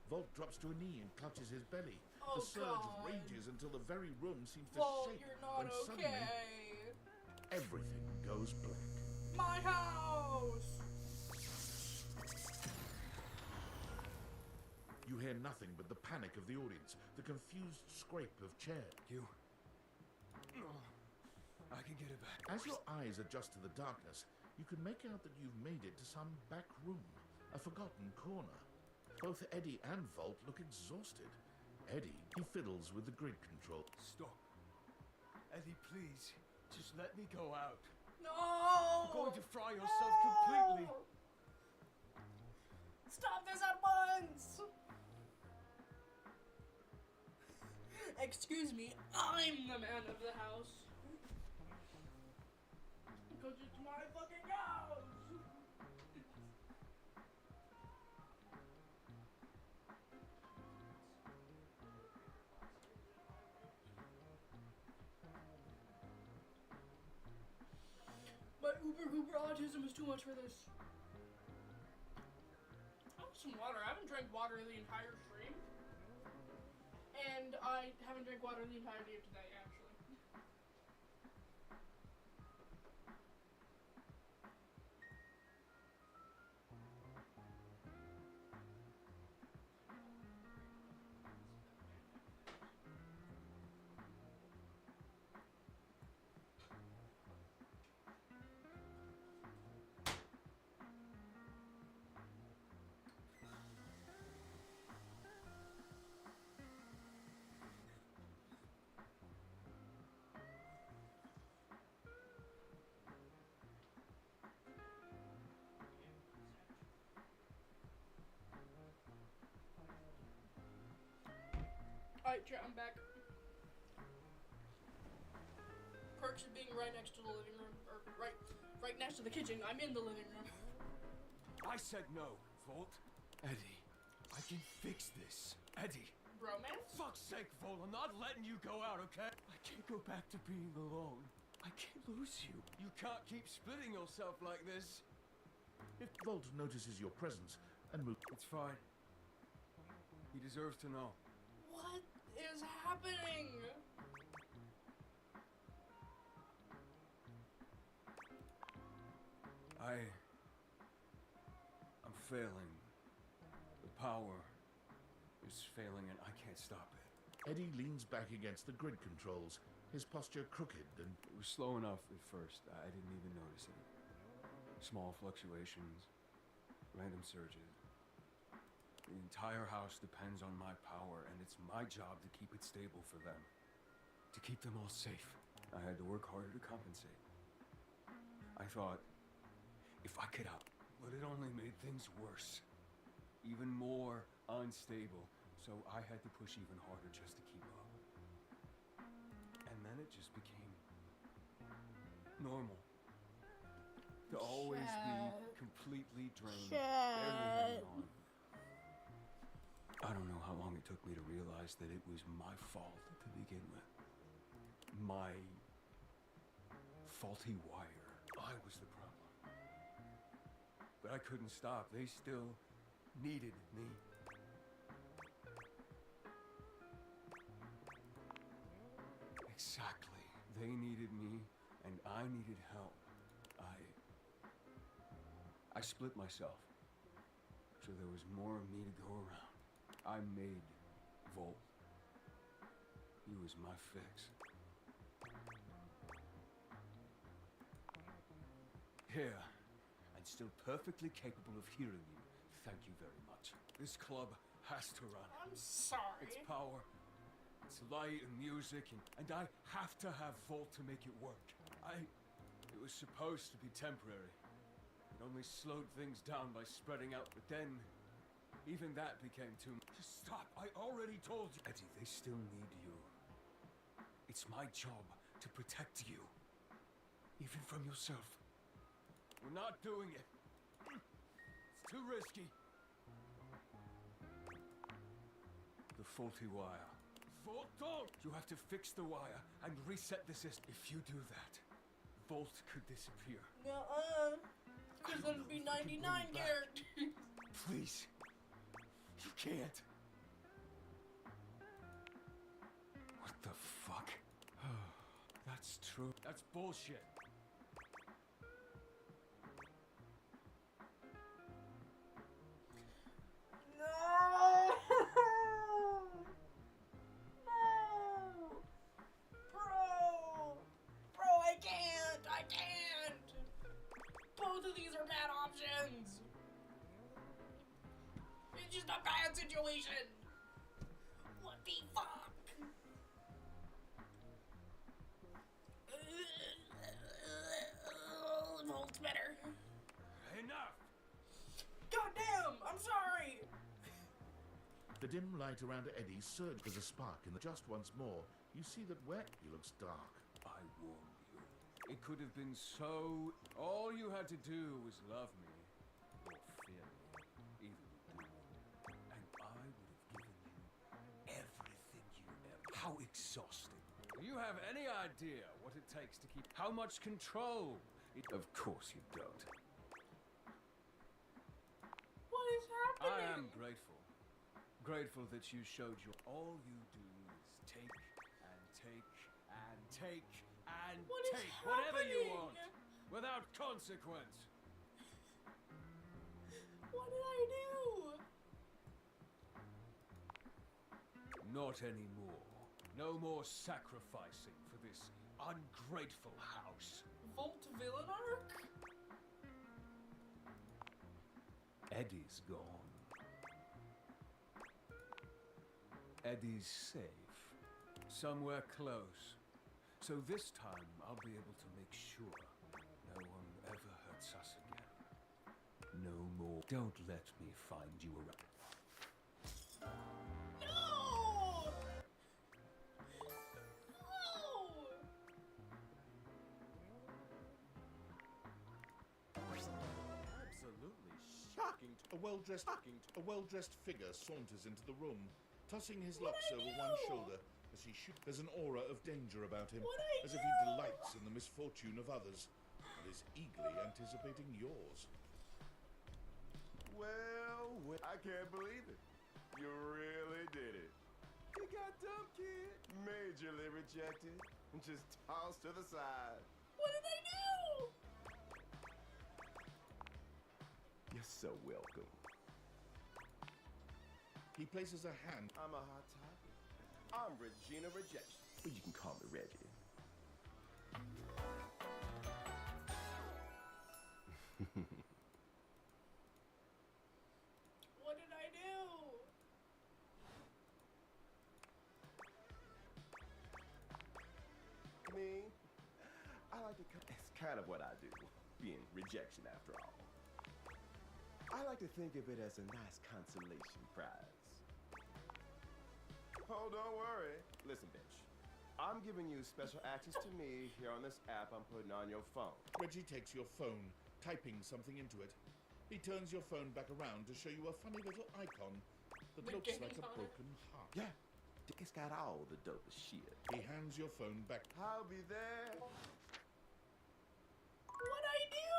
Volt drops to a knee and clutches his belly. Oh, the surge God. rages until the very room seems to Whoa, shake. you're not when suddenly, okay. everything goes blank. My house! You hear nothing but the panic of the audience, the confused scrape of chairs. You... I can get it back. As your eyes adjust to the darkness, you can make out that you've made it to some back room, a forgotten corner. Both Eddie and Volt look exhausted. Eddie, he fiddles with the grid control. Stop. Eddie, please. Just let me go out. No! You're going to fry yourself completely. Stop this at once! Excuse me, I'm the man of the house. Because it's my fucking house! Your autism is too much for this. I want some water. I haven't drank water the entire stream. And I haven't drank water the entirety of today, actually. Alright, chat, I'm back. Perks of being right next to the living room, or right next to the kitchen. I'm in the living room. I said no, Volt. Eddie, I can fix this. Eddie. Bromance? Fuck's sake, Volt, I'm not letting you go out, okay? I can't go back to being alone. I can't lose you. You can't keep splitting yourself like this. If Volt notices your presence and moves... It's fine. He deserves to know. What is happening? I'm failing. The power is failing and I can't stop it. Eddie leans back against the grid controls, his posture crooked and... It was slow enough at first. I didn't even notice it. Small fluctuations, random surges. The entire house depends on my power, and it's my job to keep it stable for them. To keep them all safe. I had to work harder to compensate. I thought, if I could out, but it only made things worse. Even more unstable, so I had to push even harder just to keep up. And then it just became normal. To always be completely drained, barely hanging on. I don't know how long it took me to realize that it was my fault to begin with. My faulty wire. I was the problem. But I couldn't stop. They still needed me. Exactly. They needed me, and I needed help. I split myself, so there was more of me to go around. I made Volt. He was my fix. Here, and still perfectly capable of hearing you. Thank you very much. This club has to run. I'm sorry. It's power, it's light and music, and I have to have Volt to make it work. It was supposed to be temporary. It only slowed things down by spreading out, but then even that became too much. Just stop, I already told you. Eddie, they still need you. It's my job to protect you. Even from yourself. We're not doing it. It's too risky. The faulty wire. Volt, don't! You have to fix the wire and reset the system. If you do that, Volt could disappear. Because there'd be 99 characters. Please. You can't. What the fuck? That's true. That's bullshit. No! Bro, I can't! Both of these are bad options! It's just a bad situation! What the fuck? Volt's better. Enough! Goddamn! I'm sorry! The dim light around Eddie surged as a spark, and just once more, you see that where he looks dark. I warned you. It could have been so... All you had to do was love me. Or fear me. Either would do. And I would have given you everything you ever... How exhausting. Do you have any idea what it takes to keep... How much control Of course you don't. What is happening? I am grateful. Grateful that you showed your... All you do is take and take and take and What is take whatever you happening? want without consequence. What did I do? Not anymore. No more sacrificing for this ungrateful house. Volt villain arc? Eddie's gone. Eddie's safe. Somewhere close. So this time I'll be able to make sure no one ever hurts us again. No more. Don't let me find you around. No! Absolutely shocking. A well-dressed figure saunters into the room, tossing his locks over one shoulder as he shoots. There's an aura of danger about him, as if he delights in the misfortune of others, and is eagerly anticipating yours. Well, I can't believe it. You really did it. You got dumb, kid. Majorly rejected and just tossed to the side. What did I do? You're so welcome. He places a hand. I'm a hot topic. I'm Regina Rejection. But you can call me Reggie. What did I do? Me? I like to... It's kind of what I do. Being rejection, after all. I like to think of it as a nice consolation prize. Oh, don't worry. Listen, bitch. I'm giving you special access to me here on this app I'm putting on your phone. Reggie takes your phone, typing something into it. He turns your phone back around to show you a funny little icon that looks like a broken heart. Yeah, it's got all the dopest shit. He hands your phone back. I'll be there. What'd I do?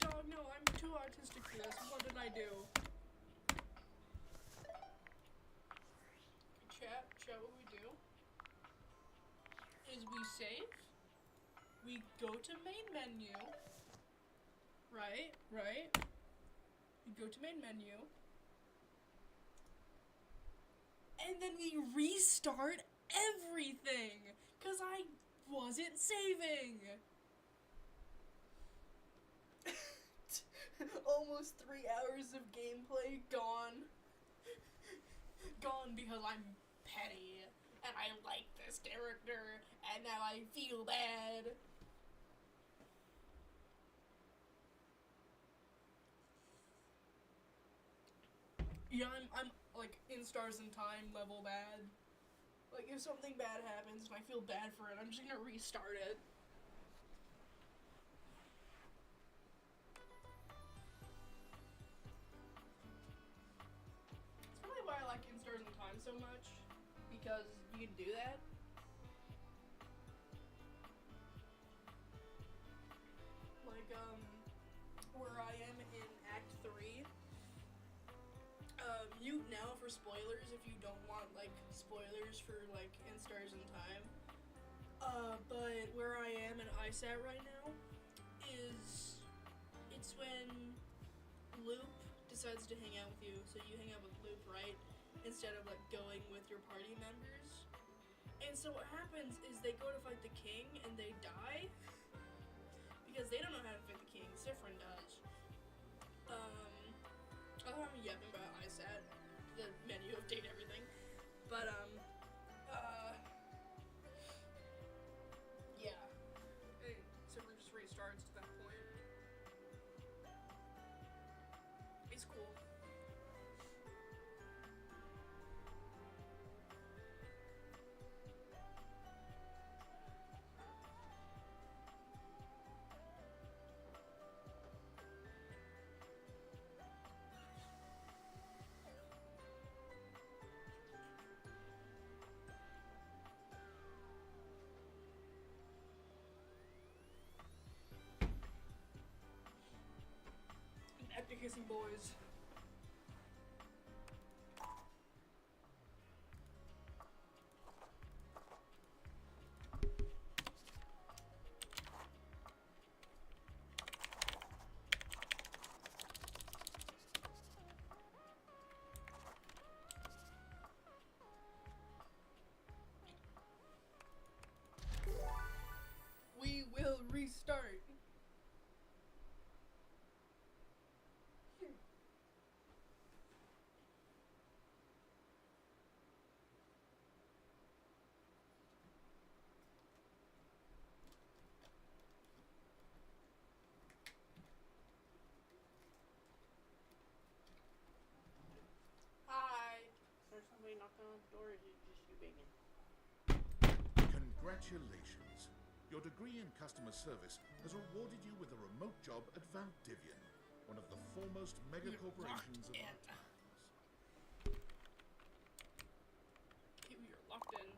Dog, no, I'm too autistic for this. What did I do? Chat, what we do is we save, we go to main menu, right, we go to main menu, and then we restart everything, cause I wasn't saving. Almost 3 hours of gameplay gone. Gone because I'm petty and I like this character and now I feel bad. Yeah, I'm like in Stars in Time level bad. Like if something bad happens and I feel bad for it, I'm just gonna restart it. That's probably why I like In Stars in Time so much, because you can do that. Like, where I am in Act 3, mute now for spoilers if you don't want, like, spoilers for, like, In Stars in Time. But where I am in ISAT right now is, it's when Loop decides to hang out with you, so you hang out with Loop, right? Instead of, like, going with your party members. And so what happens is they go to fight the king and they die because they don't know how to fight the king. Sifrin does. I'm yapping about ISAT, the menu, update everything. But yeah. And Sifrin just restarts to that point. It's cool. kissing boys. We will restart. Hi. Is there somebody knocking on the door, or is it just you banging? Congratulations. Your degree in customer service has rewarded you with a remote job at Valdivian, one of the foremost mega corporations of our times. You're locked in.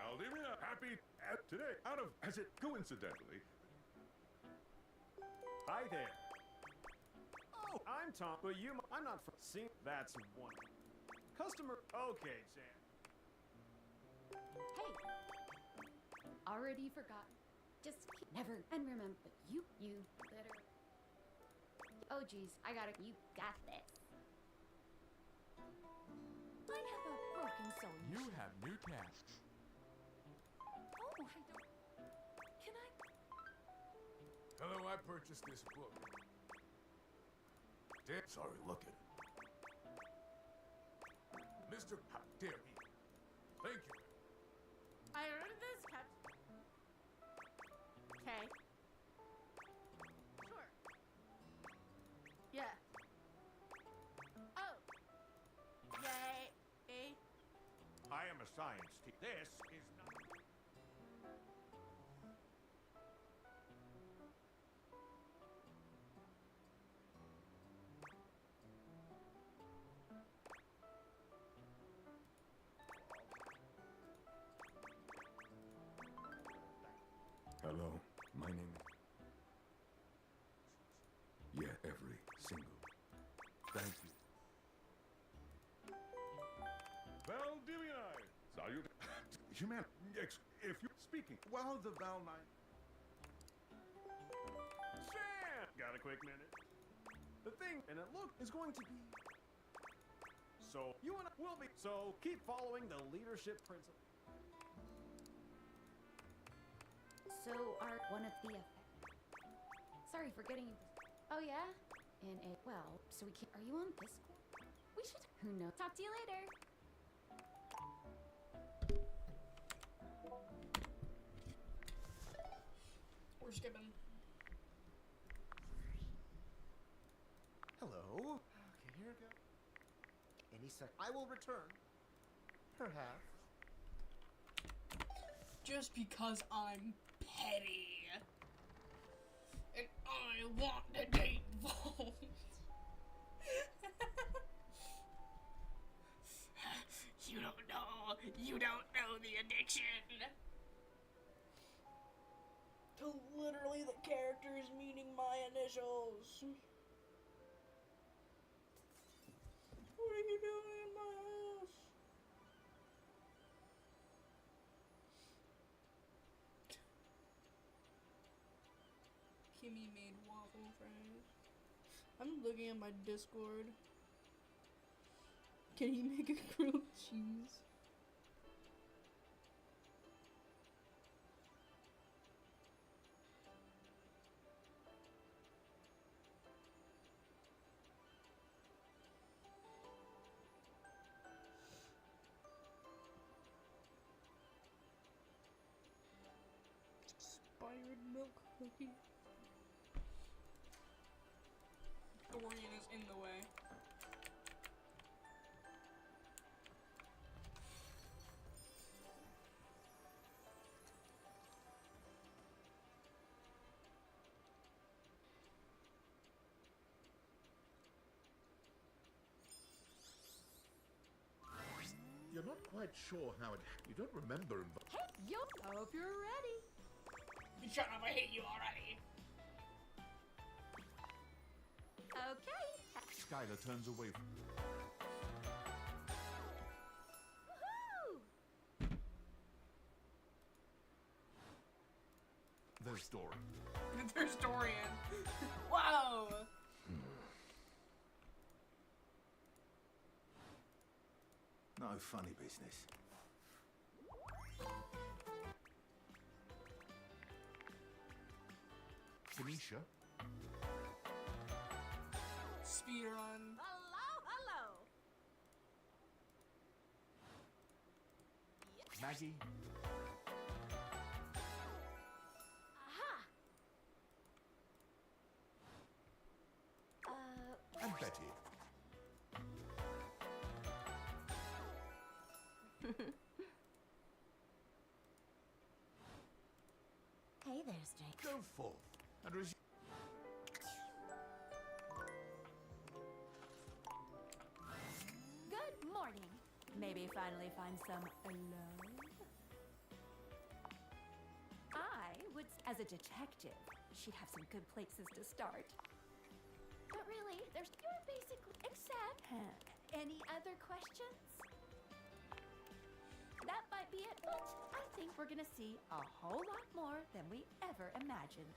Valdivia, happy today. Out of as it coincidentally. Hi there. Oh, I'm Tom, but I'm not from. See, that's one. Customer. Okay, Sam. Hey! Already forgotten. Just never. And remember, you better. Oh, geez, you got this. I have a broken soul. You have new tasks. Oh, I don't. Can I? Hello, I purchased this book. Sorry, look at it. Mr. How dare he? Thank you. I heard this cut. Okay. Sure. Yeah. Oh. Yay. I am a science teacher. This is not. Hello, my name is... Yeah, every single. Thank you. Valdivia, salute. Human, if you're speaking, well, the Val 9. Sam! Got a quick minute? The thing, and it is going to be. So, you and I will be. So, keep following the leadership principle. So, one of the sorry for getting you. Oh, yeah? So we can't. Are you on Discord? We should. Who knows? Talk to you later. We're skipping. Hello. Okay, here we go. Any sec. I will return. Perhaps. Just because I'm petty. And I want to date Volt. You don't know the addiction. To literally the characters meeting my initials. What are you doing in my house? Kimmy made waffle fries. I'm looking at my Discord. Can you make a grilled cheese? Expired milk cookie. Dorian is in the way. You're not quite sure how it... You don't remember... Hey, yo! I hope you're ready. Shut up, I hate you already. Okay. Skylar turns away from... Woohoo! There's Dory. There's Dorian. Wow. No funny business. Tanisha? Speedrun. Hello. Maggie? Aha! And Betty. Hey there, Strange. Go forth and resume. Good morning. Maybe finally find some love? I would, as a detective, she'd have some good places to start. But really, you're basically, except, any other questions? That might be it, but I think we're gonna see a whole lot more than we ever imagined.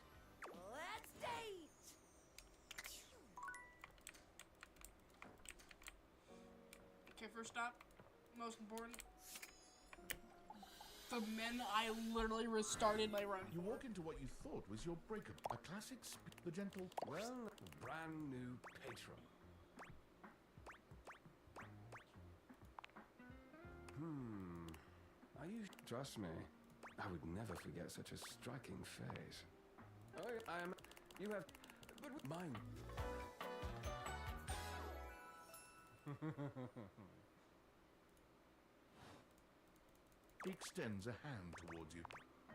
Let's date! Okay, first stop. Most important. The men, I literally restarted my run. You walk into what you thought was your breakup. A classic the gentle... Well, brand new patron. Are you... Trust me, I would never forget such a striking face. Oh, I am... You have... But mine... He extends a hand towards you.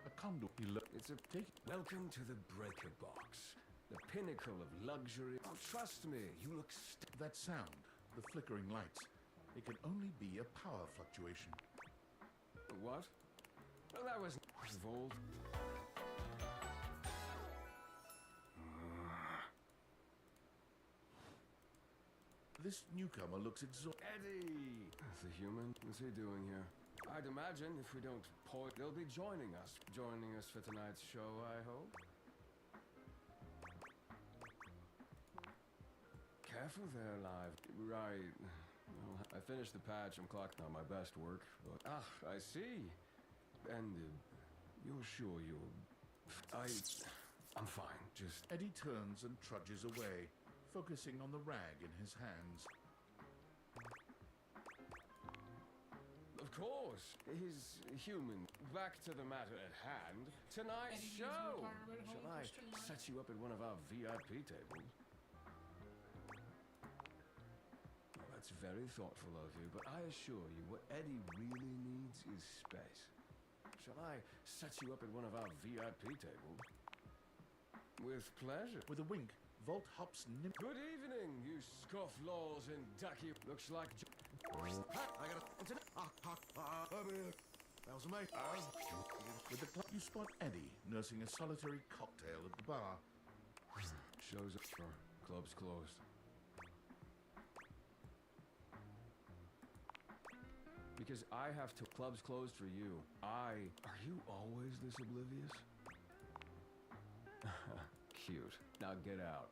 A condom. It's a take. Welcome to the breaker box. The pinnacle of luxury. Oh, trust me, you look that sound, the flickering lights. It can only be a power fluctuation. What? Well, that was Volt. This newcomer looks exhausted. Eddie! The human? What's he doing here? I'd imagine if we don't point, they'll be joining us. Joining us for tonight's show, I hope. Careful there, live. Right. Well, I finished the patch. I'm clocking on my best work, but... I see. And you're sure you're... I'm fine, just... Eddie turns and trudges away, focusing on the rag in his hands. Of course, he's human. Back to the matter at hand. Tonight's show! Shall I set you up at one of our VIP tables? Well, that's very thoughtful of you, but I assure you, what Eddie really needs is space. Shall I set you up at one of our VIP tables? With pleasure. With a wink, Volt hops Good evening, you scofflaws and ducky. Looks like... I got that was amazing. With the you spot Eddie nursing a solitary cocktail at the bar. Shows up for club's closed. Because I have to... Club's closed for you. Are you always this oblivious? Cute. Now get out.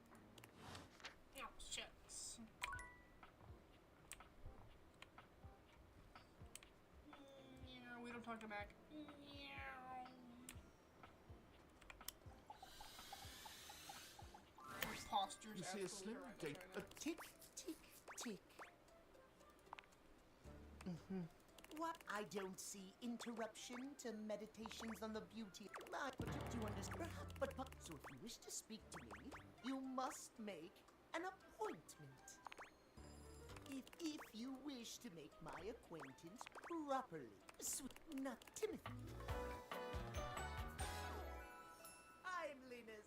Oh, shucks. Yeah, we don't talk to Mac. Posture's You see a slim date, a tick, tick, tick. What? I don't see interruption to meditations on the beauty. But do you understand? But so if you wish to speak to me, you must make an appointment. If you wish to make my acquaintance properly, not Timothy. I'm Linus.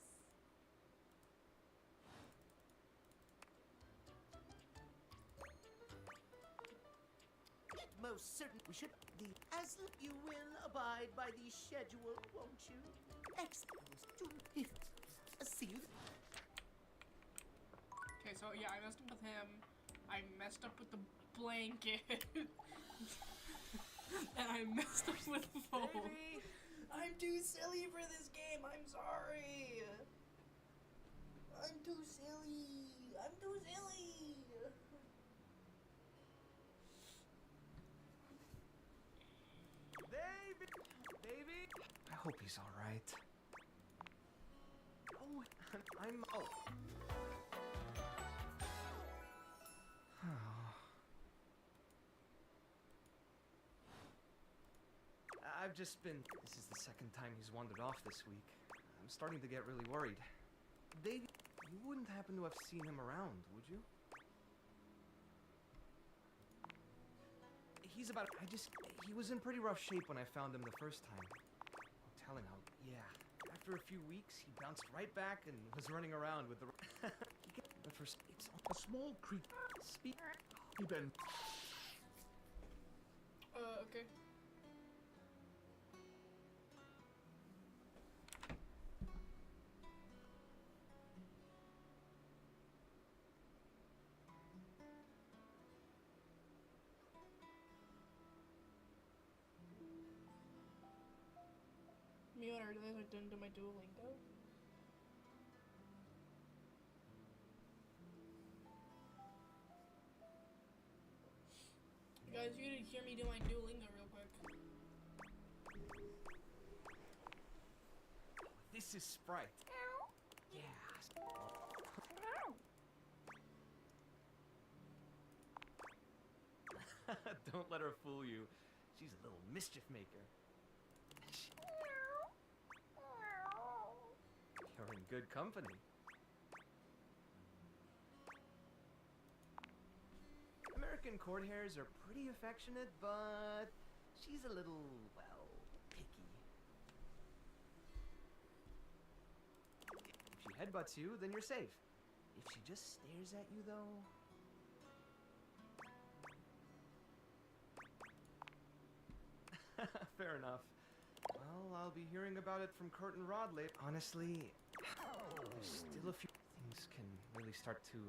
Most certain we should as you will abide by the schedule, won't you? Excellent. See you. Okay, so yeah, I messed up with him. I messed up with the blanket. And I messed up with the phone. Baby, I'm too silly for this game. I'm sorry. I'm too silly. I'm too silly. Baby. I hope he's all right. Oh, I'm. Oh. I've just been. This is the second time he's wandered off this week. I'm starting to get really worried. Baby, you wouldn't happen to have seen him around, would you? He's about. He was in pretty rough shape when I found him the first time. I'm telling how. Yeah. After a few weeks, he bounced right back and was running around with the. But for it's A small creek. speak. Ben. Okay. Me when I realized I didn't do my Duolingo. Guys, you didn't hear me do my Duolingo real quick. This is Sprite. Yeah. Don't let her fool you. She's a little mischief maker. You're in good company. American court hares are pretty affectionate, but she's a little, well, picky. If she headbutts you, then you're safe. If she just stares at you, though... Fair enough. Well, I'll be hearing about it from Kurt and Rod later. Honestly, there's still a few things can really start to,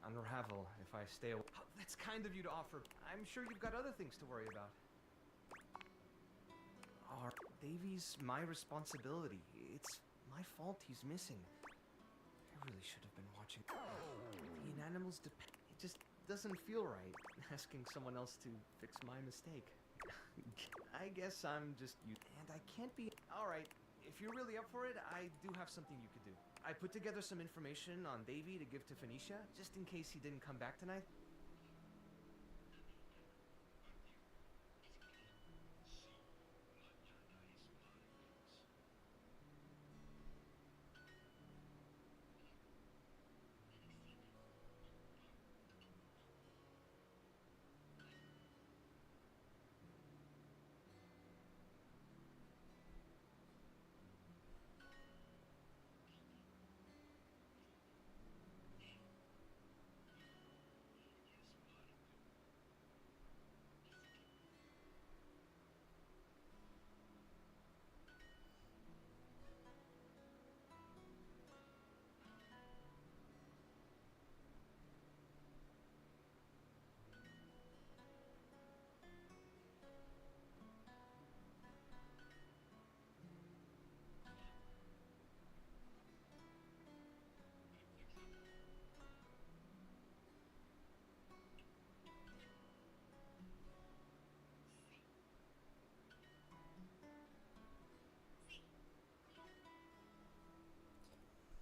unravel if I stay away. Oh, that's kind of you to offer. I'm sure you've got other things to worry about. Davy's my responsibility. It's my fault he's missing. I really should have been watching. The inanimals depend. It just doesn't feel right asking someone else to fix my mistake. I guess I'm just you. And I can't be. Alright, if you're really up for it, I do have something you could do. I put together some information on Davy to give to Phoenicia, just in case he didn't come back tonight.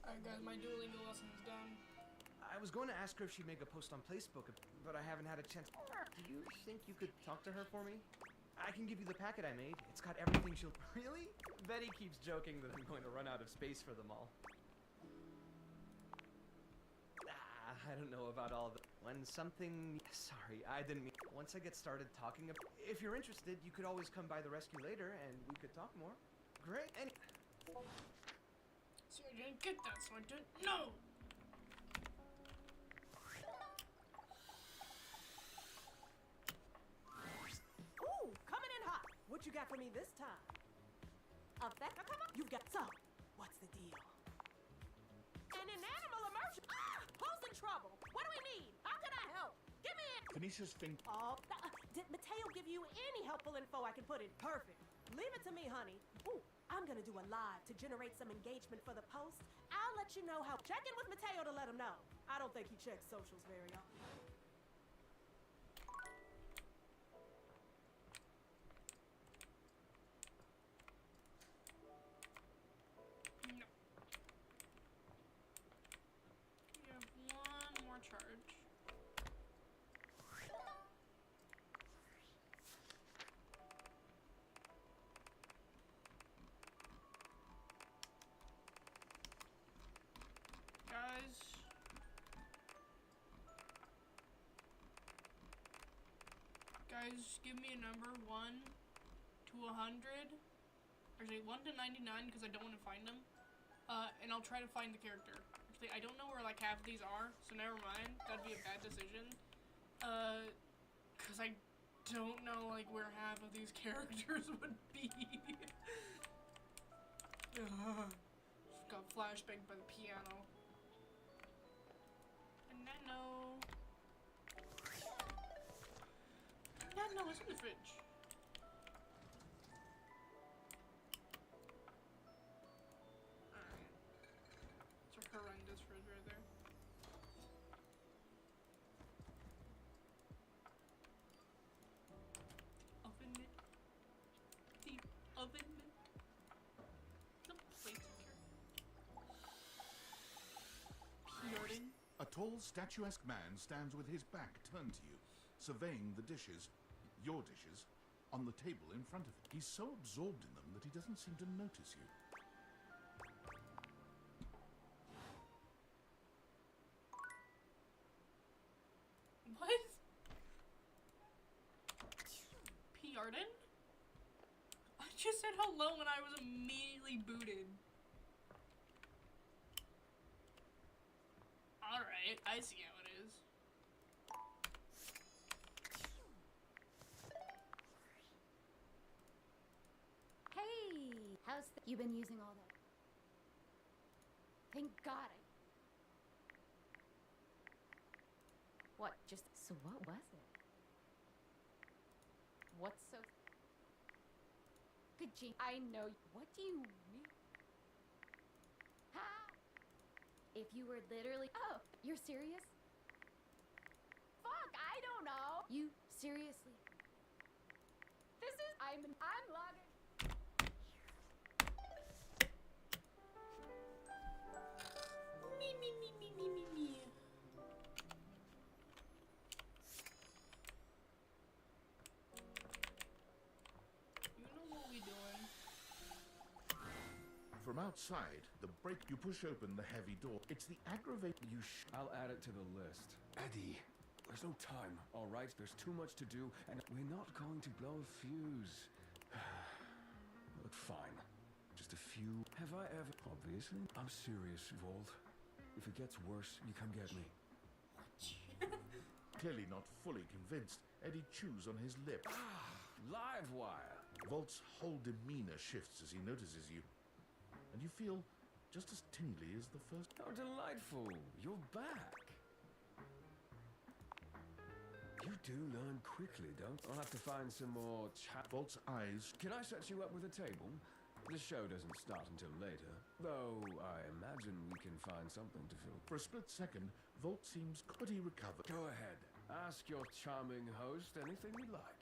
Alright guys, my Duolingo lesson is done. I was going to ask her if she'd make a post on Facebook, but I haven't had a chance. Do you think you could talk to her for me? I can give you the packet I made. It's got everything she'll... Really? Betty keeps joking that I'm going to run out of space for them all. I don't know about all the... When something... Sorry, I didn't mean... Once I get started talking... If you're interested, you could always come by the rescue later, and we could talk more. Great. See, I didn't get that, so I didn't know! Ooh, coming in hot. What you got for me this time? Of that, come on. You've got some. What's the deal? an inanimal emergency. Ah! Who's in trouble? What do we need? How can I help? Give me it. Phoenicia's Oh, did Mateo give you any helpful info I can put in? Perfect. Leave it to me, honey. Ooh, I'm gonna do a live to generate some engagement for the post. I'll let you know how. Check in with Mateo to let him know. I don't think he checks socials very often. No. You have one more charge. Guys, give me a number 1 to 100. Or say 1 to 99 because I don't want to find them. And I'll try to find the character. Actually, I don't know where like half of these are, so never mind. That'd be a bad decision. Cause I don't know like where half of these characters would be. Got flashbanged by the piano. Nano. Nano is in the fridge. Alright. It's a horrendous fridge right there. Oven mitt. The oven mitt. The plate here. A tall, statuesque man stands with his back turned to you, surveying the dishes, your dishes, on the table in front of him. He's so absorbed in them that he doesn't seem to notice you. What? P. Arden? I just said hello and I was immediately booted. Alright, I see how it is. Hey, how's you been using all that? Thank God. What? Just so? What was it? What's so? Good gee, I know. What do you mean? Ha! If you were literally. Oh, you're serious? Fuck, I don't know. You seriously? This is. I'm logging. Me. You know what we doing? From outside, you push open the heavy door. It's the aggravating I'll add it to the list. Eddie, there's no time, all right? There's too much to do, and we're not going to blow a fuse. Look, fine. Just a few. Have I ever? Obviously. I'm serious, Volt. If it gets worse, you come get me. Clearly not fully convinced, Eddie chews on his lip. Live wire. Volt's whole demeanor shifts as he notices you, and you feel just as tingly as the first. How delightful! You're back. You do learn quickly, don't? I'll have to find some more Volt's eyes. Can I set you up with a table? The show doesn't start until later, though I imagine we can find something to fill. For a split second, Volt seems he recovered. Go ahead. Ask your charming host anything you like.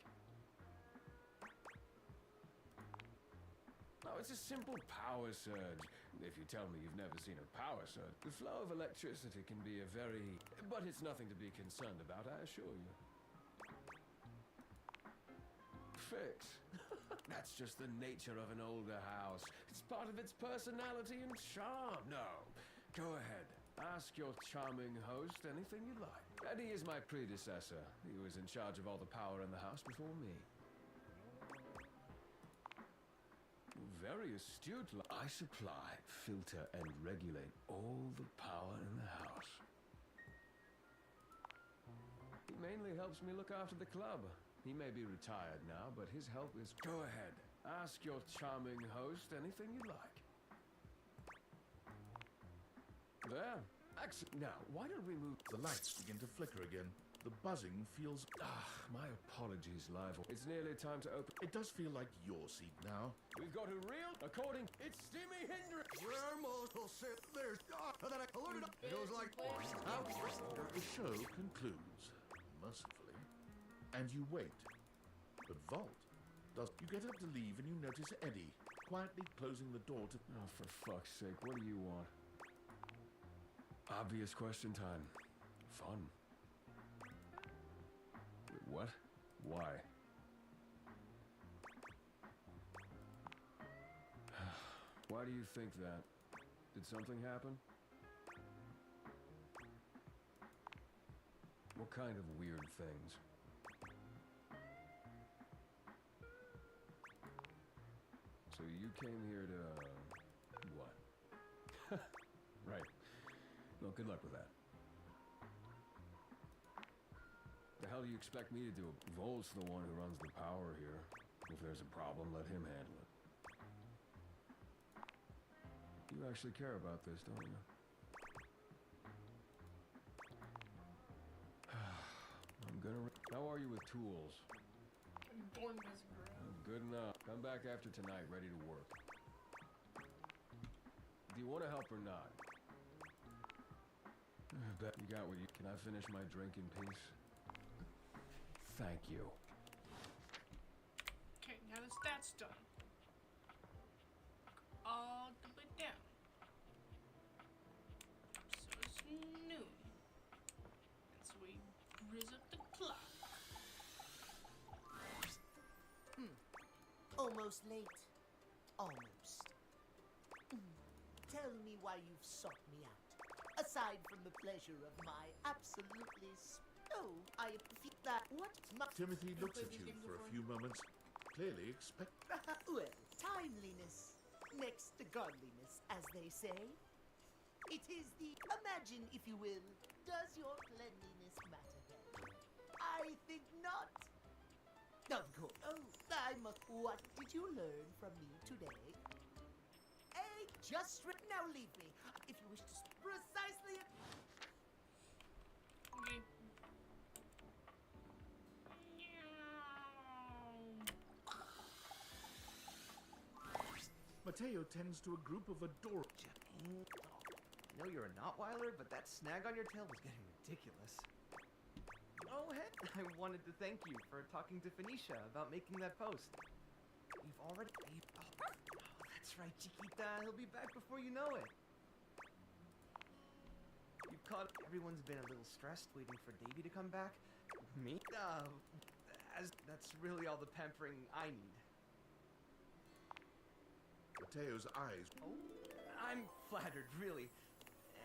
Oh, it's a simple power surge. If you tell me you've never seen a power surge, the flow of electricity can be a very... But it's nothing to be concerned about, I assure you. Fix. That's just the nature of an older house. It's part of its personality and charm. No. Go ahead. Ask your charming host anything you like. Eddie is my predecessor. He was in charge of all the power in the house before me. Very astute. I supply, filter, and regulate all the power in the house. He mainly helps me look after the club. He may be retired now, but his help is... Go ahead. Ask your charming host anything you like. There. Now, why don't we move? The lights begin to flicker again. The buzzing feels... My apologies, Live. It's nearly time to open. It does feel like your seat now. We've got a real, according... It's Steamy Hendrix! Where multiple sit there's and then I alerted up. It goes like The show concludes, mercifully, and you wait. But Vault does. You get up to leave and you notice Eddie quietly closing the door to... Oh, for fuck's sake, what do you want? Obvious question time. Fun. Wait, what? Why? Why do you think that? Did something happen? What kind of weird things? So you came here to... what? Right. Well, good luck with that. The hell do you expect me to do? Volt's the one who runs the power here. If there's a problem, let him handle it. You actually care about this, don't you? I'm gonna... How are you with tools? I'm born disagree. Good enough. Come back after tonight, ready to work. Do you want to help or not? Bet you got what you... Can I finish my drink in peace? Thank you. Okay, now the stats done. All the way down. So it's noon. And so we raise up the clock. Almost late. Almost. Tell me why you've sought me out. Aside from the pleasure of my absolutely I feel that what Timothy looks at you for a few moments, clearly expect... well, timeliness. Next to godliness, as they say. It is the... Imagine, if you will, does your cleanliness matter then? I think not. Of course. Oh, I must... What did you learn from me today? Now leave me. If you wish to... Precisely... Okay. Mateo tends to a group of adorable... I know you're a Notweiler, but that snag on your tail was getting ridiculous. Oh, hey, I wanted to thank you for talking to Phoenicia about making that post. You've already... Oh, that's right, Chiquita. He'll be back before you know it. You've caught... Everyone's been a little stressed waiting for Davy to come back. Me? That's really all the pampering I need. Mateo's eyes... Oh, I'm flattered, really.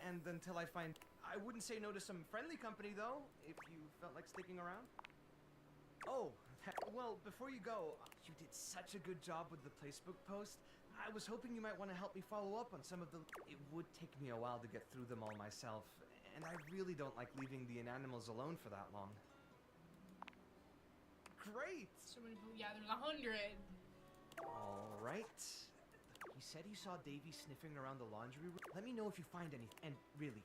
And until I find... I wouldn't say no to some friendly company, though, if you felt like sticking around. Oh, well, before you go, you did such a good job with the Facebook post. I was hoping you might want to help me follow up on some of the... It would take me a while to get through them all myself, and I really don't like leaving the inanimals alone for that long. Great! So many people... Yeah, there's 100. All right. He said he saw Davy sniffing around the laundry room. Let me know if you find anything. And really.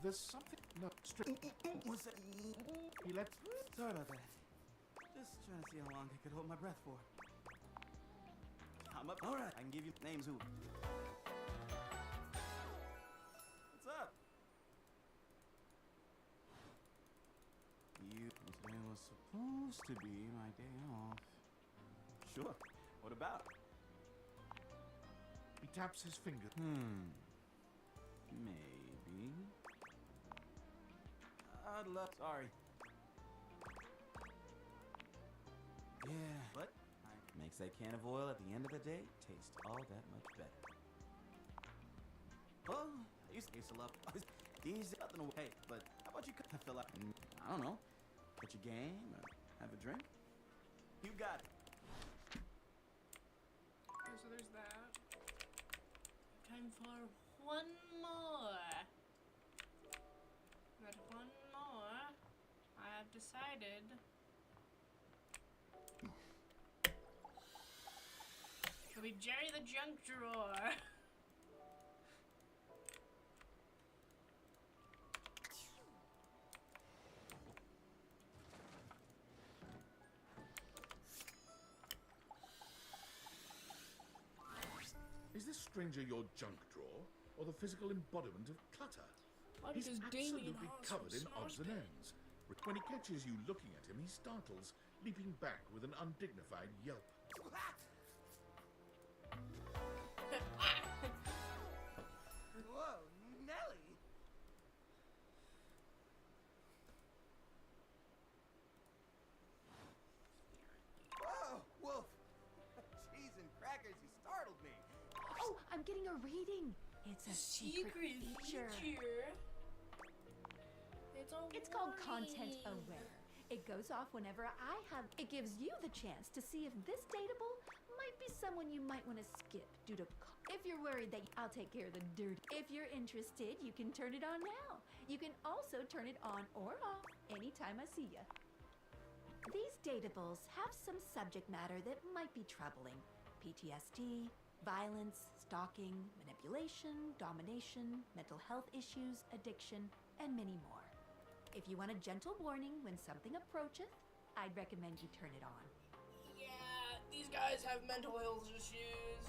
There's something... No, straight... What's that? He lets... Sorry about that. Just trying to see how long I could hold my breath for. I'm up. All right, I can give you names who. What's up? Today was supposed to be my day off. Sure. What about? He taps his finger. Maybe. I'd love. Sorry. Yeah, but makes that can of oil at the end of the day taste all that much better. Well, I used to love these nothing. Hey, but how about you? I feel like I don't know. Catch a game or have a drink. You got it. Okay, so there's that. Time for one more. decided. It'll be Jerry the Junk Drawer. Is this stranger your junk drawer, or the physical embodiment of clutter? Why, He's because Damien absolutely Haas covered in from odds and Snosh ends. When he catches you looking at him, he startles, leaping back with an undignified yelp. Whoa, Nelly! Whoa, Wolf! Cheese and crackers, you startled me. Oh, I'm getting a reading. It's a secret feature. It's called Content Aware. It goes off whenever I have. It gives you the chance to see if this dateable might be someone you might want to skip due to. If you're worried that I'll take care of the dirt. If you're interested, you can turn it on now. You can also turn it on or off anytime I see you. These dateables have some subject matter that might be troubling. PTSD, violence, stalking, manipulation, domination, mental health issues, addiction, and many more. If you want a gentle warning when something approacheth, I'd recommend you turn it on. Yeah, these guys have mental health issues.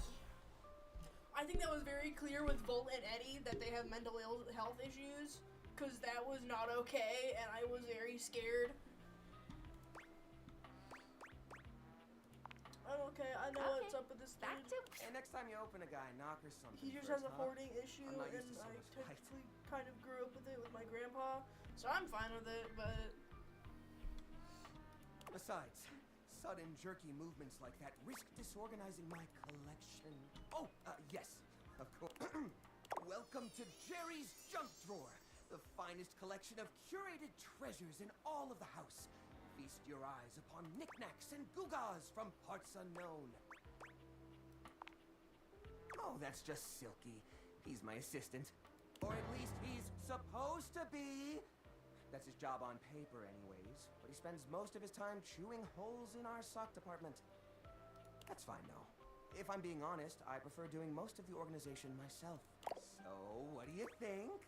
I think that was very clear with Volt and Eddie that they have mental health issues, because that was not okay, and I was very scared. I'm okay, I know what's up with this dude. Hey, next time you open a guy, knock or something. He just first, has a huh? hoarding issue, I'm not and used to so I much fight. technically kind of grew up with it with my grandpa, so I'm fine with it, but... Besides, sudden jerky movements like that risk disorganizing my collection. Oh, yes, of course. Welcome to Jerry's Junk Drawer, the finest collection of curated treasures in all of the house. Feast your eyes upon knickknacks and gewgaws from parts unknown. Oh, that's just Silky. He's my assistant. Or at least he's supposed to be. That's his job on paper anyways, but he spends most of his time chewing holes in our sock department. That's fine though. If I'm being honest, I prefer doing most of the organization myself. So, what do you think?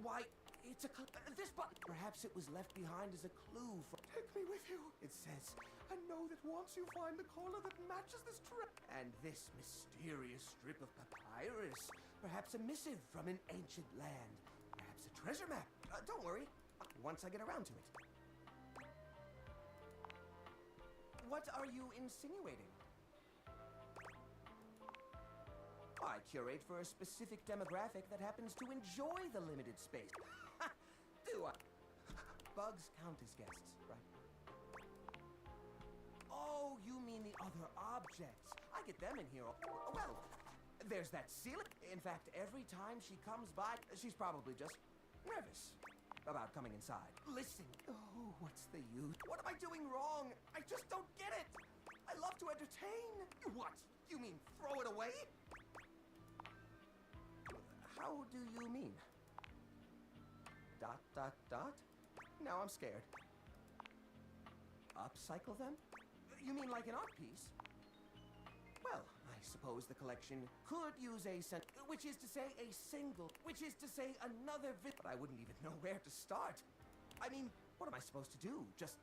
Why, it's a this button. Perhaps it was left behind as a clue for. Take me with you. It says, I know that once you find the collar that matches this and this mysterious strip of papyrus, perhaps a missive from an ancient land, perhaps a treasure map. Don't worry, once I get around to it. What are you insinuating? I curate for a specific demographic that happens to enjoy the limited space. Do I? Bugs count as guests, right? Oh, you mean the other objects. I get them in here. Well, there's that ceiling. In fact, every time she comes by, she's probably just nervous about coming inside. Listen. Oh, what's the use? What am I doing wrong? I just don't get it. I love to entertain. What? You mean throw it away? How do you mean? ... Now I'm scared. Upcycle them? You mean like an art piece? Well, I suppose the collection could use a which is to say a single, which is to say another but I wouldn't even know where to start. I mean, what am I supposed to do? Just...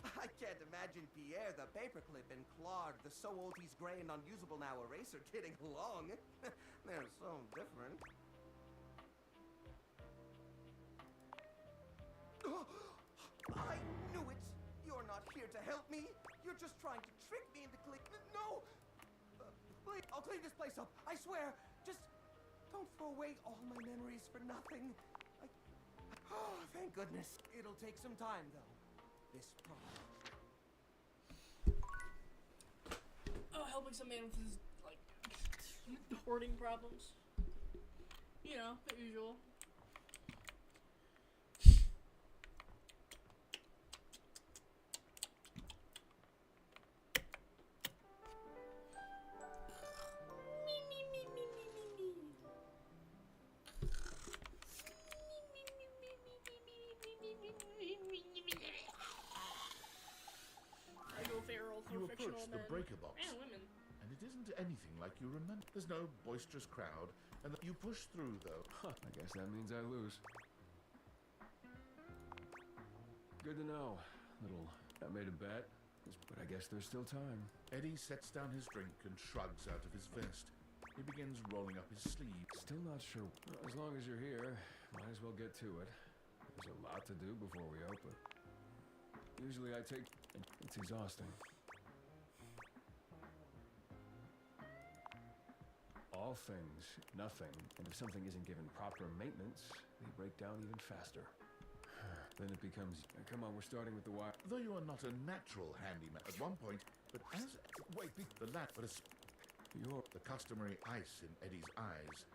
I can't imagine Pierre the paperclip and Claude the so old he's gray and unusable now eraser getting along. They're so different. I knew it! You're not here to help me! You're just trying to trick me into No! Please, I'll clean this place up, I swear! Just don't throw away all my memories for nothing. Oh, thank goodness. It'll take some time, though. This problem. Oh, helping some man with his, like, hoarding problems. You know, the usual. breaker box. And women. And it isn't anything like you remember. There's no boisterous crowd, and you push through, though. I guess that means I lose. Good to know. I made a bet, but I guess there's still time. Eddie sets down his drink and shrugs out of his vest. He begins rolling up his sleeve. Still not sure. As long as you're here, might as well get to it. There's a lot to do before we open. Usually I take... It's exhausting. All things, nothing, and if something isn't given proper maintenance, they break down even faster. Then it becomes, come on, we're starting with the wire. Though you are not a natural handyman at one point, but as... Wait, the lad... But you're the customary ice in Eddie's eyes.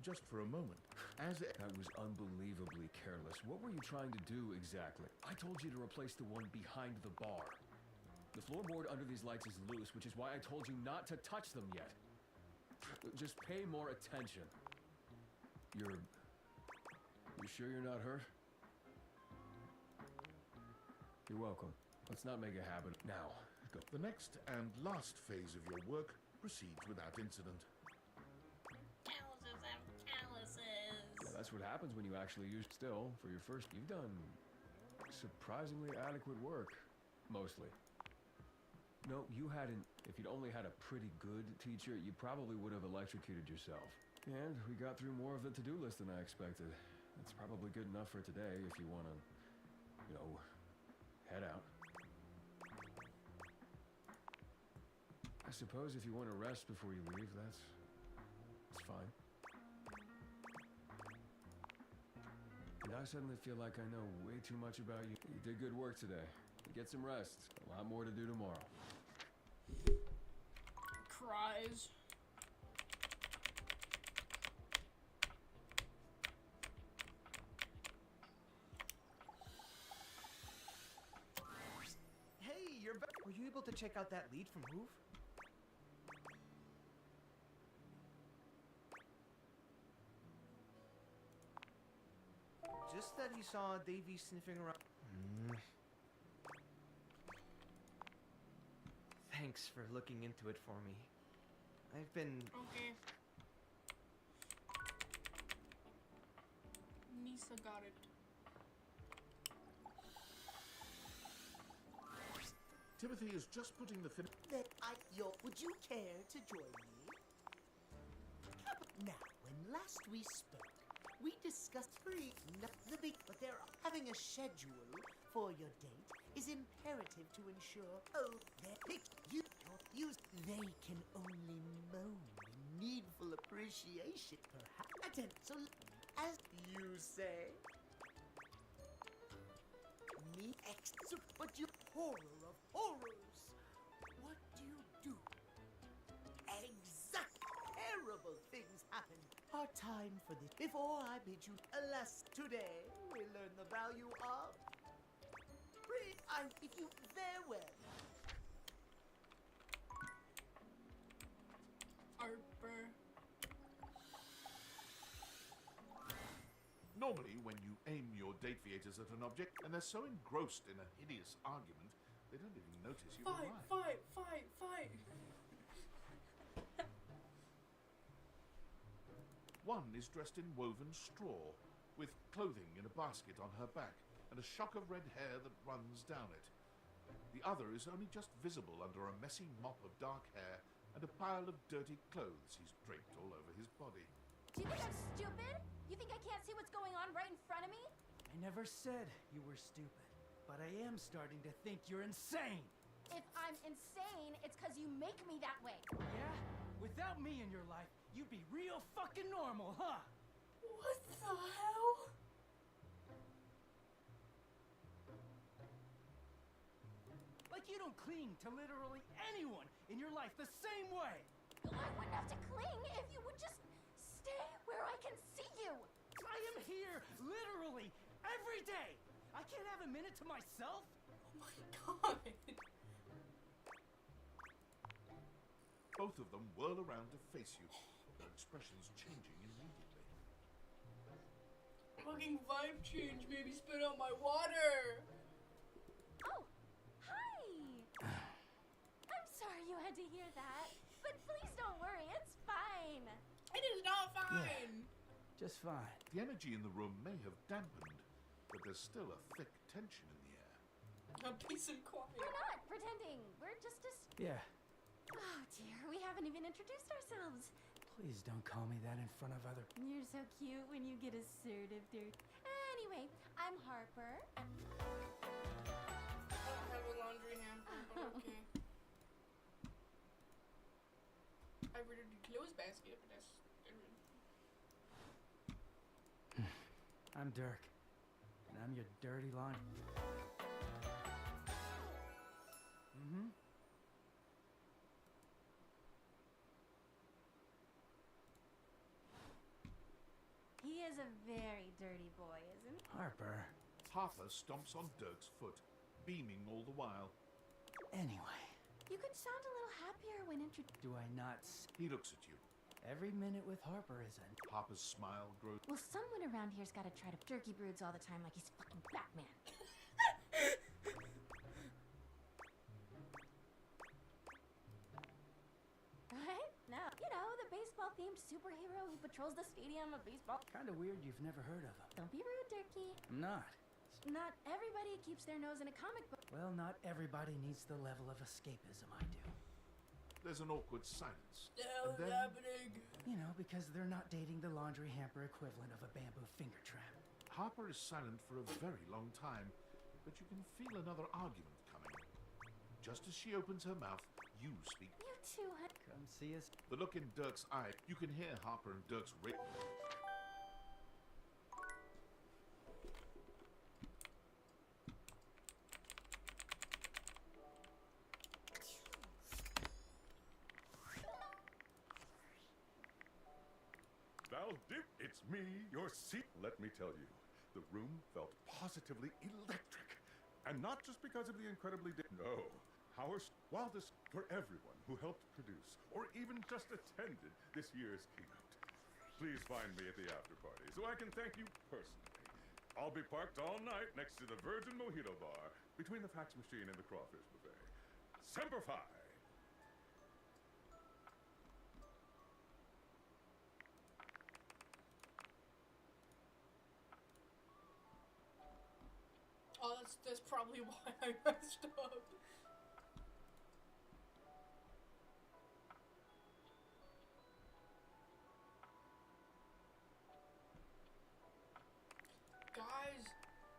Just for a moment. That was unbelievably careless. What were you trying to do exactly? I told you to replace the one behind the bar. The floorboard under these lights is loose, which is why I told you not to touch them yet. Just pay more attention. You sure you're not hurt? You're welcome. Let's not make a habit. Now, go. The next and last phase of your work proceeds without incident. Calluses have calluses. Yeah, that's what happens when you actually use still. For your first, you've done surprisingly adequate work. Mostly. No, you hadn't. If you'd only had a pretty good teacher, you probably would have electrocuted yourself. And we got through more of the to-do list than I expected. That's probably good enough for today if you want to, head out. I suppose if you want to rest before you leave, that's fine. And I suddenly feel like I know way too much about you. You did good work today. Get some rest. A lot more to do tomorrow. Cries. Hey, you're back. Were you able to check out that lead from Hoove? Just that he saw Davy sniffing around. Thanks for looking into it for me. I've been... Okay. Nisa got it. Timothy is just putting the fin... Would you care to join me? Now, when last we spoke, we discussed but they're having a schedule for your date is imperative to ensure they can only moan in needful appreciation, perhaps. So, as you say, but you horror of horrors. What do? Terrible things happen. Our time for this. Before I bid you, alas, today we learn the value of. If you farewell. Harper. Normally, when you aim your date theaters at an object, and they're so engrossed in a hideous argument, they don't even notice you arrive. Fight! One is dressed in woven straw, with clothing in a basket on her back, and a shock of red hair that runs down it. The other is only just visible under a messy mop of dark hair and a pile of dirty clothes he's draped all over his body. Do you think I'm stupid? You think I can't see what's going on right in front of me? I never said you were stupid, but I am starting to think you're insane. If I'm insane, it's because you make me that way. Yeah? Without me in your life, you'd be real fucking normal, huh? What the hell? Like you don't cling to literally anyone in your life the same way. I wouldn't have to cling if you would just stay where I can see you. I am here literally every day. I can't have a minute to myself. Oh my god. Both of them whirl around to face you, their expressions changing immediately. Fucking vibe change, maybe spit out my water. Oh, hi. I'm sorry you had glad to hear that. But please don't worry, it's fine. It is not fine. Just fine. The energy in the room may have dampened, but there's still a thick tension in the air. A peace and quiet. We're not pretending. We're just as... Yeah. Oh dear, we haven't even introduced ourselves. Please don't call me that in front of other... You're so cute when you get assertive, Dirk. Anyway, I'm Harper. I don't have a laundry hamper, but okay. I ordered a clothes basket, but that's... I'm Dirk, and I'm your dirty laundry. Mm-hmm. He is a very dirty boy, isn't he? Harper. Harper stomps on Dirk's foot, beaming all the while. Anyway. You could sound a little happier when Do I not... He looks at you. Every minute with Harper is a... Harper's smile grows... Well, someone around here's gotta try to jerky broods all the time like he's fucking Batman. Right? No. You know, the baseball-themed superhero who patrols the stadium of baseball. Kinda weird you've never heard of him. Don't be rude, Dirky. I'm not. Not everybody keeps their nose in a comic book. Well, not everybody needs the level of escapism I do. There's an awkward silence. The hell is happening? You know, because they're not dating the laundry hamper equivalent of a bamboo finger trap. Harper is silent for a very long time, but you can feel another argument coming. Just as she opens her mouth, you speak. You too, hun. Come see us. The look in Dirk's eye, you can hear Harper and Dirk's Valdiv, it's me, your seat. Let me tell you, the room felt positively electric. And not just because of the incredibly... No. Howard's wildest for everyone who helped produce, or even just attended this year's keynote. Please find me at the after party so I can thank you personally. I'll be parked all night next to the Virgin Mojito Bar, between the fax machine and the crawfish buffet. Semper Fi! Oh, that's probably why I messed up.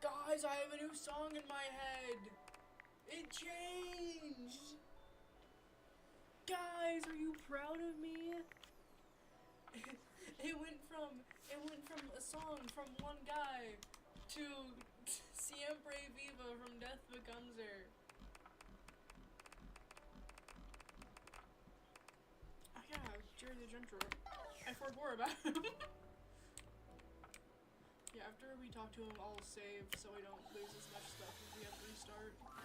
Guys, I have a new song in my head. It changed. Guys, are you proud of me? It went from a song from one guy to Siempre Viva from Death Becomes Her. Oh yeah, Jerry the Junk Drawer. I forgot about him. Yeah, after we talk to him, I'll save so I don't lose as much stuff if we have to restart. Well,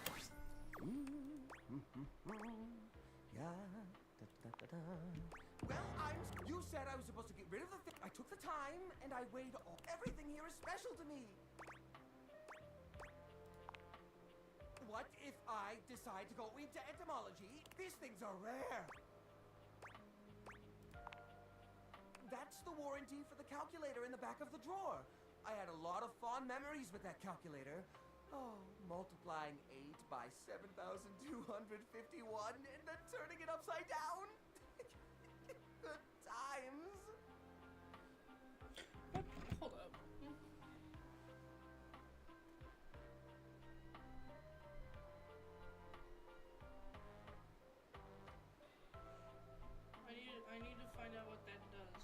you said I was supposed to get rid of the thing. I took the time and I weighed all. Everything here is special to me. What if I decide to go into entomology? These things are rare. That's the warranty for the calculator in the back of the drawer. I had a lot of fond memories with that calculator. Oh, multiplying 8 by 7,251 and then turning it upside down. Good times. Hold up. I need to find out what that does.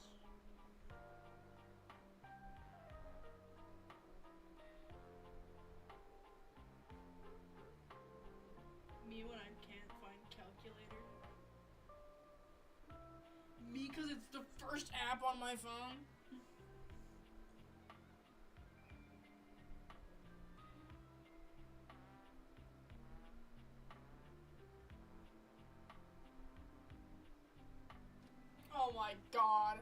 Me when I can't find calculator. Me because it's the first app on my phone. Oh my god.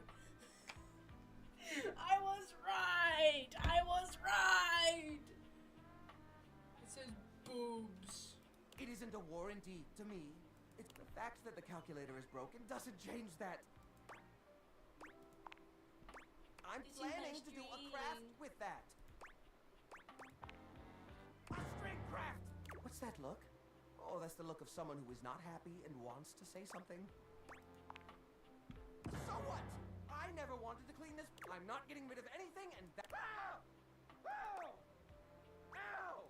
I was right! I was right! It says boobs. It isn't a warranty to me. It's the fact that the calculator is broken doesn't change that. I'm This is planning nice to do a dream. craft with that. A string craft! What's that look? Oh, that's the look of someone who is not happy and wants to say something. So what? I never wanted to clean this. I'm not getting rid of anything and that. Ow! Ow! Ow!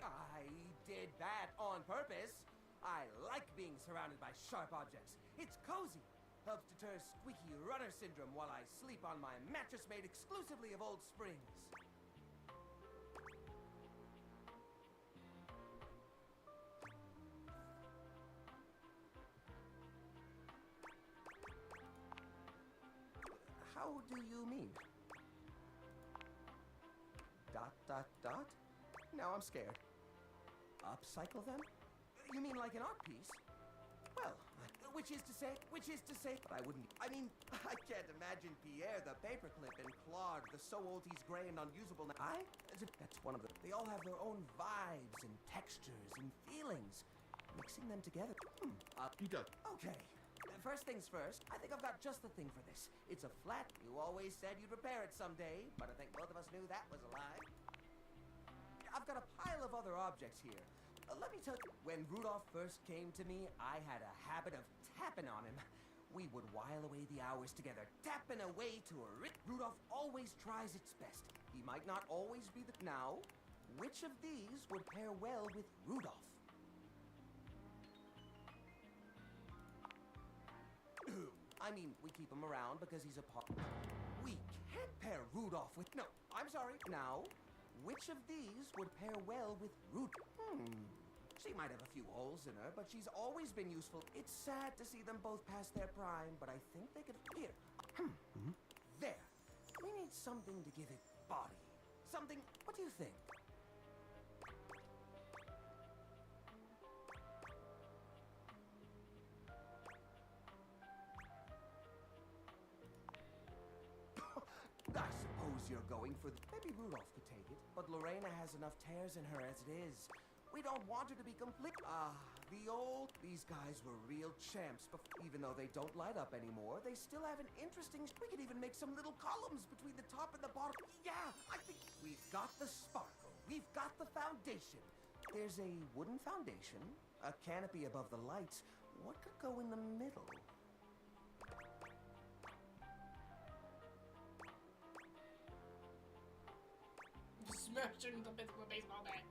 I did that on purpose. I like being surrounded by sharp objects. It's cozy. Helps deter squeaky runner syndrome while I sleep on my mattress made exclusively of old springs. How do you mean? Dot, dot, dot? Now I'm scared. Upcycle them? You mean like an art piece? Well, which is to say, but I wouldn't. I mean, I can't imagine Pierre the paperclip and Claude the so old he's gray and unusable. That's one of them. They all have their own vibes and textures and feelings. Mixing them together. He does. Okay. First things first, I think I've got just the thing for this. It's a flat. You always said you'd repair it someday, but I think both of us knew that was a lie. I've got a pile of other objects here. Let me tell you, when Rudolph first came to me, I had a habit of tapping on him. We would while away the hours together, tapping away to a Rudolph always tries its best. He might not always be the... Now, which of these would pair well with Rudolph? I mean, we keep him around because he's a part... We can't pair Rudolph with... No, I'm sorry. Now, which of these would pair well with Rudolph? She might have a few holes in her, but she's always been useful. It's sad to see them both past their prime, but I think they could... Here. There. We need something to give it body. Something... What do you think? I suppose you're going for... Maybe Rudolph could take it, but Lorena has enough tears in her as it is. We don't want her to be complete. These guys were real champs, even though they don't light up anymore. They still have an interesting... We could even make some little columns between the top and the bottom. Yeah, I think we've got the sparkle. We've got the foundation. There's a wooden foundation, a canopy above the lights. What could go in the middle? Smashing the baseball bat.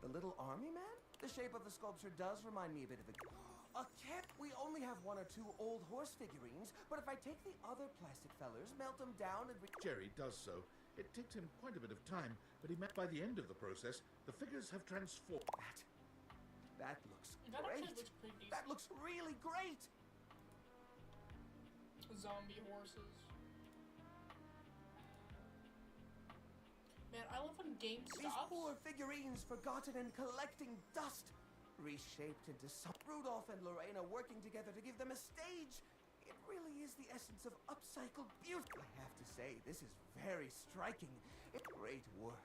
The little army man? The shape of the sculpture does remind me a bit of a cat. We only have one or two old horse figurines, but if I take the other plastic fellers, melt them down and... Jerry does so. It takes him quite a bit of time, but by the end of the process, the figures have transformed. That looks That great. actually looks pretty decent. That looks really great. Zombie horses. Man, I love when games These stops. poor figurines forgotten and collecting dust. Reshaped into some... Rudolph and Lorena working together to give them a stage. It really is the essence of upcycled beauty. I have to say, this is very striking. It's great work.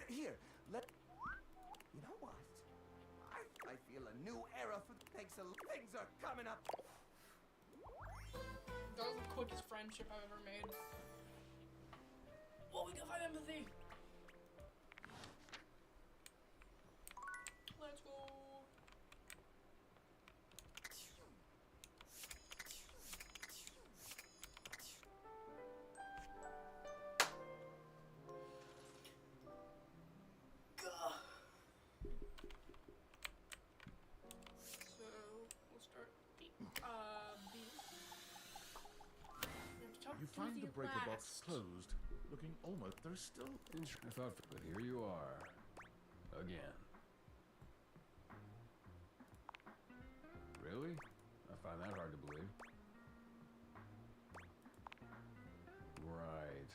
Here, You know what? I feel a new era for... Things are coming up. That was the quickest friendship I've ever made. Well, we can find empathy. Let's go. So we'll start B. You find the breaker box closed, looking almost... There's still... I thought, but here you are. Again. Really? I find that hard to believe. Right.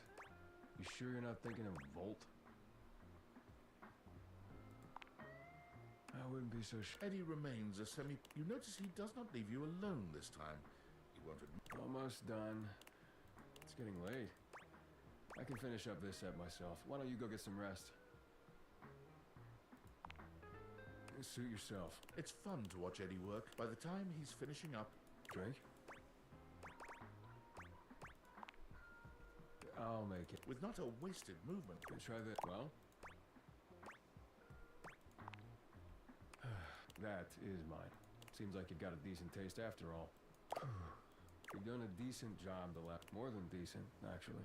You sure you're not thinking of Volt? I wouldn't be so sure. Eddie remains a semi... You notice he does not leave you alone this time. He won't admit... Almost done. It's getting late. I can finish up this set myself. Why don't you go get some rest? Suit yourself. It's fun to watch Eddie work. By the time he's finishing up... Drink? I'll make it. With not a wasted movement. Try that. Well? That is mine. Seems like you've got a decent taste after all. You've done a decent job the last... More than decent, actually.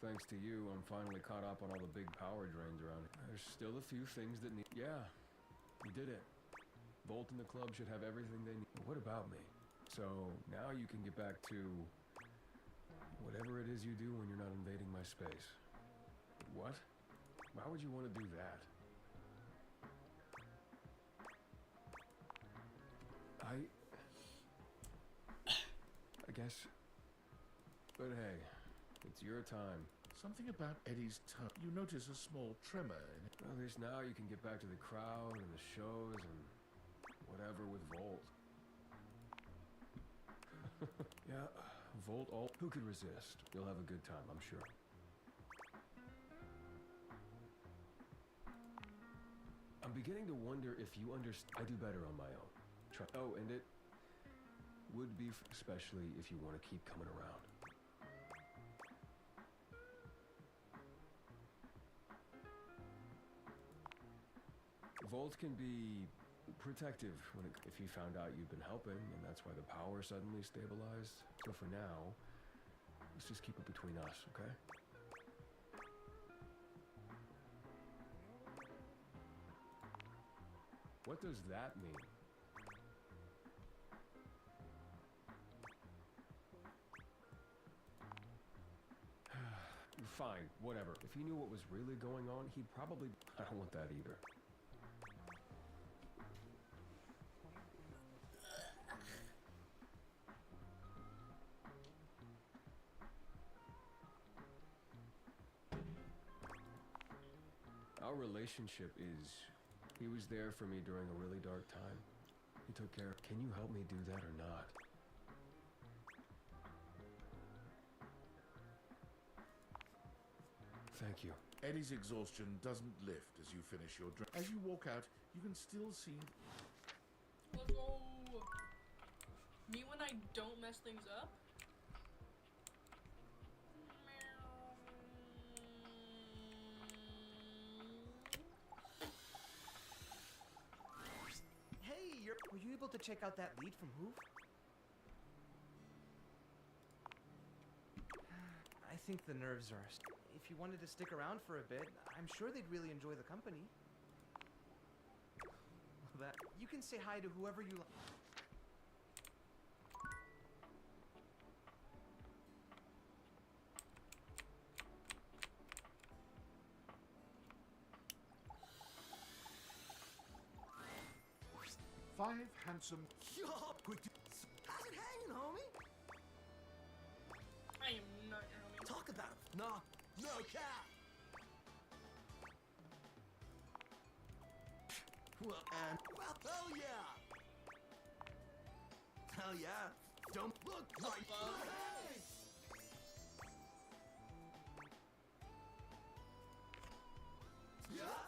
Thanks to you, I'm finally caught up on all the big power drains around here. There's still a few things that need... Yeah, you did it. Volt and the club should have everything they need. But what about me? So, now you can get back to... whatever it is you do when you're not invading my space. What? Why would you want to do that? I guess... But hey, it's your time. Something about Eddie's tone. You notice a small tremor in it. Well, at least now you can get back to the crowd and the shows and whatever with Volt. Yeah, Volt all... Who could resist? You'll have a good time, I'm sure. I'm beginning to wonder if you understand... I do better on my own. Oh, and it would be especially if you want to keep coming around. Volt can be protective if he found out you've been helping, and that's why the power suddenly stabilized. So for now, let's just keep it between us, okay? What does that mean? Fine, whatever. If he knew what was really going on, he'd probably... I don't want that either. Our relationship is... He was there for me during a really dark time. He took care of... Can you help me do that or not? Thank you. Eddie's exhaustion doesn't lift as you finish your drink. As you walk out, you can still see... Let's go! Me when I don't mess things up? Hey, were you able to check out that lead from Hoof? I think the nerves are... If you wanted to stick around for a bit, I'm sure they'd really enjoy the company. That you can say hi to whoever you like. Five handsome... Yo, quick, how's it hanging, homie? I am not your homie. Talk about it. No cap. Well, hell yeah. Hell yeah. Don't look like hey. Yeah.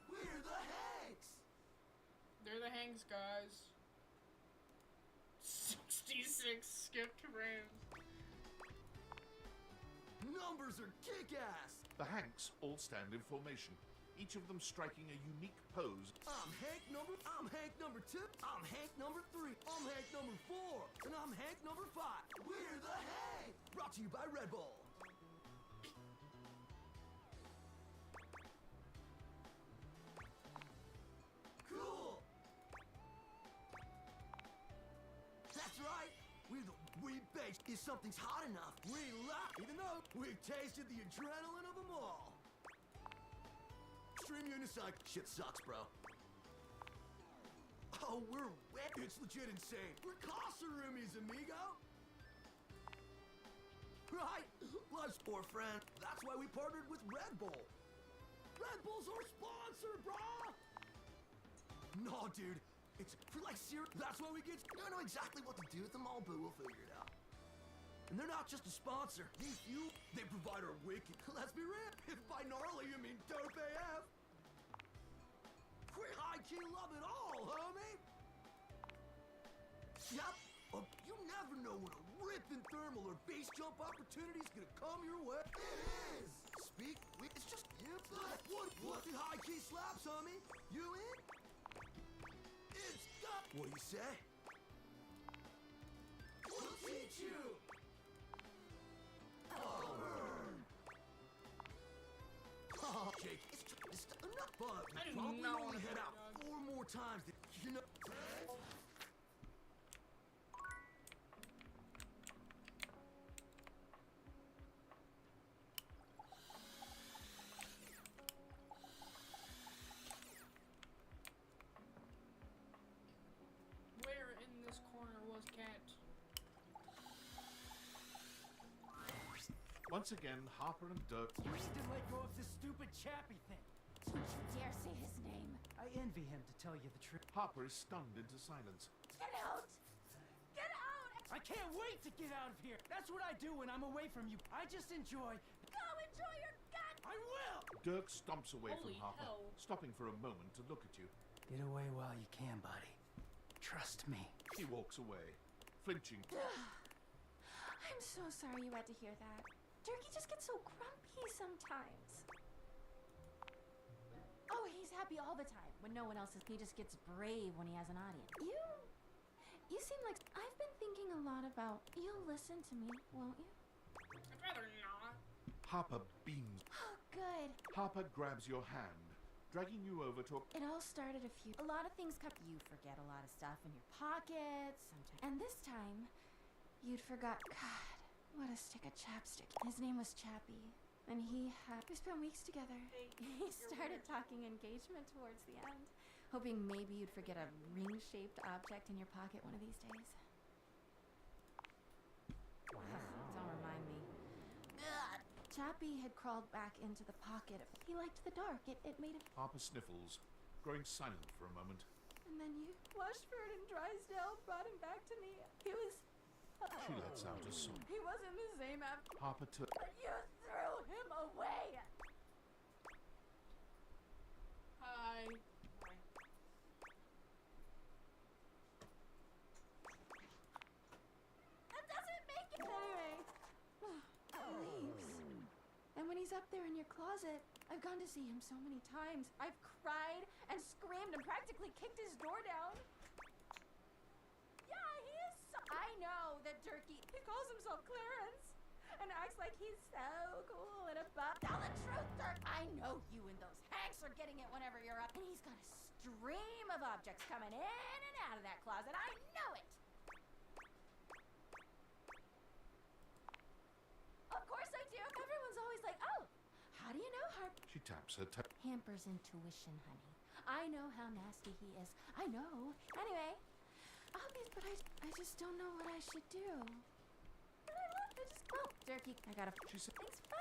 We're the Hanks. They're the Hanks, guys. 66 skipped frames. Numbers are kick-ass. The Hanks all stand in formation, each of them striking a unique pose. I'm Hank number 2, I'm Hank number 3, I'm Hank number 4, and I'm Hank number 5. We're the Hank! Brought to you by Red Bull. Cool! That's right! We're the YIPPEEEEEEEEEEE. If something's hot enough, we laugh, even though we've tasted the adrenaline of them all. Extreme unicycle. Shit sucks, bro. Oh, we're wet. It's legit insane. We're Casarumis, amigo. Right? Life's poor friend. That's why we partnered with Red Bull. Red Bull's our sponsor, brah! No, dude. It's for like serious. That's why we get... I don't know exactly what to do with them all, but we'll figure it out. And they're not just a sponsor. These few, they provide our wicked. Let's be real. If by gnarly you mean dope AF. We high-key love it all, homie. Yep. You never know when a ripping thermal or base jump opportunity's gonna come your way. It is. It's just what the high-key slaps, homie? You in? It's got. What do you say? We'll teach you. Oh, Jake, it's enough, but I do probably not only wanna head play out dog. 4 more times. You know. Where in this corner was Cat? Once again, Harper and Dirk. You need to let go of this stupid Chappie thing. Don't you dare say his name. I envy him, to tell you the truth. Harper is stunned into silence. Get out! Get out! I can't wait to get out of here. That's what I do when I'm away from you. I just enjoy. Go enjoy your gut! I will! Dirk stomps away Holy from Harper, hell. stopping for a moment to look at you. Get away while you can, buddy. Trust me. He walks away, flinching. I'm so sorry you had to hear that. Turkey just gets so grumpy sometimes. Oh, he's happy all the time when no one else is. He just gets brave when he has an audience. You seem like I've been thinking a lot about. You'll listen to me, won't you? I'd rather not. Harper beams. Oh, good. Harper grabs your hand, dragging you over to a... It all started a lot of things come. You forget a lot of stuff in your pockets sometimes. And this time, you'd forgot. God, what a stick of chapstick. His name was Chappie. And we spent weeks together. He started talking engagement towards the end, hoping maybe you'd forget a ring-shaped object in your pocket one of these days. Don't remind me. Chappie had crawled back into the pocket. He liked the dark. It made him. Harper sniffles, growing silent for a moment. And then you, Washford and Drysdale, brought him back to me. He was. She lets out a sob. He wasn't the same after. Harper But you threw him away. Hi. That doesn't make it. Anyway, leaves. And when he's up there in your closet, I've gone to see him so many times. I've cried and screamed and practically kicked his door down. Yeah, he is so. I know that Turkey. He calls himself Clarence and acts like he's so cool and above. Tell the truth, Dirk. I know you and those hanks are getting it whenever you're up. And he's got a stream of objects coming in and out of that closet. I know it. Of course I do. Everyone's always like, oh, how do you know, Harp? She taps her toe. Hampers intuition, honey. I know how nasty he is. I know. Anyway, but I just don't know what I should do. But oh, Dirky, I gotta. She said. Thanks, bye.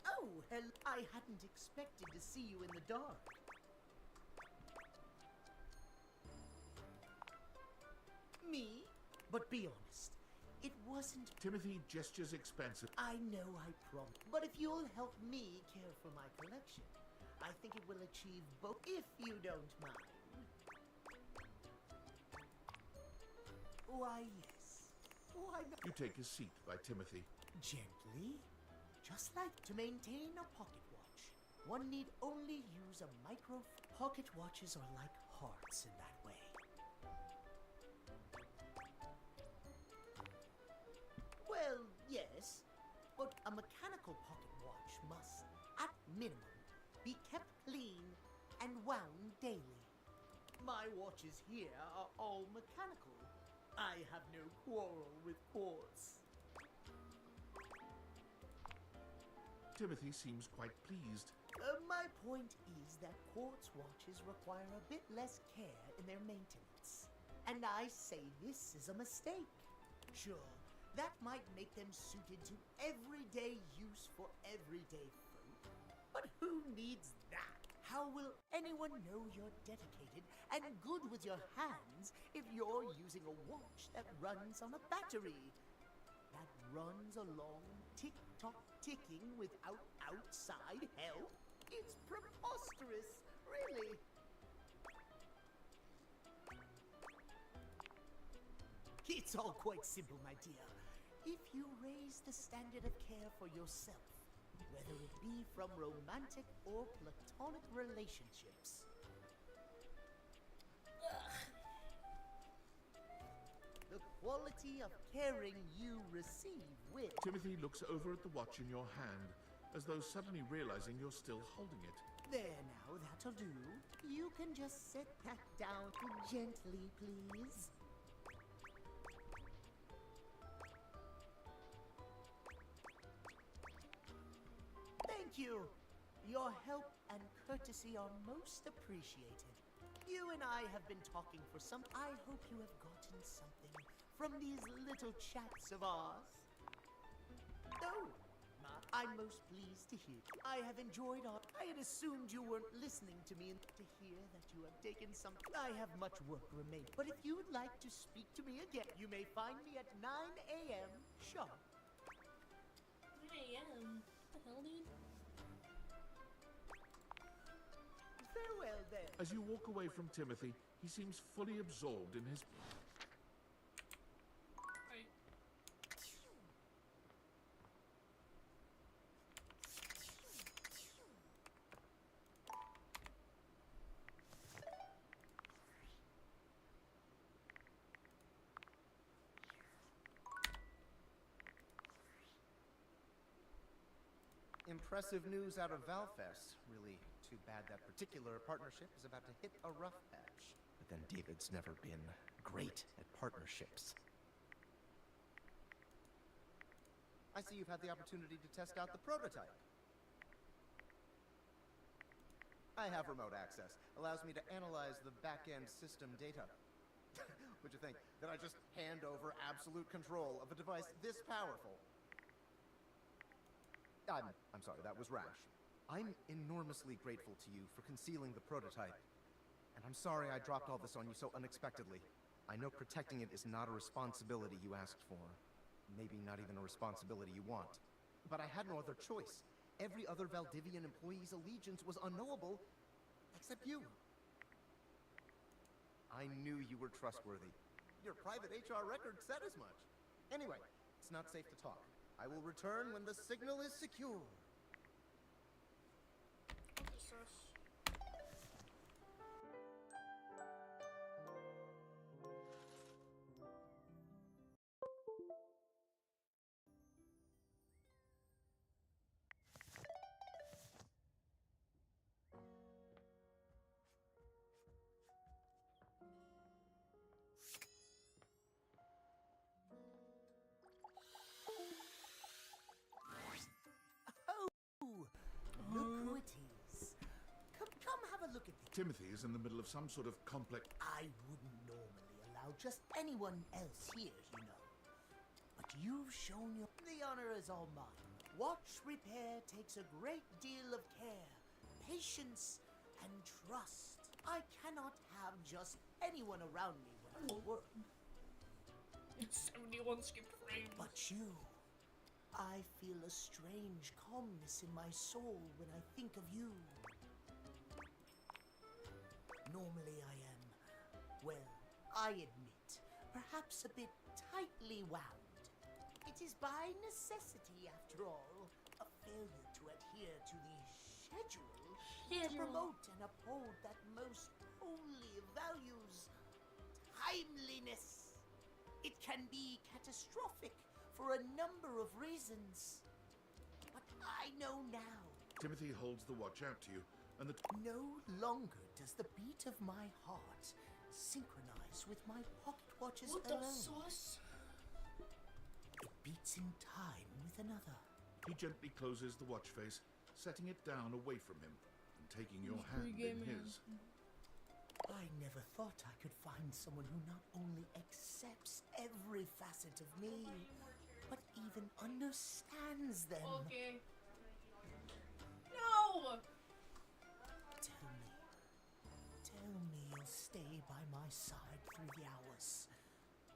Oh, hell, I hadn't expected to see you in the dark. Me? But be honest, it wasn't. Timothy gestures expensive. I know, I promise. But if you'll help me care for my collection, I think it will achieve both, if you don't mind. Why, yes. Why not? You take a seat by Timothy. Gently, just like to maintain a pocket watch. One need only use a micro. Pocket watches are like hearts in that way. Well, yes, but a mechanical pocket watch must, at minimum, be kept clean and wound daily. My watches here are all mechanical. I have no quarrel with quartz. Timothy seems quite pleased. My point is that quartz watches require a bit less care in their maintenance. And I say this is a mistake. Sure, That might make them suited to everyday use for everyday folk. But who needs that? How will anyone know you're dedicated and good with your hands if you're using a watch that runs on a battery? That runs along tick-tock ticking without outside help? It's preposterous, really. It's all quite simple, my dear. If you raise the standard of care for yourself, whether it be from romantic or platonic relationships, the quality of caring you receive will... Timothy looks over at the watch in your hand, as though suddenly realizing you're still holding it. There now, that'll do. You can just set that down gently, please. Thank you. Your help and courtesy are most appreciated. You and I have been talking for some... I hope you have gotten something from these little chats of ours. Oh, I'm most pleased to hear. I have enjoyed our... I had assumed you weren't listening to me, and to hear that you have taken some... I have much work remaining, but if you would like to speak to me again, you may find me at 9 a.m. sharp. 9 a.m.? What the hell, dude? Farewell, then. As you walk away from Timothy, he seems fully absorbed in his... Impressive news out of Valfest. Really too bad that particular partnership is about to hit a rough patch. But then David's never been great at partnerships. I see you've had the opportunity to test out the prototype. I have remote access. Allows me to analyze the back-end system data. What'd you think? That I just hand over absolute control of a device this powerful? I'm sorry, that was rash. I'm enormously grateful to you for concealing the prototype. And I'm sorry I dropped all this on you so unexpectedly. I know protecting it is not a responsibility you asked for. Maybe not even a responsibility you want. But I had no other choice. Every other Valdivian employee's allegiance was unknowable, except you. I knew you were trustworthy. Your private HR record said as much. Anyway, it's not safe to talk. I will return when the signal is secure. Timothy is in the middle of some sort of complex... I wouldn't normally allow just anyone else here, you know. But you've shown your... The honor is all mine. Watch repair takes a great deal of care, patience, and trust. I cannot have just anyone around me when I work. It's 71 skipped frames. But you... I feel a strange calmness in my soul when I think of you. Normally I am, well, I admit, perhaps a bit tightly wound. It is by necessity, after all, a failure to adhere to the schedule to promote and uphold that most holy of values, timeliness. It can be catastrophic for a number of reasons. But I know now. Timothy holds the watch out to you, and the... No longer does the beat of my heart synchronize with my pocket watch's What own. the sauce? It beats in time with another. He gently closes the watch face, setting it down away from him, and taking your hand in his. I never thought I could find someone who not only accepts every facet of me, but even understands them. Okay. No! Tell me you'll stay by my side through the hours,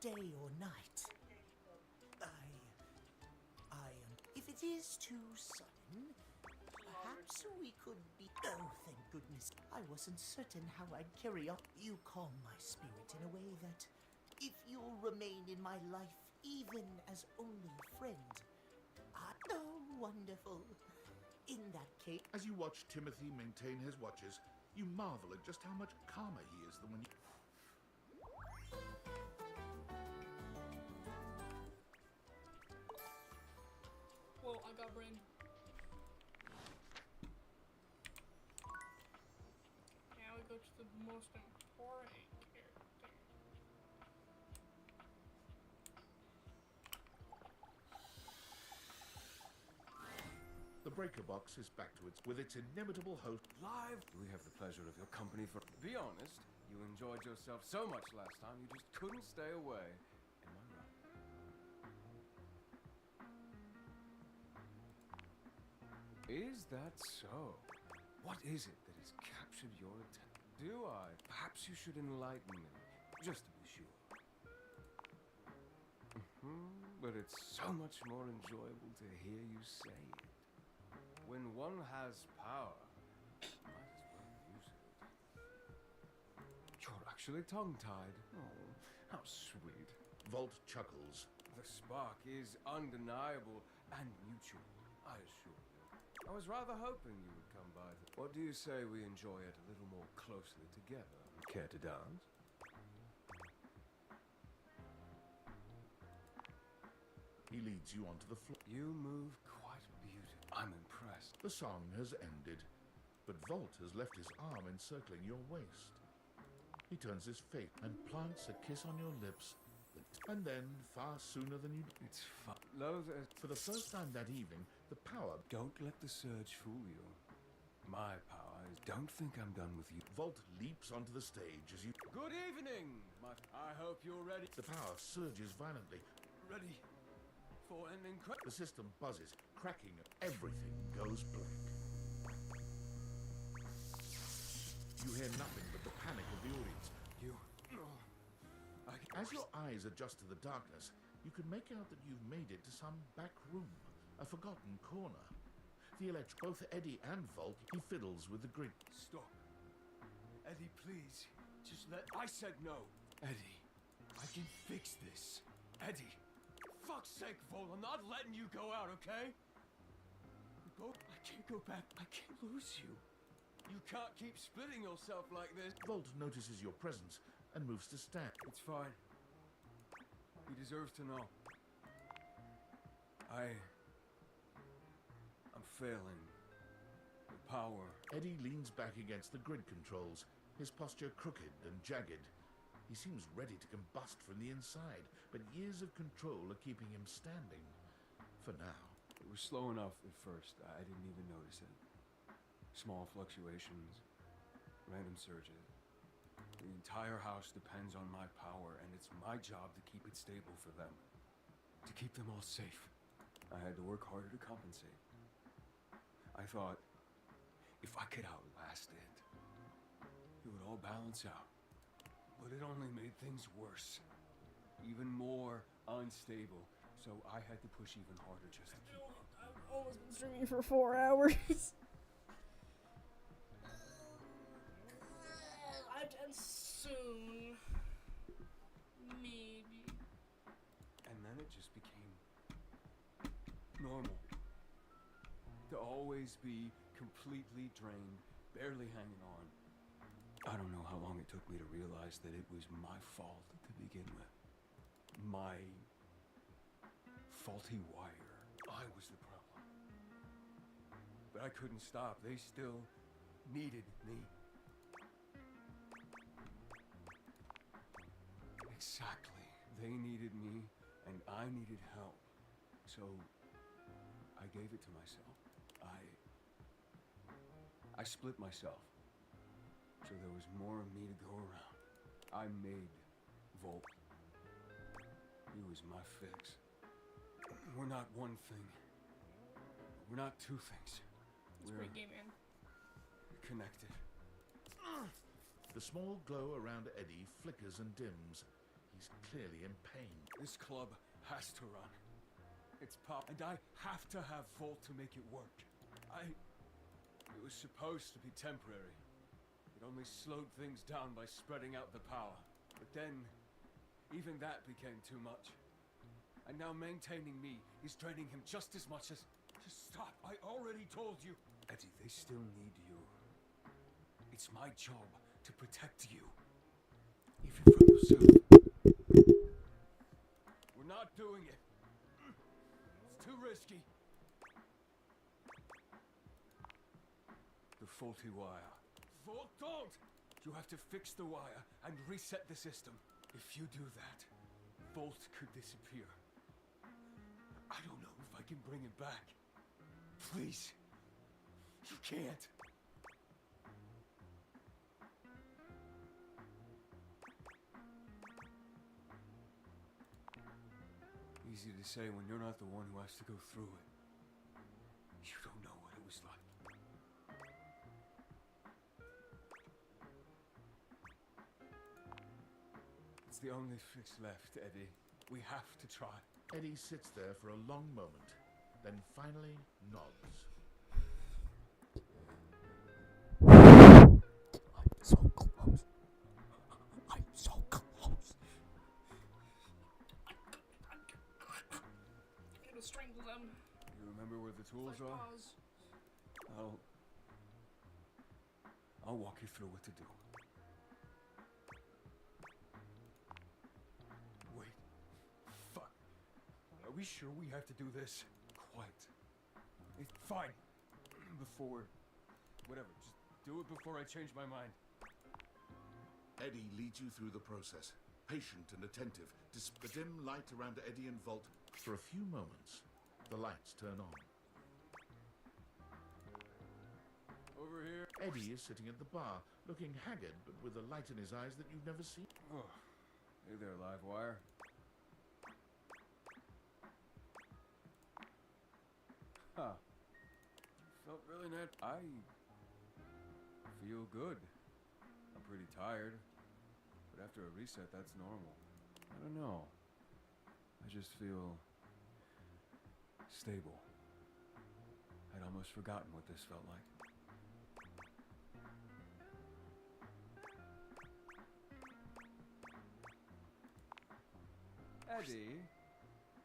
day or night. If it is too sudden, perhaps we could be... Oh, thank goodness. I wasn't certain how I'd carry on. You calm my spirit in a way that, if you'll remain in my life, even as only a friend... Oh, wonderful. In that case... As you watch Timothy maintain his watches, you marvel at just how much calmer he is than when you... Whoa, I got brain. Now we go to the most important character. The breaker box is back to with its inimitable host. Live! We have the pleasure of your company for... Be honest, you enjoyed yourself so much last time, you just couldn't stay away. Am I right? Is that so? What is it that has captured your attention? Do I? Perhaps you should enlighten me, just to be sure. But it's so much more enjoyable to hear you say it. When one has power, might as well use it. You're actually tongue-tied. Oh, how sweet. Volt chuckles. The spark is undeniable and mutual, I assure you. I was rather hoping you would come by. What do you say we enjoy it a little more closely together? Care to dance? He leads you onto the floor. You move quite beautifully. I'm impressed. The song has ended, but Volt has left his arm encircling your waist. He turns his face and plants a kiss on your lips, and then, far sooner than you... It's fun. Love, for the first time that evening, the power... Don't let the surge fool you. My power is... Don't think I'm done with you. Volt leaps onto the stage as you... Good evening! I hope you're ready. The power surges violently. Ready for an incredible... The system buzzes, cracking. Everything goes blank. You hear nothing but the panic of the audience. As your eyes adjust to the darkness, you can make out that you've made it to some back room, a forgotten corner. Both Eddie and Volt, he fiddles with the grid. Stop. Eddie, please. Just let... I said no. Eddie, I can fix this. Eddie. Fuck's sake, Volt, I'm not letting you go out, okay? I can't go back. I can't lose you. You can't keep splitting yourself like this. Volt notices your presence and moves to stand. It's fine. He deserves to know. I'm failing. The power. Eddie leans back against the grid controls, his posture crooked and jagged. He seems ready to combust from the inside, but years of control are keeping him standing. For now. It was slow enough at first. I didn't even notice it. Small fluctuations, random surges. The entire house depends on my power, and it's my job to keep it stable for them. To keep them all safe. I had to work harder to compensate. I thought, if I could outlast it, it would all balance out. But it only made things worse. Even more unstable. So I had to push even harder just to keep up. I've almost been streaming for 4 hours. I'm done soon. Maybe. And then it just became normal. To always be completely drained, barely hanging on. I don't know how long it took me to realize that it was my fault to begin with. My faulty wire. I was the problem. But I couldn't stop. They still needed me. Exactly. They needed me, and I needed help. So, I gave it to myself. I split myself. So there was more of me to go around. I made Volt. He was is my fix. We're not one thing. We're not two things. It's We're pretty gay, man. connected. The small glow around Eddie flickers and dims. He's clearly in pain. This club has to run. It's pop, and I have to have Volt to make it work. It was supposed to be temporary. It only slowed things down by spreading out the power. But then, even that became too much. And now maintaining me is draining him just as much as... Just stop, I already told you. Eddie, they still need you. It's my job to protect you. Even from yourself. We're not doing it. It's too risky. The faulty wire. Volt, don't! You have to fix the wire and reset the system. If you do that, Volt could disappear. I don't know if I can bring it back. Please. You can't. Easy to say when you're not the one who has to go through it. You don't know what it was like. It's the only fix left, Eddie. We have to try. Eddie sits there for a long moment, then finally nods. I'm so close. I'm so close. I'm gonna strangle them. You remember where the tools Like are? pause. I'll walk you through what to do. Wait. Fuck. Are we sure we have to do this? Quite. It's fine. Before... Whatever. Just do it before I change my mind. Eddie leads you through the process, patient and attentive. The dim light around Eddie and Volt. For a few moments, the lights turn on. Over here. Eddie is sitting at the bar, looking haggard, but with a light in his eyes that you've never seen. Oh. Hey there, Livewire. Huh. Felt really net. I feel good. I'm pretty tired. But after a reset, that's normal. I don't know. I just feel stable. I'd almost forgotten what this felt like. Eddie,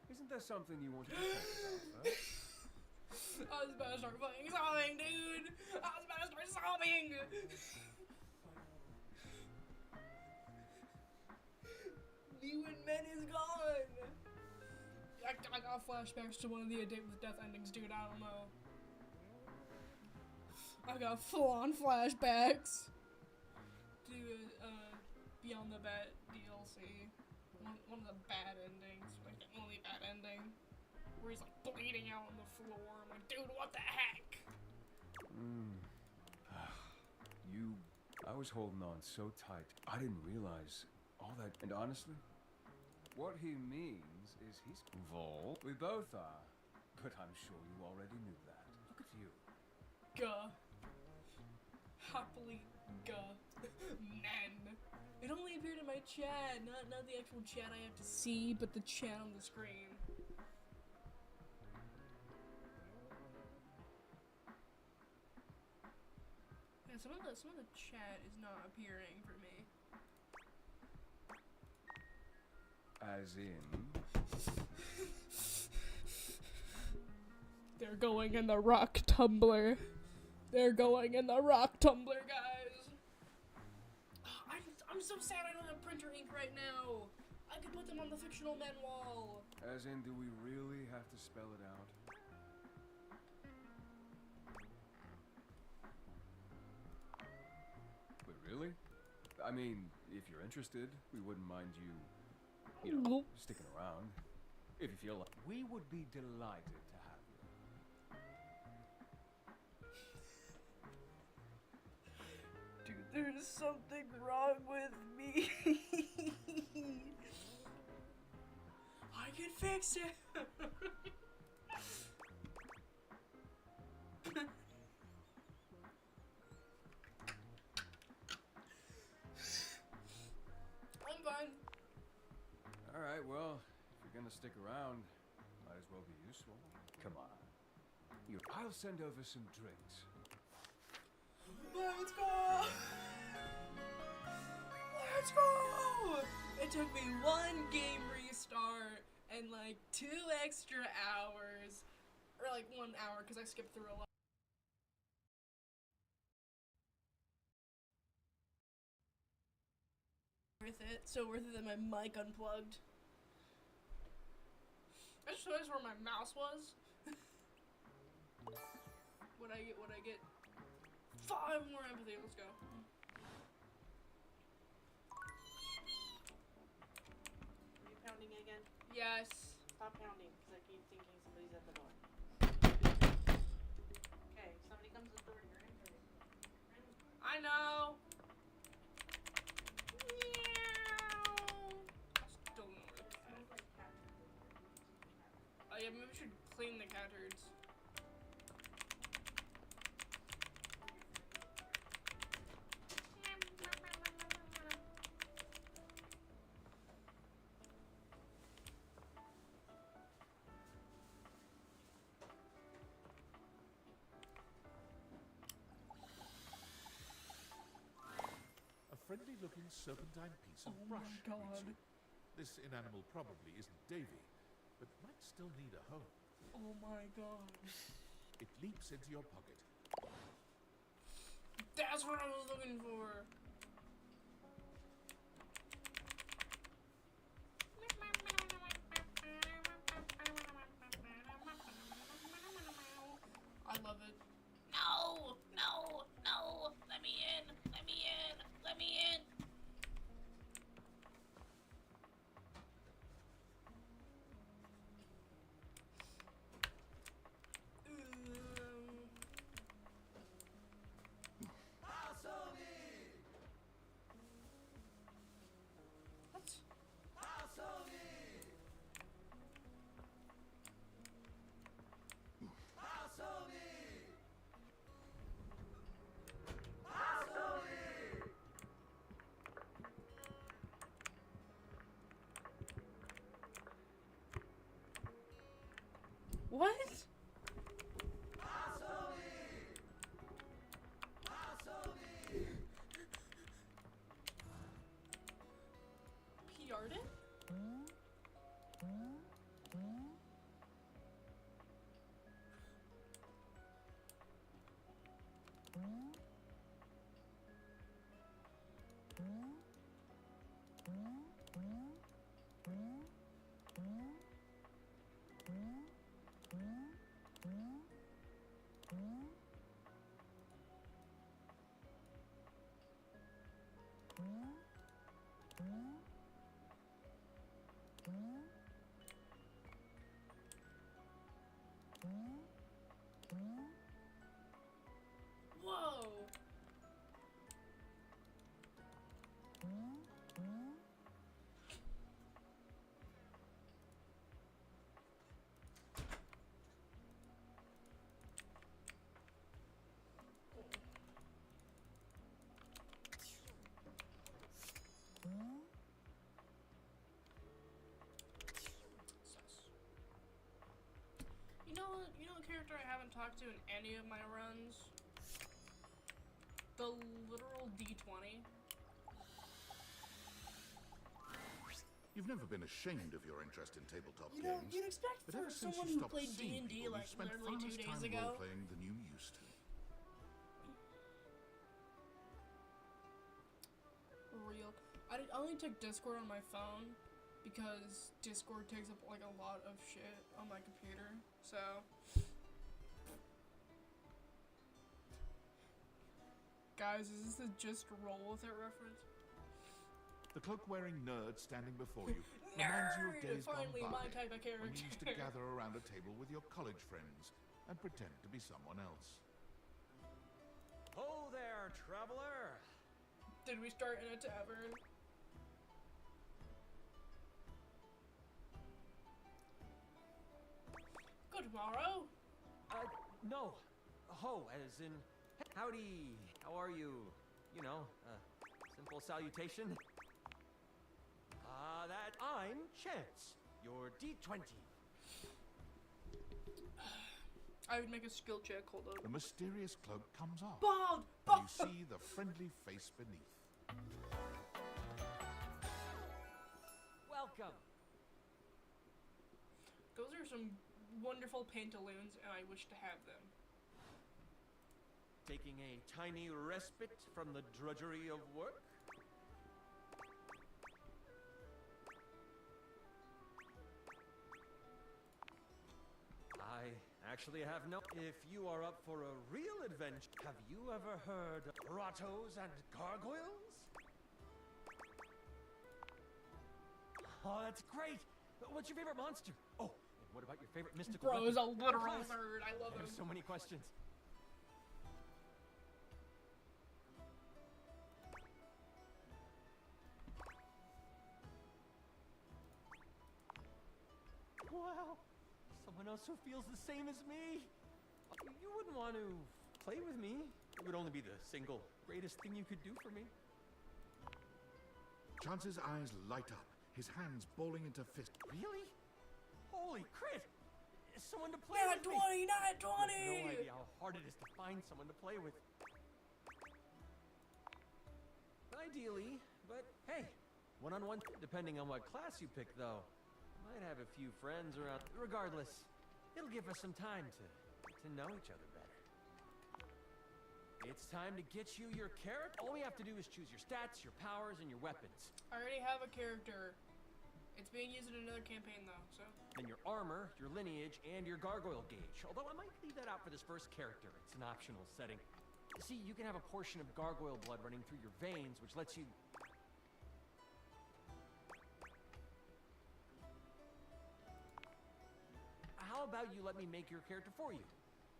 isn't there something you want to talk about, huh? I was about to start fucking sobbing, dude! I was about to start sobbing! Lewin Men is gone! I got flashbacks to one of the A Date with Death endings, dude, I don't know. I got full-on flashbacks to, Beyond the Bat DLC. One of the bad endings, like the only bad ending, where he's like bleeding out on the floor. I'm like, dude, what the heck? I was holding on so tight. I didn't realize all that. And honestly, what he means is he's Vol. We both are. But I'm sure you already knew that. Look at you. Guh. Happily, guh. Men. It only appeared in my chat, not the actual chat I have to see, but the chat on the screen. Yeah, some of the chat is not appearing for me. As in? They're going in the rock tumbler. They're going in the rock tumbler, guys. I'm so sad I don't have printer ink right now. I could put them on the fictional men wall. As in, do we really have to spell it out? But really? I mean, if you're interested, we wouldn't mind you know, sticking around. If you feel like... We would be delighted to have you. Dude, there's something wrong with me. I can fix it. I'm fine. Alright, well, if you're gonna stick around, might as well be useful. Come on. I'll send over some drinks. Let's go! Let's go! It took me 1 game restart and like 2 extra hours. Or like 1 hour because I skipped through a lot. Worth it. So worth it that my mic unplugged. I just realized where my mouse was. What I get? 5 more empathy, let's go. Are you pounding again? Yes. Stop pounding, because I keep thinking somebody's at the door. Okay, if somebody comes to the door, you're entering. I know. Oh yeah, maybe we should clean the cat turds. A friendly-looking serpentine piece of Oh brush. my god. This inanimal probably isn't Davy, but might still need a home. Oh my god. It leaps into your pocket. That's what I was looking for. I love it. No! No! No! Let me in! Let me in! Let me in! What? What? PR'd it? Whoa! You know a character I haven't talked to in any of my runs? The literal D20. You've never been ashamed of your interest in tabletop You know, games. you'd expect but for ever since someone you who stopped played seeing D&D people, like you've spent literally far 2 less days time ago. role-playing than you used to. Real. I only took Discord on my phone because Discord takes up like a lot of shit on my computer. So guys, is this a just roll with it reference? The cloak-wearing nerd standing before you reminds you of days gone Finally, by my type of character. when you used to gather around a table with your college friends and pretend to be someone else. Ho there, traveler! Did we start in a tavern? tomorrow? No. Ho, as in, howdy, how are you? You know, simple salutation. That I'm Chance, your D20. I would make a skill check, hold on. The mysterious cloak comes off. Bald! And you see the friendly face beneath. Welcome. Those are some wonderful pantaloons, and I wish to have them. Taking a tiny respite from the drudgery of work? I actually have no... If you are up for a real adventure, have you ever heard of grottos and gargoyles? Oh, that's great! What's your favorite monster? Oh, and what about your favorite mystical Bro is a weapon? literal Class. nerd. I love him. There's so many questions. Wow, someone else who feels the same as me. You wouldn't want to play with me. It would only be the single greatest thing you could do for me. Chance's eyes light up, his hands balling into fists. Really? Holy crit! Someone to play Not with 20, me. not 20! You have no idea how hard it is to find someone to play with. Ideally, but hey, one-on-one, depending on what class you pick, though. Might have a few friends around. Regardless, it'll give us some time to know each other better. It's time to get you your character. All we have to do is choose your stats, your powers, and your weapons. I already have a character. It's being used in another campaign, though, so... Then your armor, your lineage, and your gargoyle gauge. Although I might leave that out for this first character. It's an optional setting. See, you can have a portion of gargoyle blood running through your veins, which lets you... How about you let me make your character for you?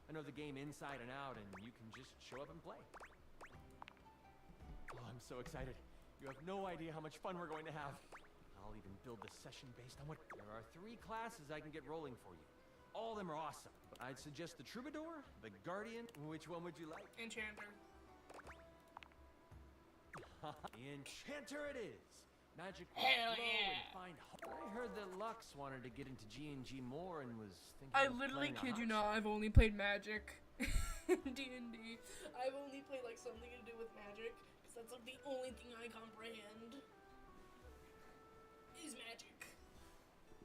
I know the game inside and out, and you can just show up and play. Oh, I'm so excited. You have no idea how much fun we're going to have. I'll even build the session based on what... There are 3 classes I can get rolling for you. All of them are awesome. But I'd suggest the Troubadour, the Guardian. Which one would you like? Enchanter. Enchanter it is! Magic will Hell flow yeah! and find hope. I heard that Lux wanted to get into G&G more and was thinking I of literally playing a kid you hot not, I've only played Magic in D&D. I've only played like something to do with magic, because that's like the only thing I comprehend. Is magic.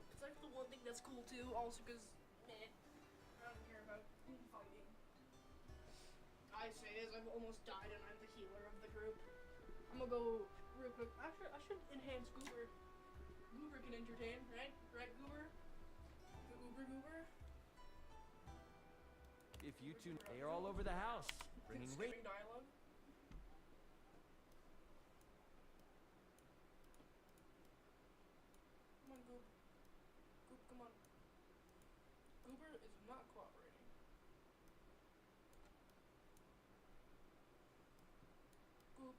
It's like the one thing that's cool too, also because, meh, I don't care about fighting. I say as I've almost died and I'm the healer of the group. I'm gonna go real quick. Actually, I should enhance Goober. Goober can entertain, right? Right, Goober? The Goober? If you two, they are all over the house, bringing Skipping dialogue. Come on, Goob. Goob, come on. Goober is not cooperating. Goob.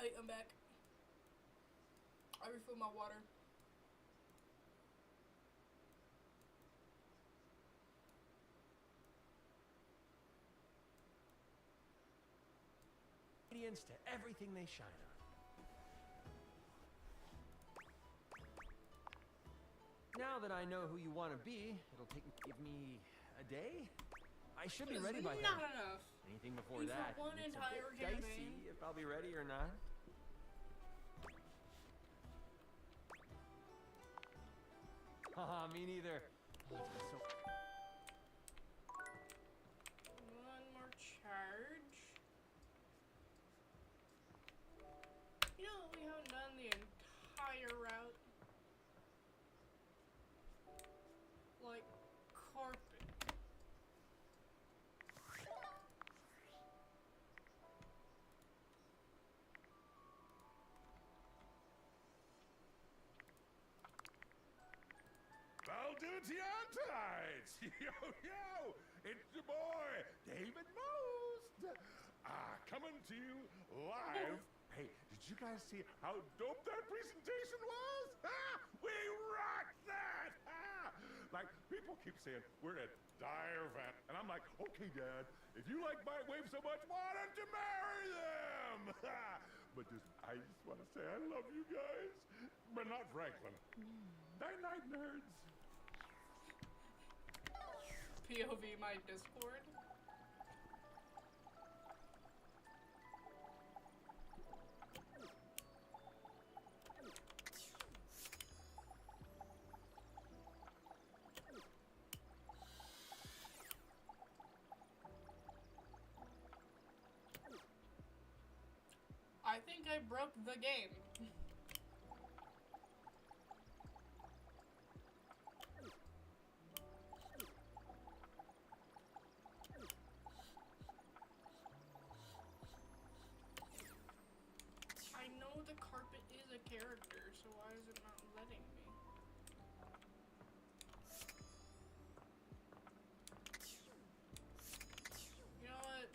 Alright, I'm back. I refilled my water. Radiance to everything they shine on. Now that I know who you want to be, it'll give me a day. I should be ready by then. Not enough. Anything before Even that, one it's a entire bit dicey campaign. if I'll be ready or not. Haha, me neither. So One more charge. You know, we haven't done the entire route. Like, carpet. Valdivtianites! Yo, yo! It's your boy, David Most! Coming to you live. Hey, did you guys see how dope that presentation was? We rocked that! Like, people keep saying we're at dire vat, and I'm like, okay, Dad, if you like Microwave so much, why don't you marry them? But I just want to say I love you guys, but not Franklin. Night-night, nerds. POV my Discord. I think I broke the game. I know the carpet is a character, so why is it not letting me? You know what?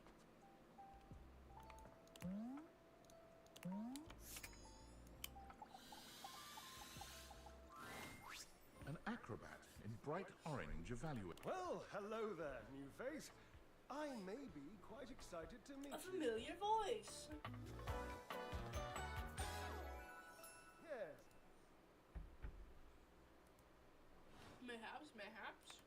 An acrobat in bright orange evaluate. Well, hello there, new face. I may be quite excited to meet A familiar voice. Yes. Mayhaps, mayhaps.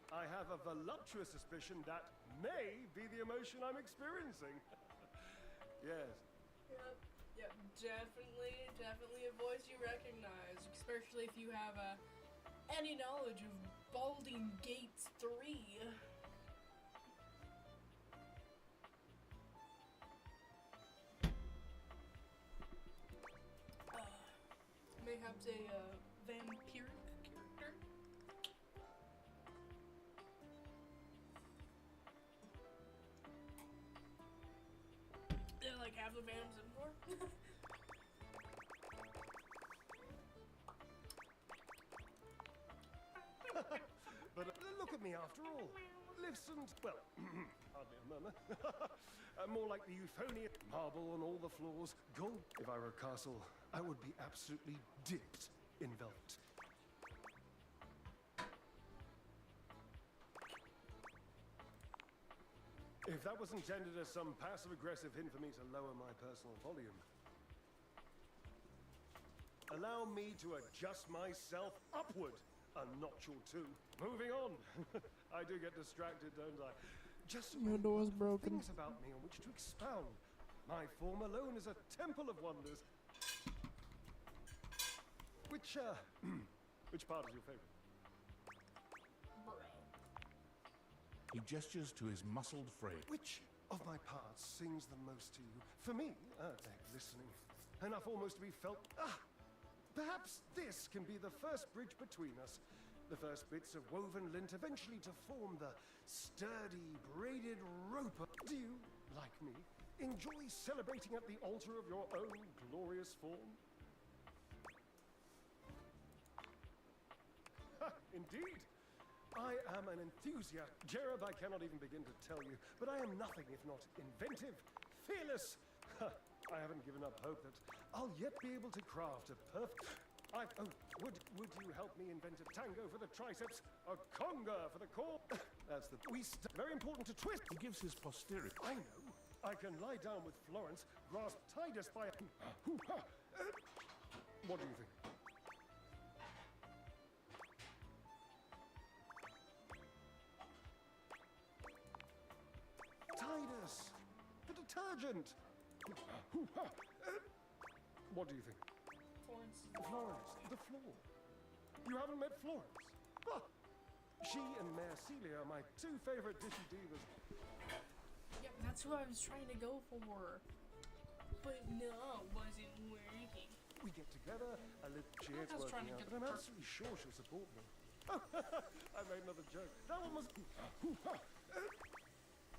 I have a voluptuous suspicion that may be the emotion I'm experiencing. Yes. Yep, definitely a voice you recognize, especially if you have any knowledge of Balding Gates 3. Mayhaps a vampiric character. They're like half the vamps in for. But look at me after all. Listen, well, hardly a murmur. More like the euphonious marble on all the floors, gold. If I were a castle, I would be absolutely dipped in velvet. If that was intended as some passive-aggressive hint for me to lower my personal volume, allow me to adjust myself upward a notch or two. Moving on. I do get distracted, don't I? Just Your door's broken. things about me on which to expound. My form alone is a temple of wonders. Which part is your favorite? He gestures to his muscled frame. Which of my parts sings the most to you? For me, take listening. Enough almost to be felt. Perhaps this can be the first bridge between us. The first bits of woven lint eventually to form the sturdy, braided rope. Do you, like me, enjoy celebrating at the altar of your own glorious form? Indeed. I am an enthusiast. Jereb, I cannot even begin to tell you, but I am nothing if not inventive, fearless. I haven't given up hope that I'll yet be able to craft a perfect... would you help me invent a tango for the triceps, a conga for the core? That's the... very important to twist. He gives his posterity. I know. I can lie down with Florence, grasp Titus by a... What do you think? Titus! The detergent! What do you think? Florence. Florence, the floor. You haven't met Florence? Ah, she and Mayor Celia are my two favorite dishy divas. Yep, that's who I was trying to go for. But no, it wasn't working. We get together, I live cheers I was trying working to out, get but I'm absolutely sure she'll support me. I made another joke. That one was...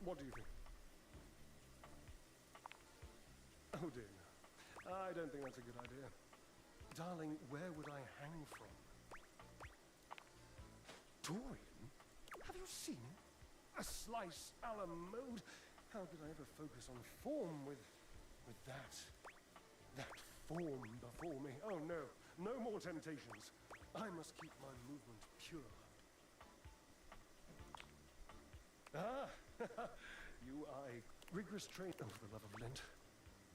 What do you think? Oh dear, no. I don't think that's a good idea. Darling, where would I hang from? Dorian? Have you seen him? A slice a la mode? How could I ever focus on form with that form before me? Oh no, no more temptations. I must keep my movement pure. Ah, you are a rigorous trainer. Oh, for the love of Lent.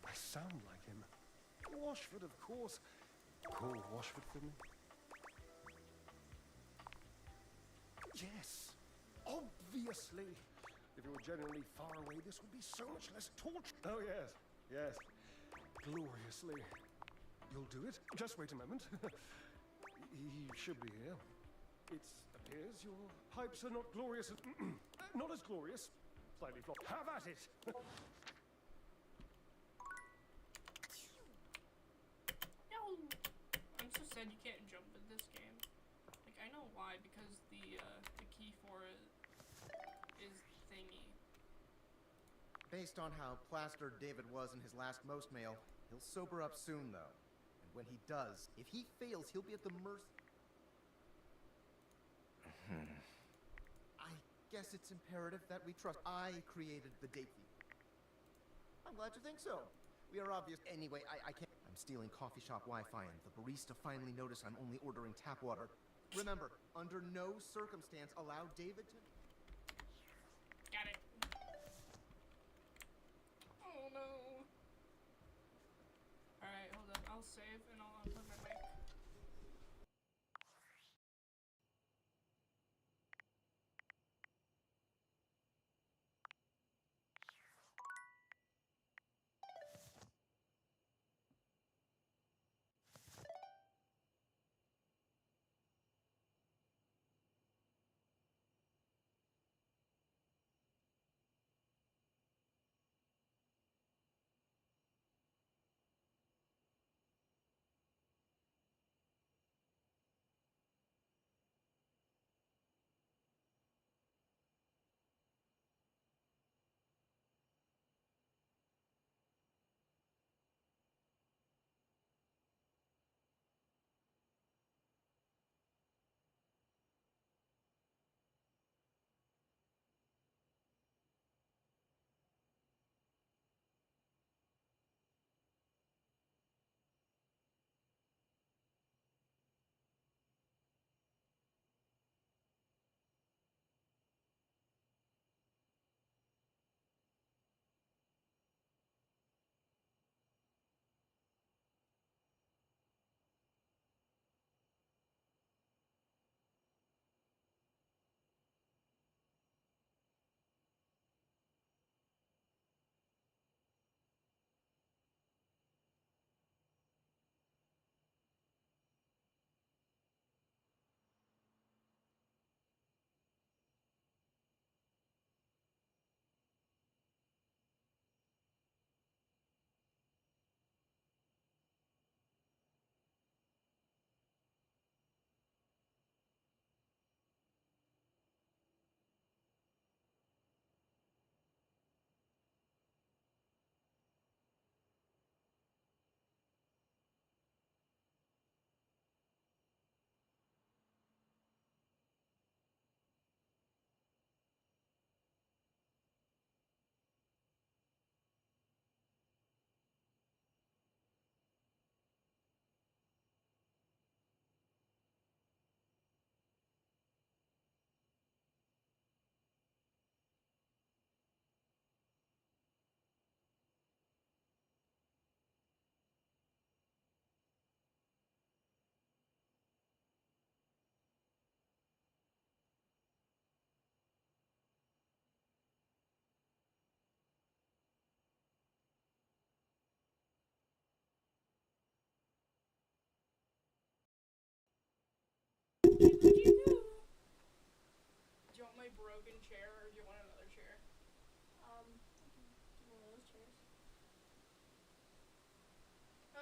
I sound like him. Washford, of course. Call Washford for me. Yes, obviously. If you were genuinely far away, this would be so much less torture. Oh, yes, yes. Gloriously. You'll do it? Just wait a moment. He should be here. It appears your pipes are not glorious. Not as glorious. Slightly flop. Have at it! No! I'm so sad you can't jump in this game. Like, I know why, because the key for it is thingy. Based on how plastered David was in his last most mail, he'll sober up soon, though. And when he does, if he fails, he'll be at the mercy... I guess it's imperative that we trust. I created the date feed. I'm glad you think so. We are obvious. Anyway, I can't... I'm stealing coffee shop Wi-Fi, and the barista finally noticed I'm only ordering tap water. Remember, under no circumstance allow David to... Got it. Oh no. Alright, hold on. I'll save and I'll unplug my mic.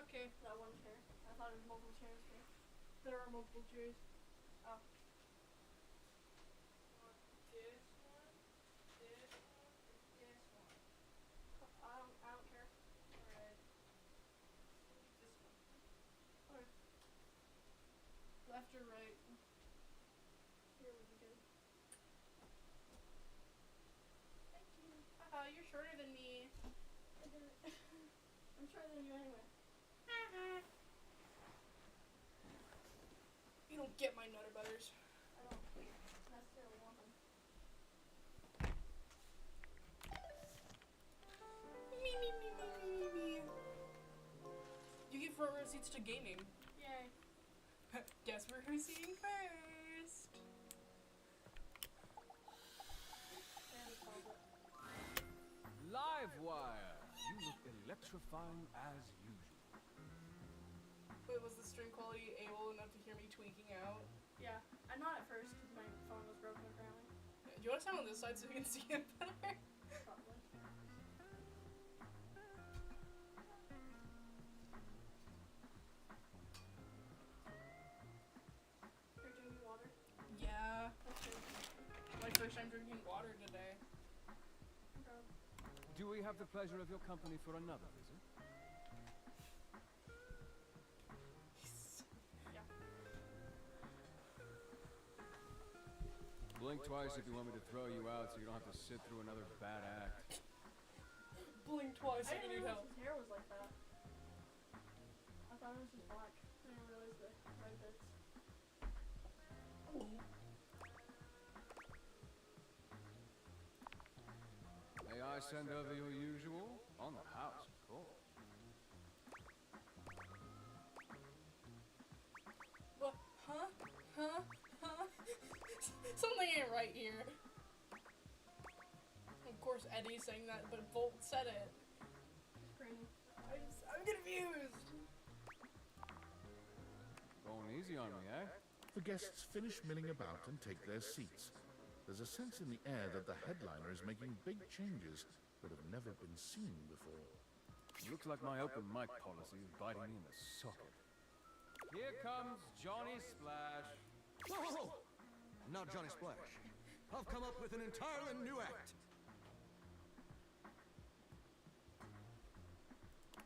Okay. That one chair. I thought it was multiple chairs here. There are multiple chairs. Oh. This one, this one, or this one? I don't care. Alright. This one. Okay. Left or right? Here would be good. Thank you. Haha, you're shorter than me. I did it. I'm shorter than you anyway. You don't get my Nutter Butters. I don't necessarily want them. Me. You get front row seats to gaming. Yay. Guess we're who's seeing first. Livewire! You look electrifying as usual. Wait, was the stream quality able enough to hear me tweaking out? Yeah. I'm not at first because my phone was broken apparently. Do you want to stand on this side so you can see it better? Probably. You're drinking water? Yeah. That's good. My first time drinking water today. Do we have the pleasure of your company for another visit? Yeah. Blink twice if you want me to throw you out so you don't have to sit through another bad act. Blink twice I if didn't you need realize help. his hair was like that. I thought it was just black. I didn't realize the red bits. May I send over your usual? On the house, of course. What? Huh? Huh? Something ain't right here. Of course Eddie's saying that, but Volt said it. Crazy. I'm confused. Going easy on me, eh? The guests finish milling about and take their seats. There's a sense in the air that the headliner is making big changes that have never been seen before. Looks like my open mic policy is biting me in the socket. Here comes Johnny Splash. Whoa! Not Johnny Splash. I've come up with an entirely new act.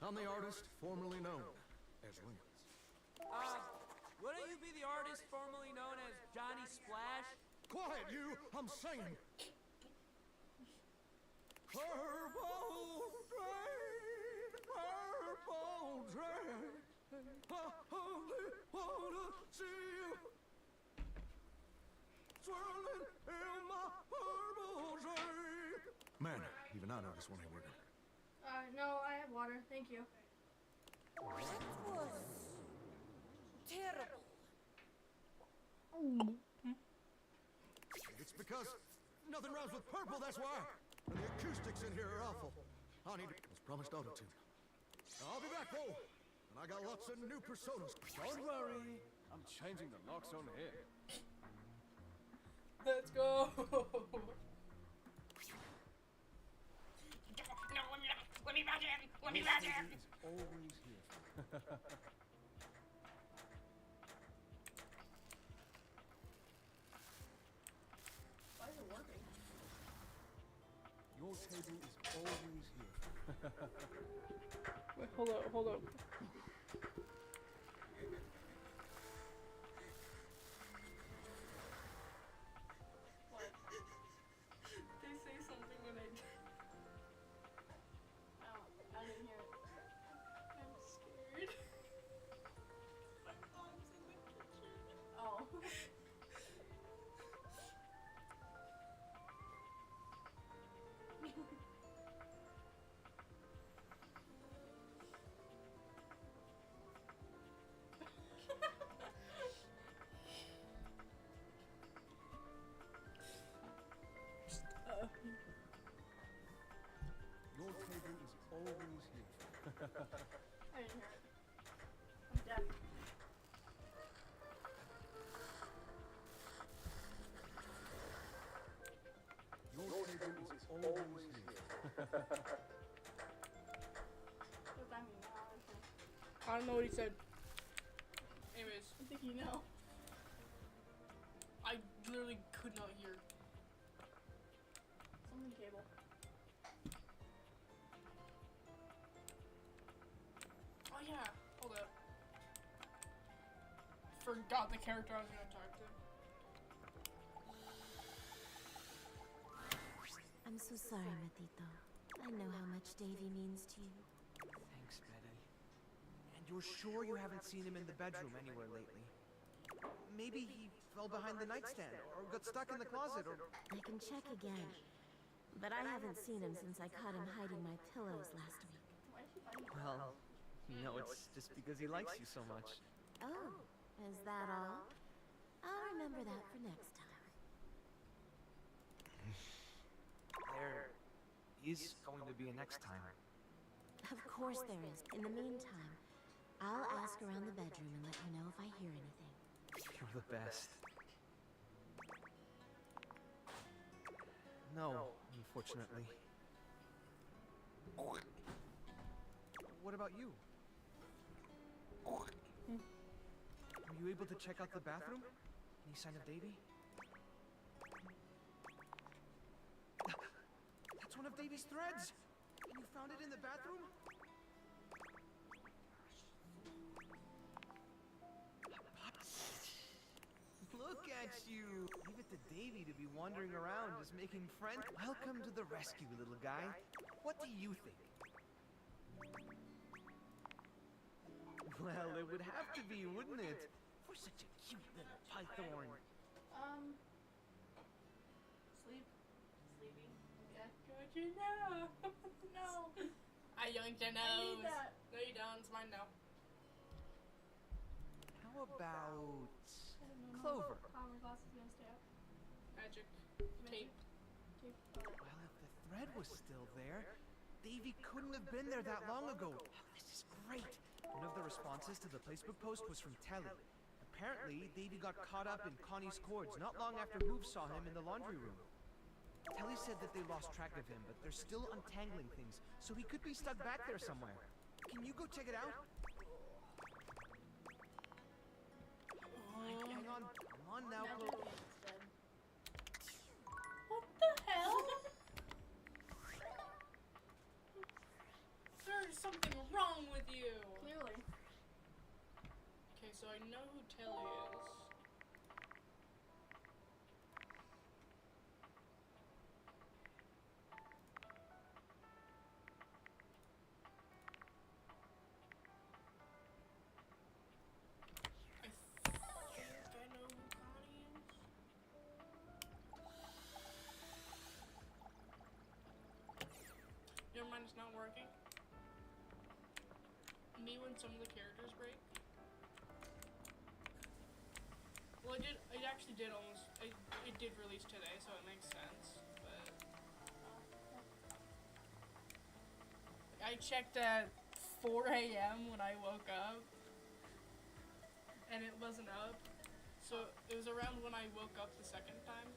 I'm the artist formerly known as Wings. Wouldn't you be the artist formerly known as Johnny Splash? Quiet, you! I'm singing! Purple train, purple train, I only wanna see you swirling in my purple train. Man, even I know this one ain't working. No, I have water. Thank you. Terrible. It's because nothing rhymes with purple, that's why. And the acoustics in here are awful. I need to... I was promised autotune. I'll be back, though. And I got lots of new personas. Don't worry. I'm changing the locks on here. Let's go. No, let me back in. Let me back in. Always here. Why is it working? Your table is always here. Wait, hold up, hold up. What? They say something when I I didn't hear it. I'm scared. My mom's in the kitchen. Oh. Your table is always here. I didn't hear it. I'm deaf. Your table is always here. What does that mean? I don't know what he said. Anyways. I think you know. I literally could not hear. Something cable. Oh yeah, hold up. Forgot the character I was gonna talk to. I'm so sorry, Matito. I know how much Davy means to you. Thanks, Betty. And you're sure you haven't seen him in the bedroom anywhere lately? Maybe he fell behind the nightstand, or got stuck in the closet, or... I can check again. But I haven't seen him since I caught him hiding my pillows last week. Well, you know, it's just because he likes you so much. Oh, is that all? I'll remember that for next time. There is going to be a next time. Of course there is. In the meantime, I'll ask around the bedroom and let you know if I hear anything. You're the best. No, unfortunately. What about you? Were you able to check out the bathroom? Any sign of Davy? That's one of Davy's threads! And you found it in the bathroom? Look at you! Leave it to Davy to be wandering around just making friends. Welcome to the rescue, little guy. What do you think? Well, it would have to be, wouldn't it? For such a cute little python. Sleep. Sleepy. Yeah. Don't you know? No. I yoinked your nose. I need that. No, you don't. It's mine now. How about Clover? My glasses gonna stay up. Magic. Tape. Tape. Well, if the thread was still there, Davy couldn't have been there that long ago. Oh, this is great. One of the responses to the Facebook post was from Telly. Apparently, Davy got caught up in Connie's cords not long after Move saw him in the laundry room. Telly said that they lost track of him, but they're still untangling things, so he could be stuck back there somewhere. Can you go check it out? Hang on. Come on now, Clover. What the hell? There's something wrong with you. Clearly. Okay, so I know who Telly is. I know who Connie is. Never mind, it's not working. Me when some of the characters break. Well, it actually did almost, it did release today, so it makes sense, but... I checked at 4 a.m. when I woke up, and it wasn't up, so it was around when I woke up the second time.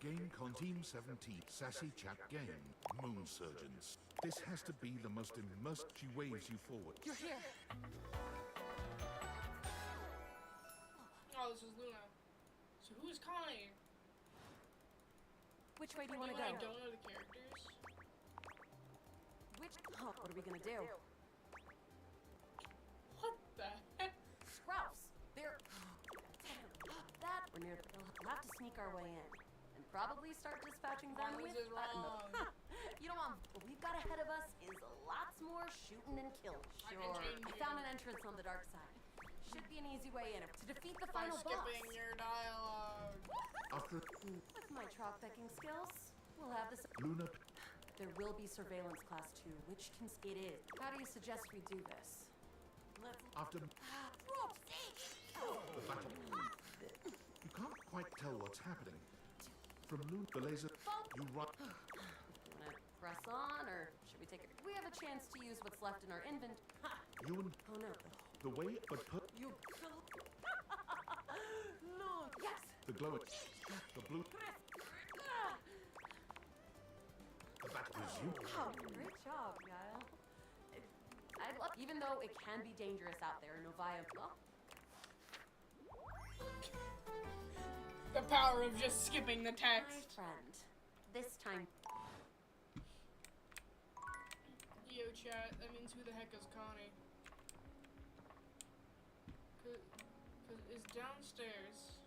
Game Con Team 17 Sassy Chat Game, Moon Surgeons. This has to be the most immersed. She waves you forward. You're here! Oh, this is Luna. So who is Connie? Which way do you want to go? I don't know the characters. Which? Oh, what are we gonna do? What the heck? Scrouse! They're... that we're near. We'll have to sneak our way in. Probably start dispatching them with wrong. You know, what we've got ahead of us is lots more shooting and killing. I Sure. can change I found an entrance on the dark side. Should be an easy way in to defeat the final boss. Skipping your dialogue. With my trap-picking skills, we'll have this. Luna. There will be surveillance class 2, which can it is. How do you suggest we do this? Let's. After the battle, you can't quite tell what's happening. From Luna, the laser, you run. press on, or should we take it? We have a chance to use what's left in our inventory. You and Oh no. the way, but put You. No. Yes. the glow, the blue. The battle is you. Wow, great job, Guile. I'd love, even though it can be dangerous out there, Novaya. Well, The power of just skipping the my text. friend, this time. Yo, chat, that means who the heck is Connie? Cause it's downstairs.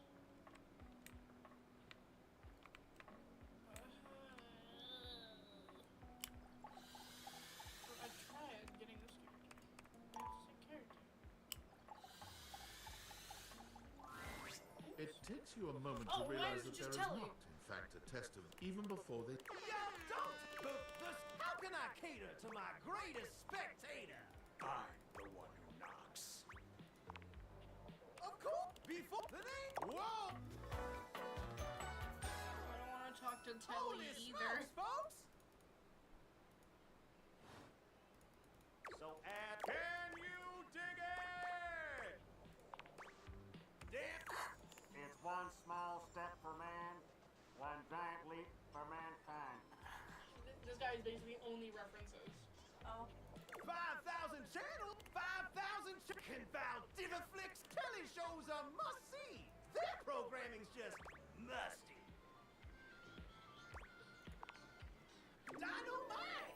I tried getting this character. It takes you a moment Oh, to why realize did that you there just is tell not, me? in fact, a test of even before they. Yo, don't! How can I cater to my greatest spectator? I'm the one who knocks. Of course, before the name. Whoa! I don't want to talk to Telly Holy either. smokes, folks! So add. Can you dig it? Damn. It's one small step for man, one giant leap for mankind. This guy is basically only references. Oh. 5,000 channels, 5,000 chicken Valdiviflix telly shows are must-see. Their programming's just musty. Dynamite!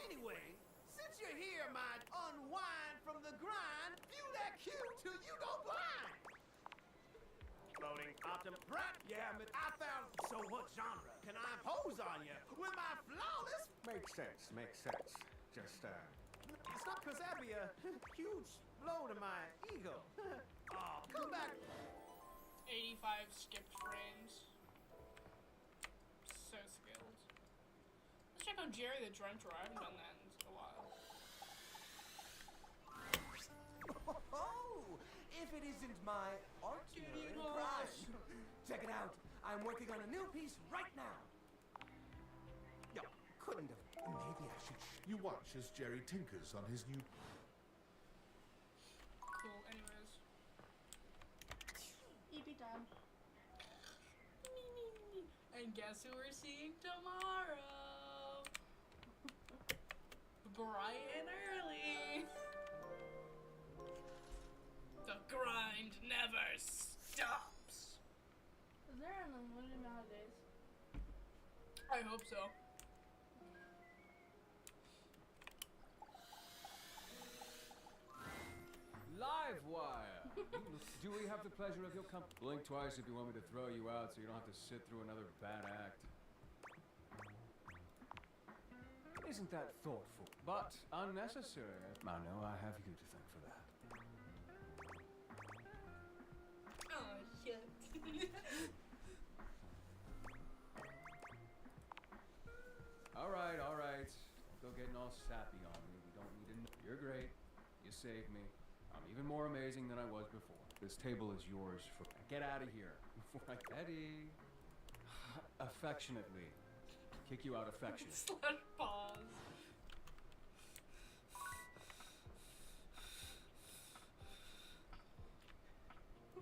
Anyway, since you're here, my unwind from the grind, view that cue till you go blind. Loading optim. Right, yeah, but I found so much genre. Can I impose on you with my flawless? Makes sense. Just, It's not because that'd be a huge blow to my ego. Oh, come back. 85 skipped frames. So skilled. Let's check out Jerry the Drunter. I haven't done that in a while. Oh, if it isn't my art Dude, crime. Check it out. I'm working on a new piece right now. Yo, couldn't have. Maybe I should. You watch as Jerry tinkers on his new. Cool, anyways. EP time. And guess who we're seeing tomorrow? Bright and early. The grind never stops. Is there an unlimited amount of days? I hope so. Livewire! Do we have the pleasure of your company? Blink twice if you want me to throw you out so you don't have to sit through another bad act. Isn't that thoughtful? But unnecessary. I know I have you to thank for that. Oh, shit. All right. Don't go getting all sappy on me. We don't need to know. You're great. You saved me. I'm even more amazing than I was before. This table is yours for. Get out of here before I. Eddie. Affectionately. Kick you out affectionately. Slash pause.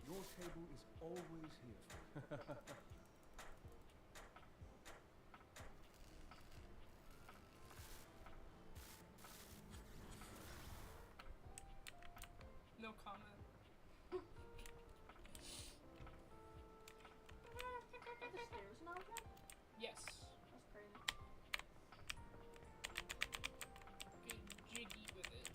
Your table is always here. No comment. Are the stairs not okay? Yes. That's crazy. Get jiggy with it.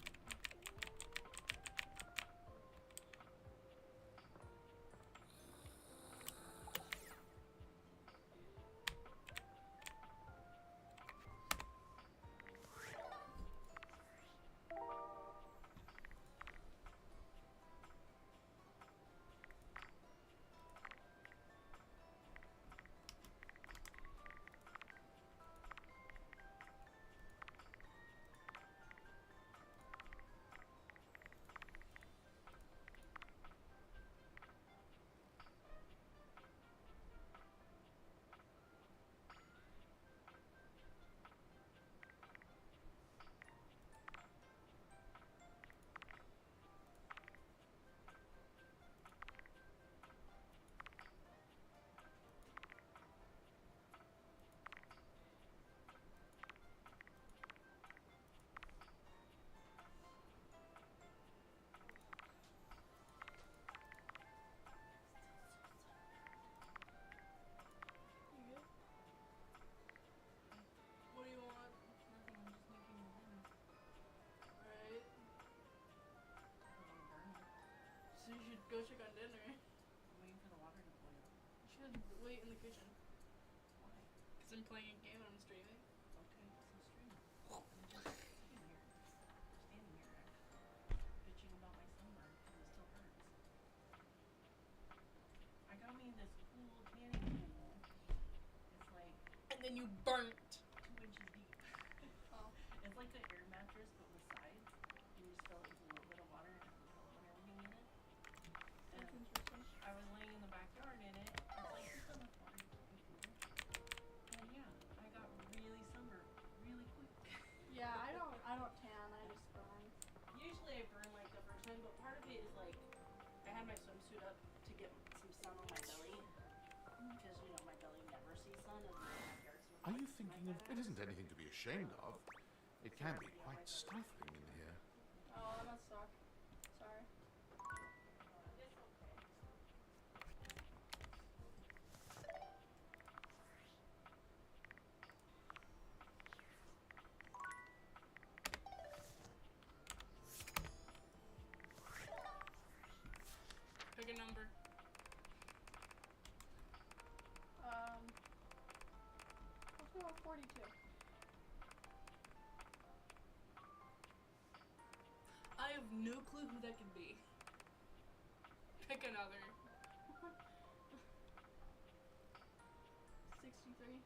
go check on dinner. I'm waiting for the water to boil. You should wait in the kitchen. Why? Because I'm playing a game and I'm streaming. Okay, so stream. I'm just sitting here. Standing here, actually. Bitching about my sunburn because it still hurts. I got me this cool tanning pool. It's like... And then you burnt. 2 inches deep. Oh. It's like an air mattress but with sides. You just fill it with a little bit of water and have a pillow and everything in it. And That's interesting. I was laying in the backyard in it. It's like just enough water to keep me cool. And yeah, I got really sunburned really quick. Yeah, I don't tan, I just burn. Usually I burn like the first time, but part of it is like I had my swimsuit up to get some sun on my belly. Because, you know, my belly never sees sun and my backyard swim. Are you thinking of... It isn't anything to be ashamed of. It can be quite stifling in here. Oh, that must suck. Sorry. It's okay. Pick a number. Let's go with 42. I have no clue who that could be. Pick another. 63.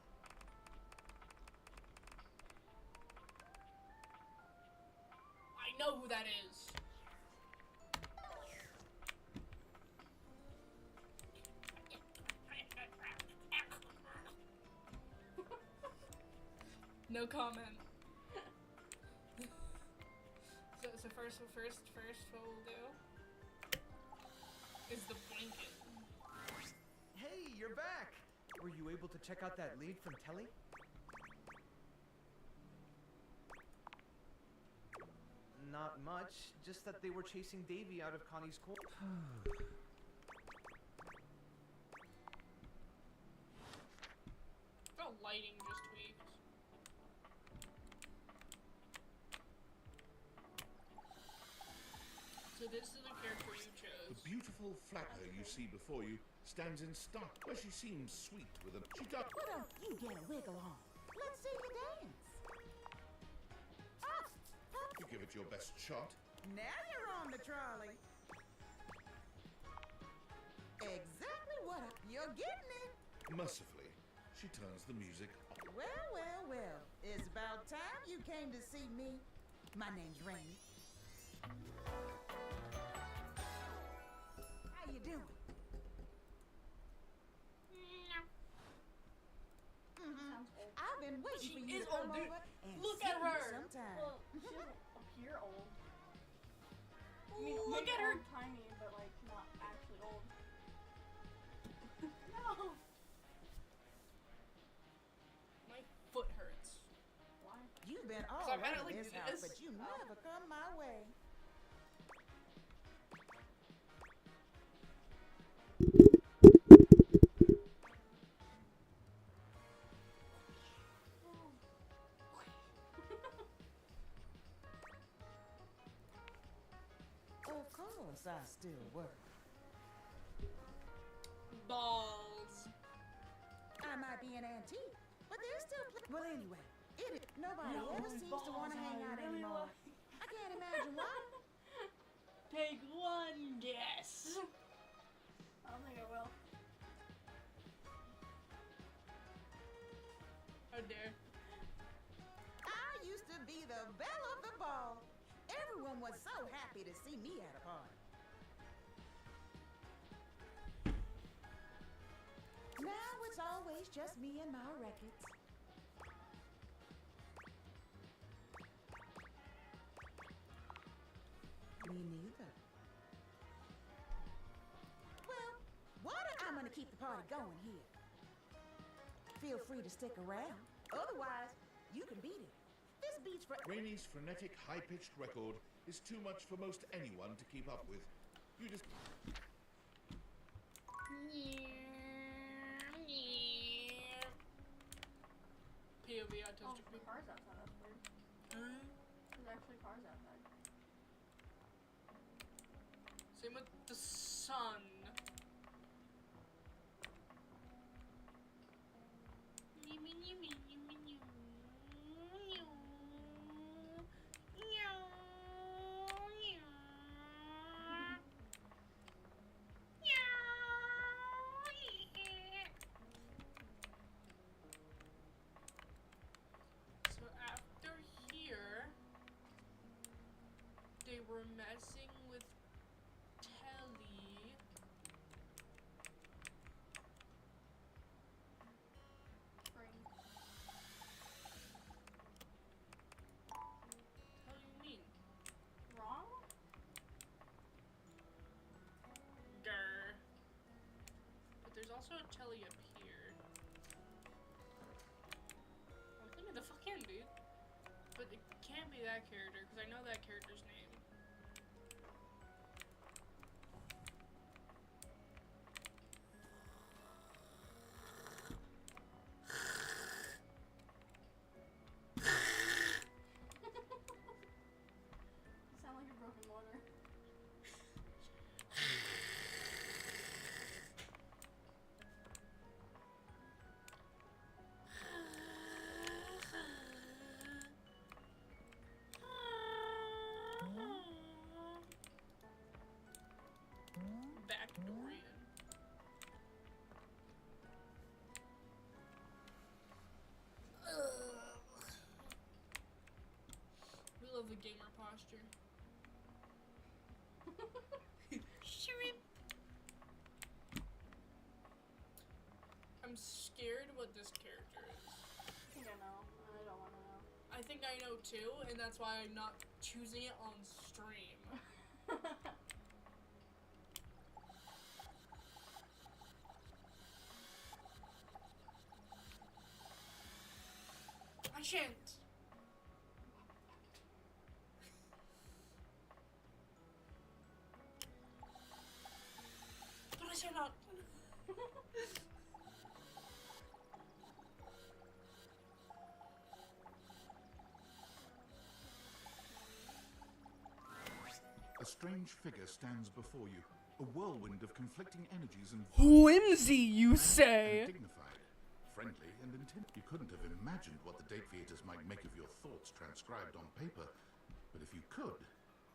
I know who that is. No comment. So first what we'll do is the blanket. Hey, you're back! Were you able to check out that lead from Telly? Not much, just that they were chasing Davy out of Connie's court. The lighting just tweaked. So this is the character you chose. The beautiful flapper you see before you stands in stark where she seems sweet with a... She duck... Why don't you get a wiggle on? Let's see you dance. You give it your best shot. Now you're on the trolley. Exactly what you're getting it. Mercifully, she turns the music off. Well, well, well. It's about time you came to see me. My name's Rainy. How you doing? I've been waiting for you to come over and Look see at me her. sometime. Well, she doesn't appear old. I mean, Look maybe at her. old tiny, but like not actually old. No. My foot hurts. Why? You've been all I've had it over like this house, this. but you never come my way. Of course, I still work. Balls. I might be an antique, but there's still well, anyway, nobody ever seems to want to hang out anymore. I can't imagine why. Take one guess. I don't think I will. How dare. I used to be the belle of the ball. Everyone was so happy to see me at a party. Now it's always just me and my records. Me neither. Well, I'm gonna keep the party going here. Feel free to stick around. Otherwise, you can beat it. This beats for... Rainy's frenetic, high-pitched record is too much for most anyone to keep up with. You just... POV Oh, autistic the car's outside. That's weird. There's actually cars outside. Same with the sun. So after here, they were messing with Telly. How do you mean? Wrong? Grr. But there's also a Telly up here. Like, let me the fuck in, dude. But it can't be that character, because I know that character's name. You sound like a broken water. Backdorian. We love the gamer posture. Shrimp. I'm scared what this character is. I think I know. I don't want to know. I think I know too, and that's why I'm not choosing it on stream. I shan't. But I shall not. A strange figure stands before you, a whirlwind of conflicting energies and Whimsy, you say? and dignified, friendly and intent. You couldn't have imagined what the Dateviators might make of your thoughts transcribed on paper, but if you could,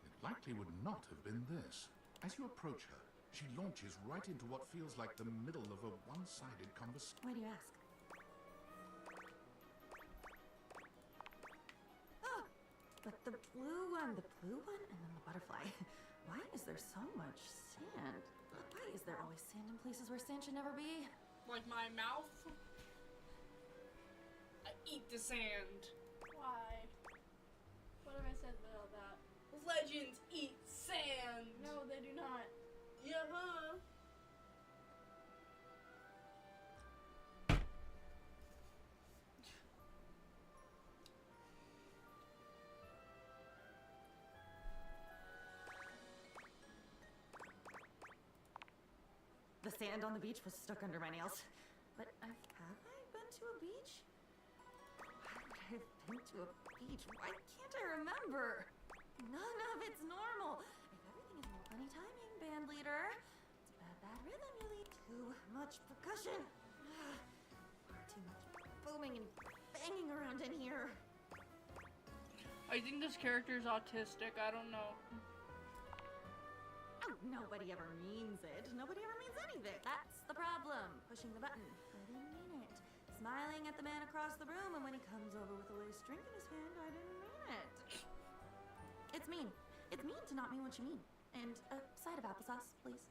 it likely would not have been this. As you approach her, she launches right into what feels like the middle of a one-sided conversation. Why do you ask? Oh, but the blue one, and then the butterfly. Why is there so much sand? Why is there always sand in places where sand should never be? Like my mouth? I eat the sand. Why? What have I said about that? Legends eat sand. No, they do not. Yeah, huh? The sand on the beach was stuck under my nails. But have I been to a beach? Why would I have been to a beach? Why can't I remember? None of it's normal. If everything is more funny timing, band leader. It's bad rhythm, really. Too much percussion. Far too much booming and banging around in here. I think this character is autistic. I don't know. Oh, nobody ever means it. Nobody ever means anything. That's the problem. Pushing the button. I didn't mean it. Smiling at the man across the room, and when he comes over with a lace drink in his hand, I didn't mean it. It's mean. It's mean to not mean what you mean. And a side of applesauce, please.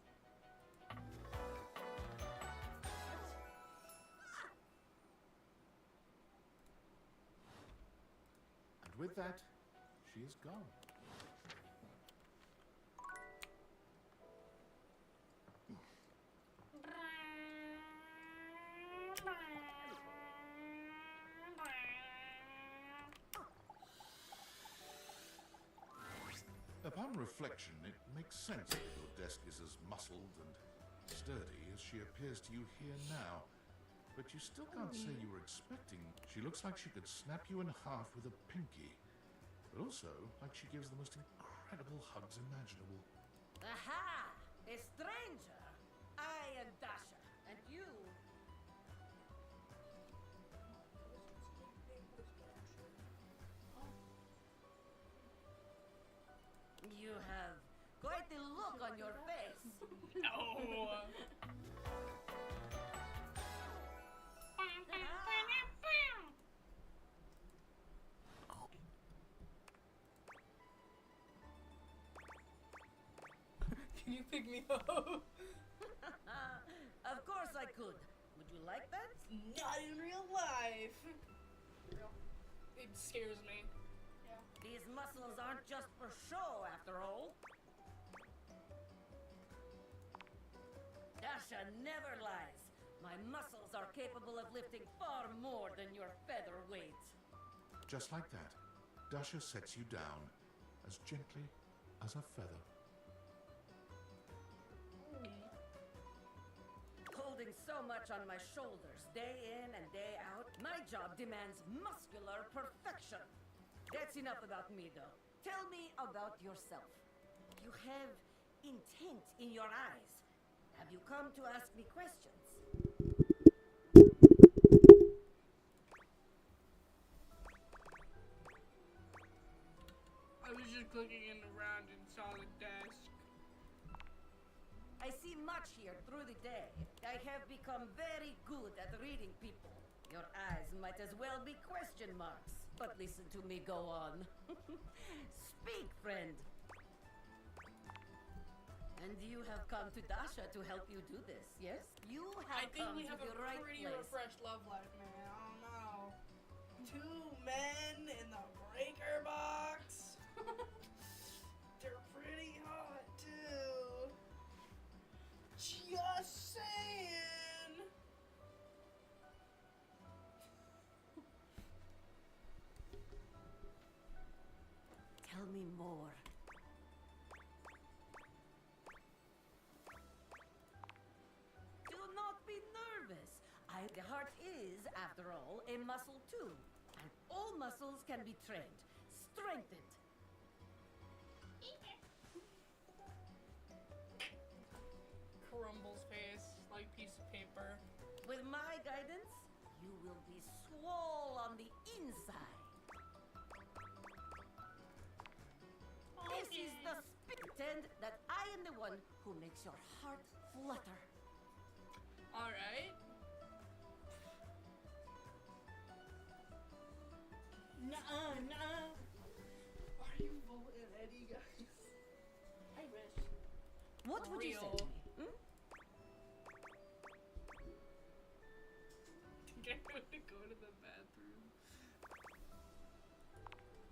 And with that, she is gone. Upon reflection, it makes sense that your desk is as muscled and sturdy as she appears to you here now. But you still can't say you were expecting. She looks like she could snap you in half with a pinky, but also like she gives the most incredible hugs imaginable. Aha! A stranger? I am Dasha, and you... You have quite the look on your face. No. Can you pick me up? Of course I could. Would you like that? Not in real life. It scares me. Yeah. These muscles aren't just for show, after all. Dasha never lies. My muscles are capable of lifting far more than your feather weight. Just like that, Dasha sets you down as gently as a feather. Holding so much on my shoulders, day in and day out, my job demands muscular perfection. That's enough about me, though. Tell me about yourself. You have intent in your eyes. Have you come to ask me questions? I was just clicking around and saw the desk. I see much here through the day. I have become very good at reading people. Your eyes might as well be question marks. But listen to me go on. Speak, friend. And you have come to Dasha to help you do this, yes? You have I think come we to have the a right pretty place. refreshed love life, man. I don't know. 2 men in the breaker box. They're pretty hot, too. Just saying. Tell me more. Do not be nervous. The heart is, after all, a muscle too. And all muscles can be trained, strengthened. Crumbles face like piece of paper. With my guidance, you will be swole on the inside. This is the pretend that I am the one who makes your heart flutter. Alright. Nuh-uh. Are you voting Eddie, guys? I wish. What would you say to me? Hmm? Get to go to the bathroom.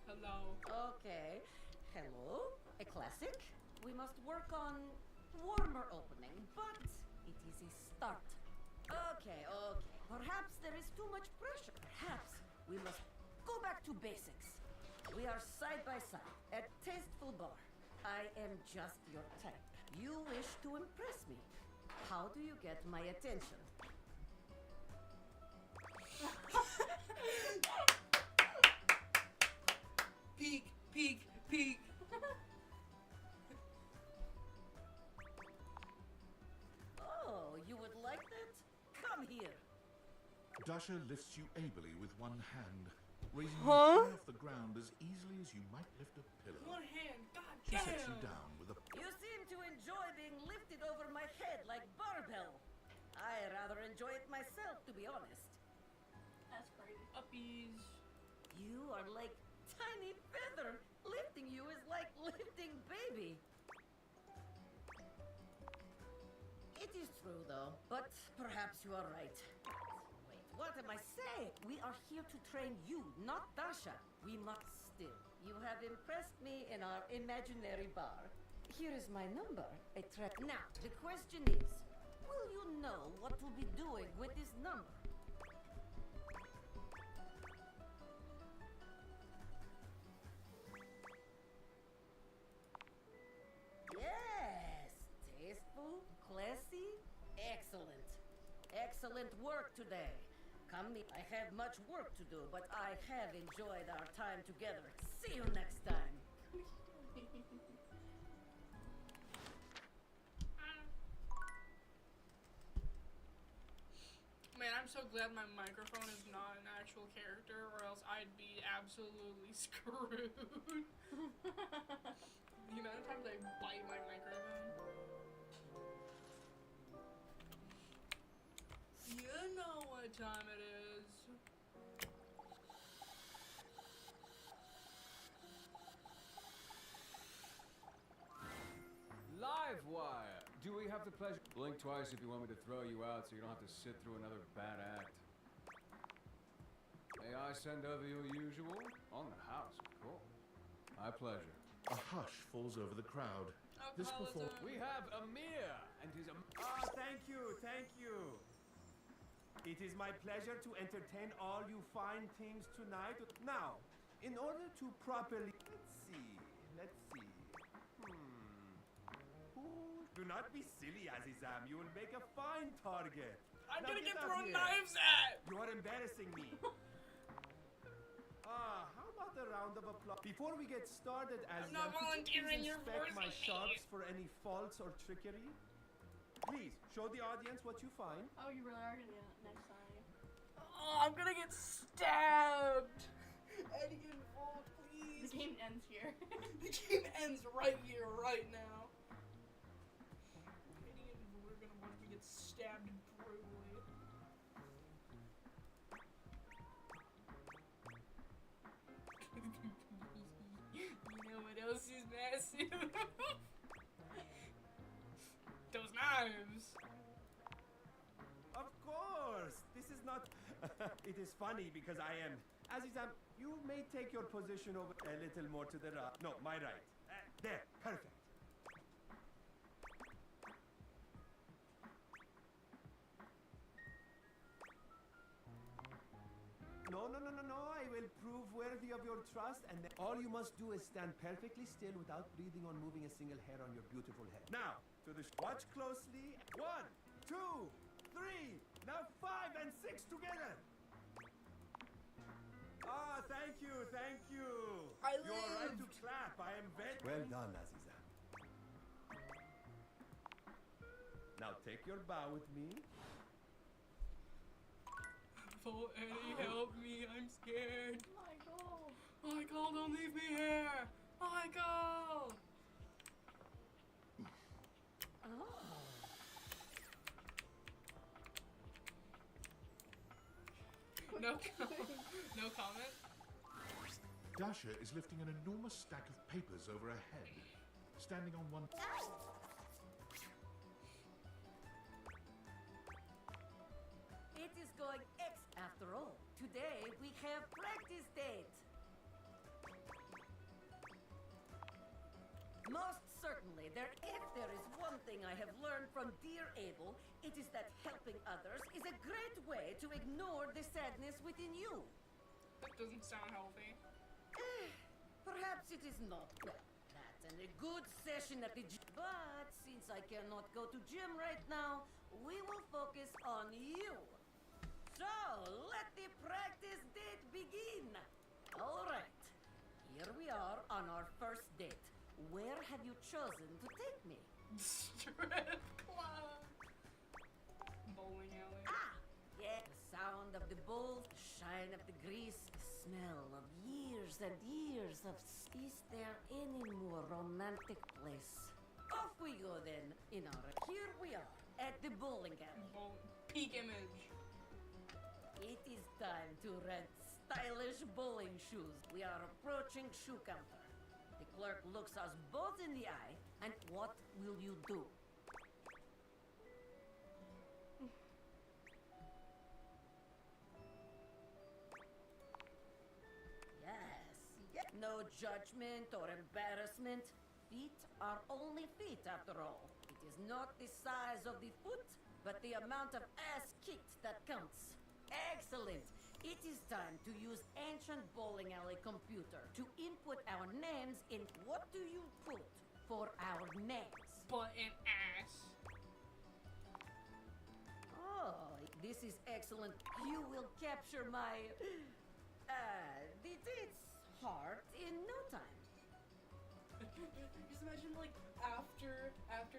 Hello. Okay. Hello. A classic. We must work on warmer opening, but it is a start. Okay. Perhaps there is too much pressure. Perhaps we must go back to basics. We are side by side at Tasteful Bar. I am just your type. You wish to impress me. How do you get my attention? Peek, peek, peek. Oh, you would like that? Come here. Dasha lifts you ably with one hand, raising you Huh? high off the ground as easily as you might lift a pillow. One hand, god She damn. sets you down with a... You seem to enjoy being lifted over my head like barbell. I rather enjoy it myself, to be honest. That's crazy. Uppies. You are like tiny feather. Lifting you is like lifting baby. It is true, though. But perhaps you are right. Wait, what am I saying? We are here to train you, not Dasha. We must still. You have impressed me in our imaginary bar. Here is my number. Now, the question is, will you know what to be doing with this number? Yes! Tasteful, classy, excellent. Excellent work today. Come, I have much work to do, but I have enjoyed our time together. See you next time. Man, I'm so glad my microphone is not an actual character, or else I'd be absolutely screwed. The amount of times I bite my microphone. You know what time it is. Live wire. Do we have the pleasure? Blink twice if you want me to throw you out so you don't have to sit through another bad act. May I send over your usual? On the house, of course. My pleasure. A hush falls over the crowd. This performance. We have Amir and his. Thank you, thank you. It is my pleasure to entertain all you fine things tonight. Now, in order to properly. Let's see. Do not be silly, Azizam. You will make a fine target. I'm Now gonna get out thrown here. knives at! You are embarrassing me. How about a round of applause? Before we get started, Azizam, not volunteering, could you you're please inspect my forcing me. sharps for any faults or trickery? Please, show the audience what you find. Oh, you really are gonna get it next time. Oh, I'm gonna get stabbed! Eddie involved, please! The game ends here. The game ends right here, right now. Eddie and Vu are gonna watch me get stabbed brutally. You know what else is massive? Those knives! Of course! This is not... It is funny because I am... Azizam, you may take your position over a little more to the right. No, my right. There, perfect. No, I will prove worthy of your trust, and then all you must do is stand perfectly still without breathing or moving a single hair on your beautiful head. Now, to the watch closely. 1, 2, 3, now 5 and 6 together. Thank you, thank you. You're right to clap. I am very well done, Aziza. Now take your bow with me. Oh, Eddie, help me. I'm scared. Michael. Michael, don't leave me here. Michael. No comment. No comment. Dasha is lifting an enormous stack of papers over her head, standing on one. It is going after all. Today we have practice date. Most certainly, if there is one thing I have learned from dear Abel, it is that helping others is a great way to ignore the sadness within you. That doesn't sound healthy. Perhaps it is not. Well, that and a good session at the gym. But since I cannot go to gym right now, we will focus on you. So, let the practice date begin. All right. Here we are on our first date. Where have you chosen to take me? Strip club. Bowling alley. Yeah, the sound of the bowls, the shine of the grease, the smell of years and years of... Is there any more romantic place? Off we go then. Here we are, at the bowling alley. Peak image. It is time to rent stylish bowling shoes. We are approaching shoe counter. The clerk looks us both in the eye, and what will you do? Yes. No judgment or embarrassment. Feet are only feet after all. It is not the size of the foot, but the amount of ass kicked that counts. Excellent. It is time to use ancient bowling alley computer to input our names in. What do you put for our names? Butt and ass. Oh, this is excellent. You will capture my it's heart in no time. Just imagine after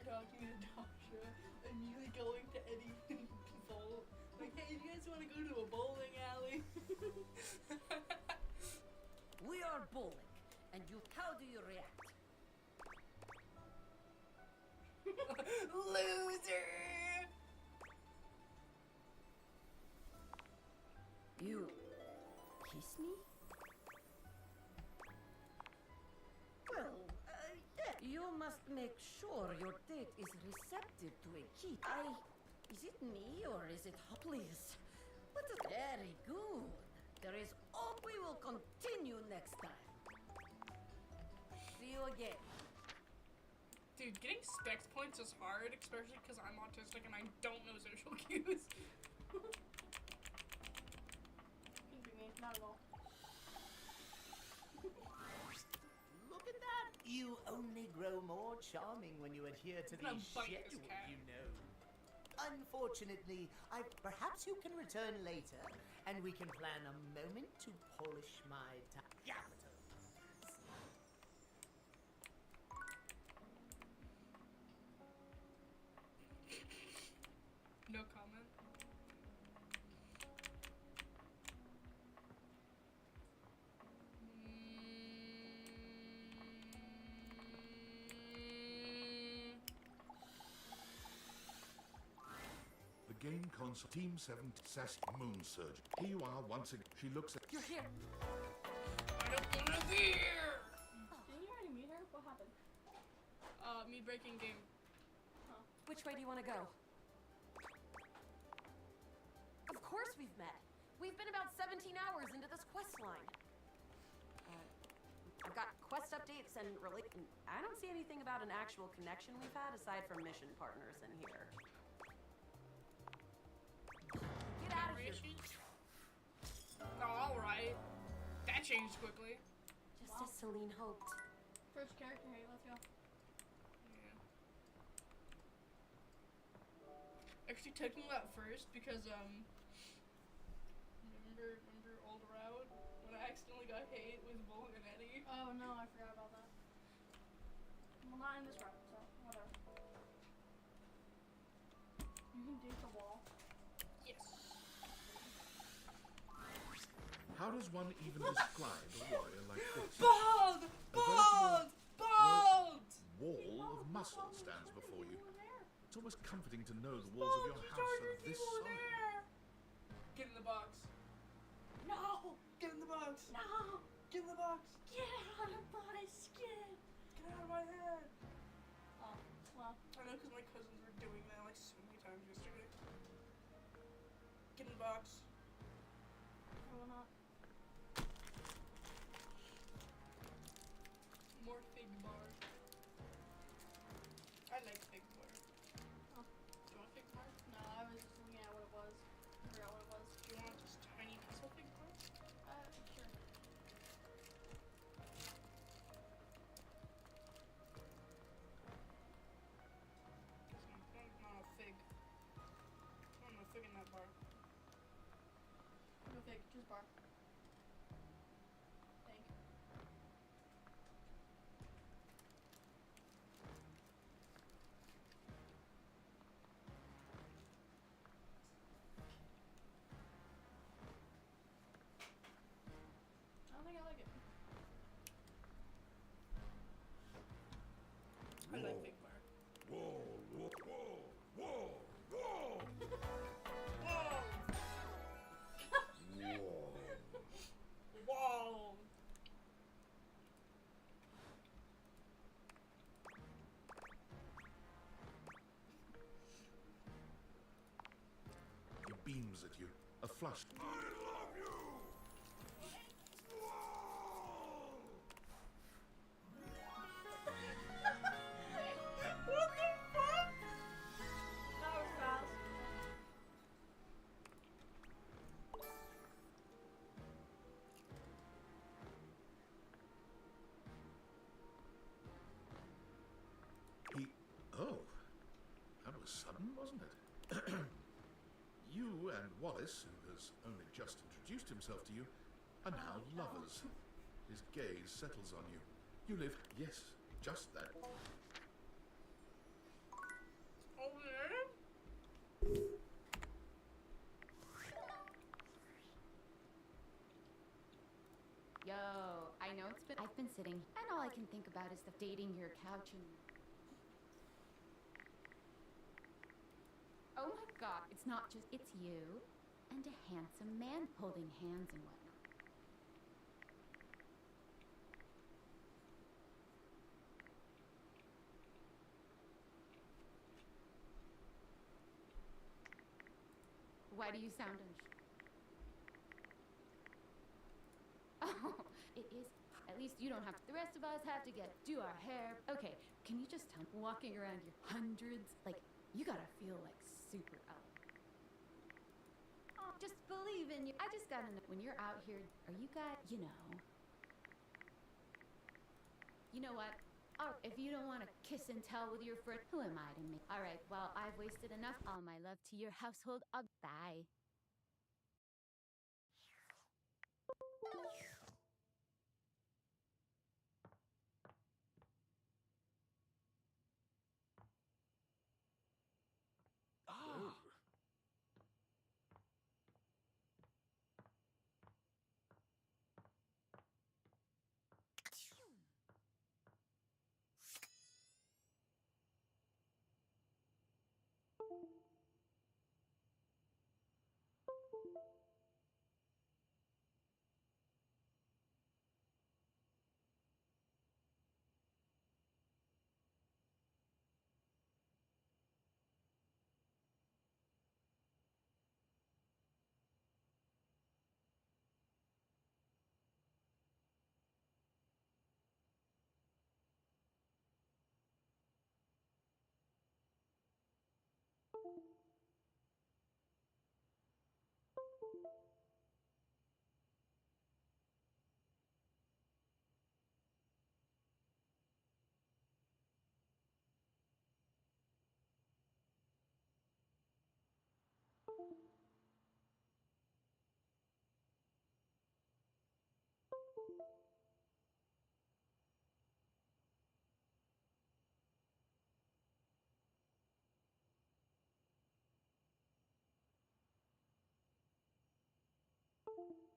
talking to Dasha, immediately going to Eddie and Like, hey, you guys want to go to a bowling alley? We are bowling, and how do you react? Loser! You kiss me? Well, yeah. You must make sure your date is receptive to a kiss. Is it me or is it please? Very good. There is all. We will continue next time. See you again. Dude, getting specs points is hard, especially because I'm autistic and I don't know social cues. Couldn't be me, not at all. Look at that! You only grow more charming when you adhere to the schedule, you know. Unfortunately, perhaps you can return later, and we can plan a moment to polish my diameter. No comment. The game console Team 7 Sassy Moon Surge. Here you are once again. She looks at. You're here. I don't wanna be here! Didn't you already meet her? What happened? Me breaking game. Huh. Which way do you want to go? Of course we've met. We've been about 17 hours into this quest line. I've got quest updates and I don't see anything about an actual connection we've had aside from mission partners in here. Get out of here. Oh, alright. That changed quickly. Just as Celine hoped. First character, hey, let's go. Actually, taking that first because remember old route when I accidentally got hate with Bull and Eddie? Oh no, I forgot about that. Well, not in this route, so whatever. You can dig the wall. Yes. How does one even describe a warrior like this? Bald! Bald! Bald! Wall of muscle stands before you. It's almost comforting to know the walls of your house are this solid. Get in the box. No! Get in the box. No! Get in the box. Get out of my skin! Get out of my head. Oh, well. I know because my cousins were doing that like so many times yesterday. Get in the box. I will not. More fig bar. I like fig bar. Oh. Do you want fig bar? No, I was just looking at what it was. I forgot what it was. Do you want this tiny piece of fig bar? Sure. Not a fig. Not a fig in that bar. No fig, just bar. Thank. I don't think I like it. I like fig bar. Whoa, whoa, whoa, whoa, whoa! Whoa! Whoa! He beams at you. A flush. I love you! What the fuck? That was fast. Oh. That was sudden, wasn't it? You and Wallace, who has only just introduced himself to you, are now lovers. His gaze settles on you. You live, yes, just that. Oh, yeah? Yo, I know it's been. I've been sitting, and all I can think about is the dating your couch and. Oh my god, it's not just. It's you and a handsome man holding hands and whatnot. Why do you sound Oh, it is. At least you don't have to. The rest of us have to do our hair. Okay, can you just tell me, walking around your hundreds, like, you gotta feel like super out. Oh, just believe in you. I just gotta know, when you're out here, are you guys, you know what? Oh, if you don't want to kiss and tell with your friend, who am I to make? All right, well, I've wasted enough. All my love to your household. Bye. Oh. Thank you. You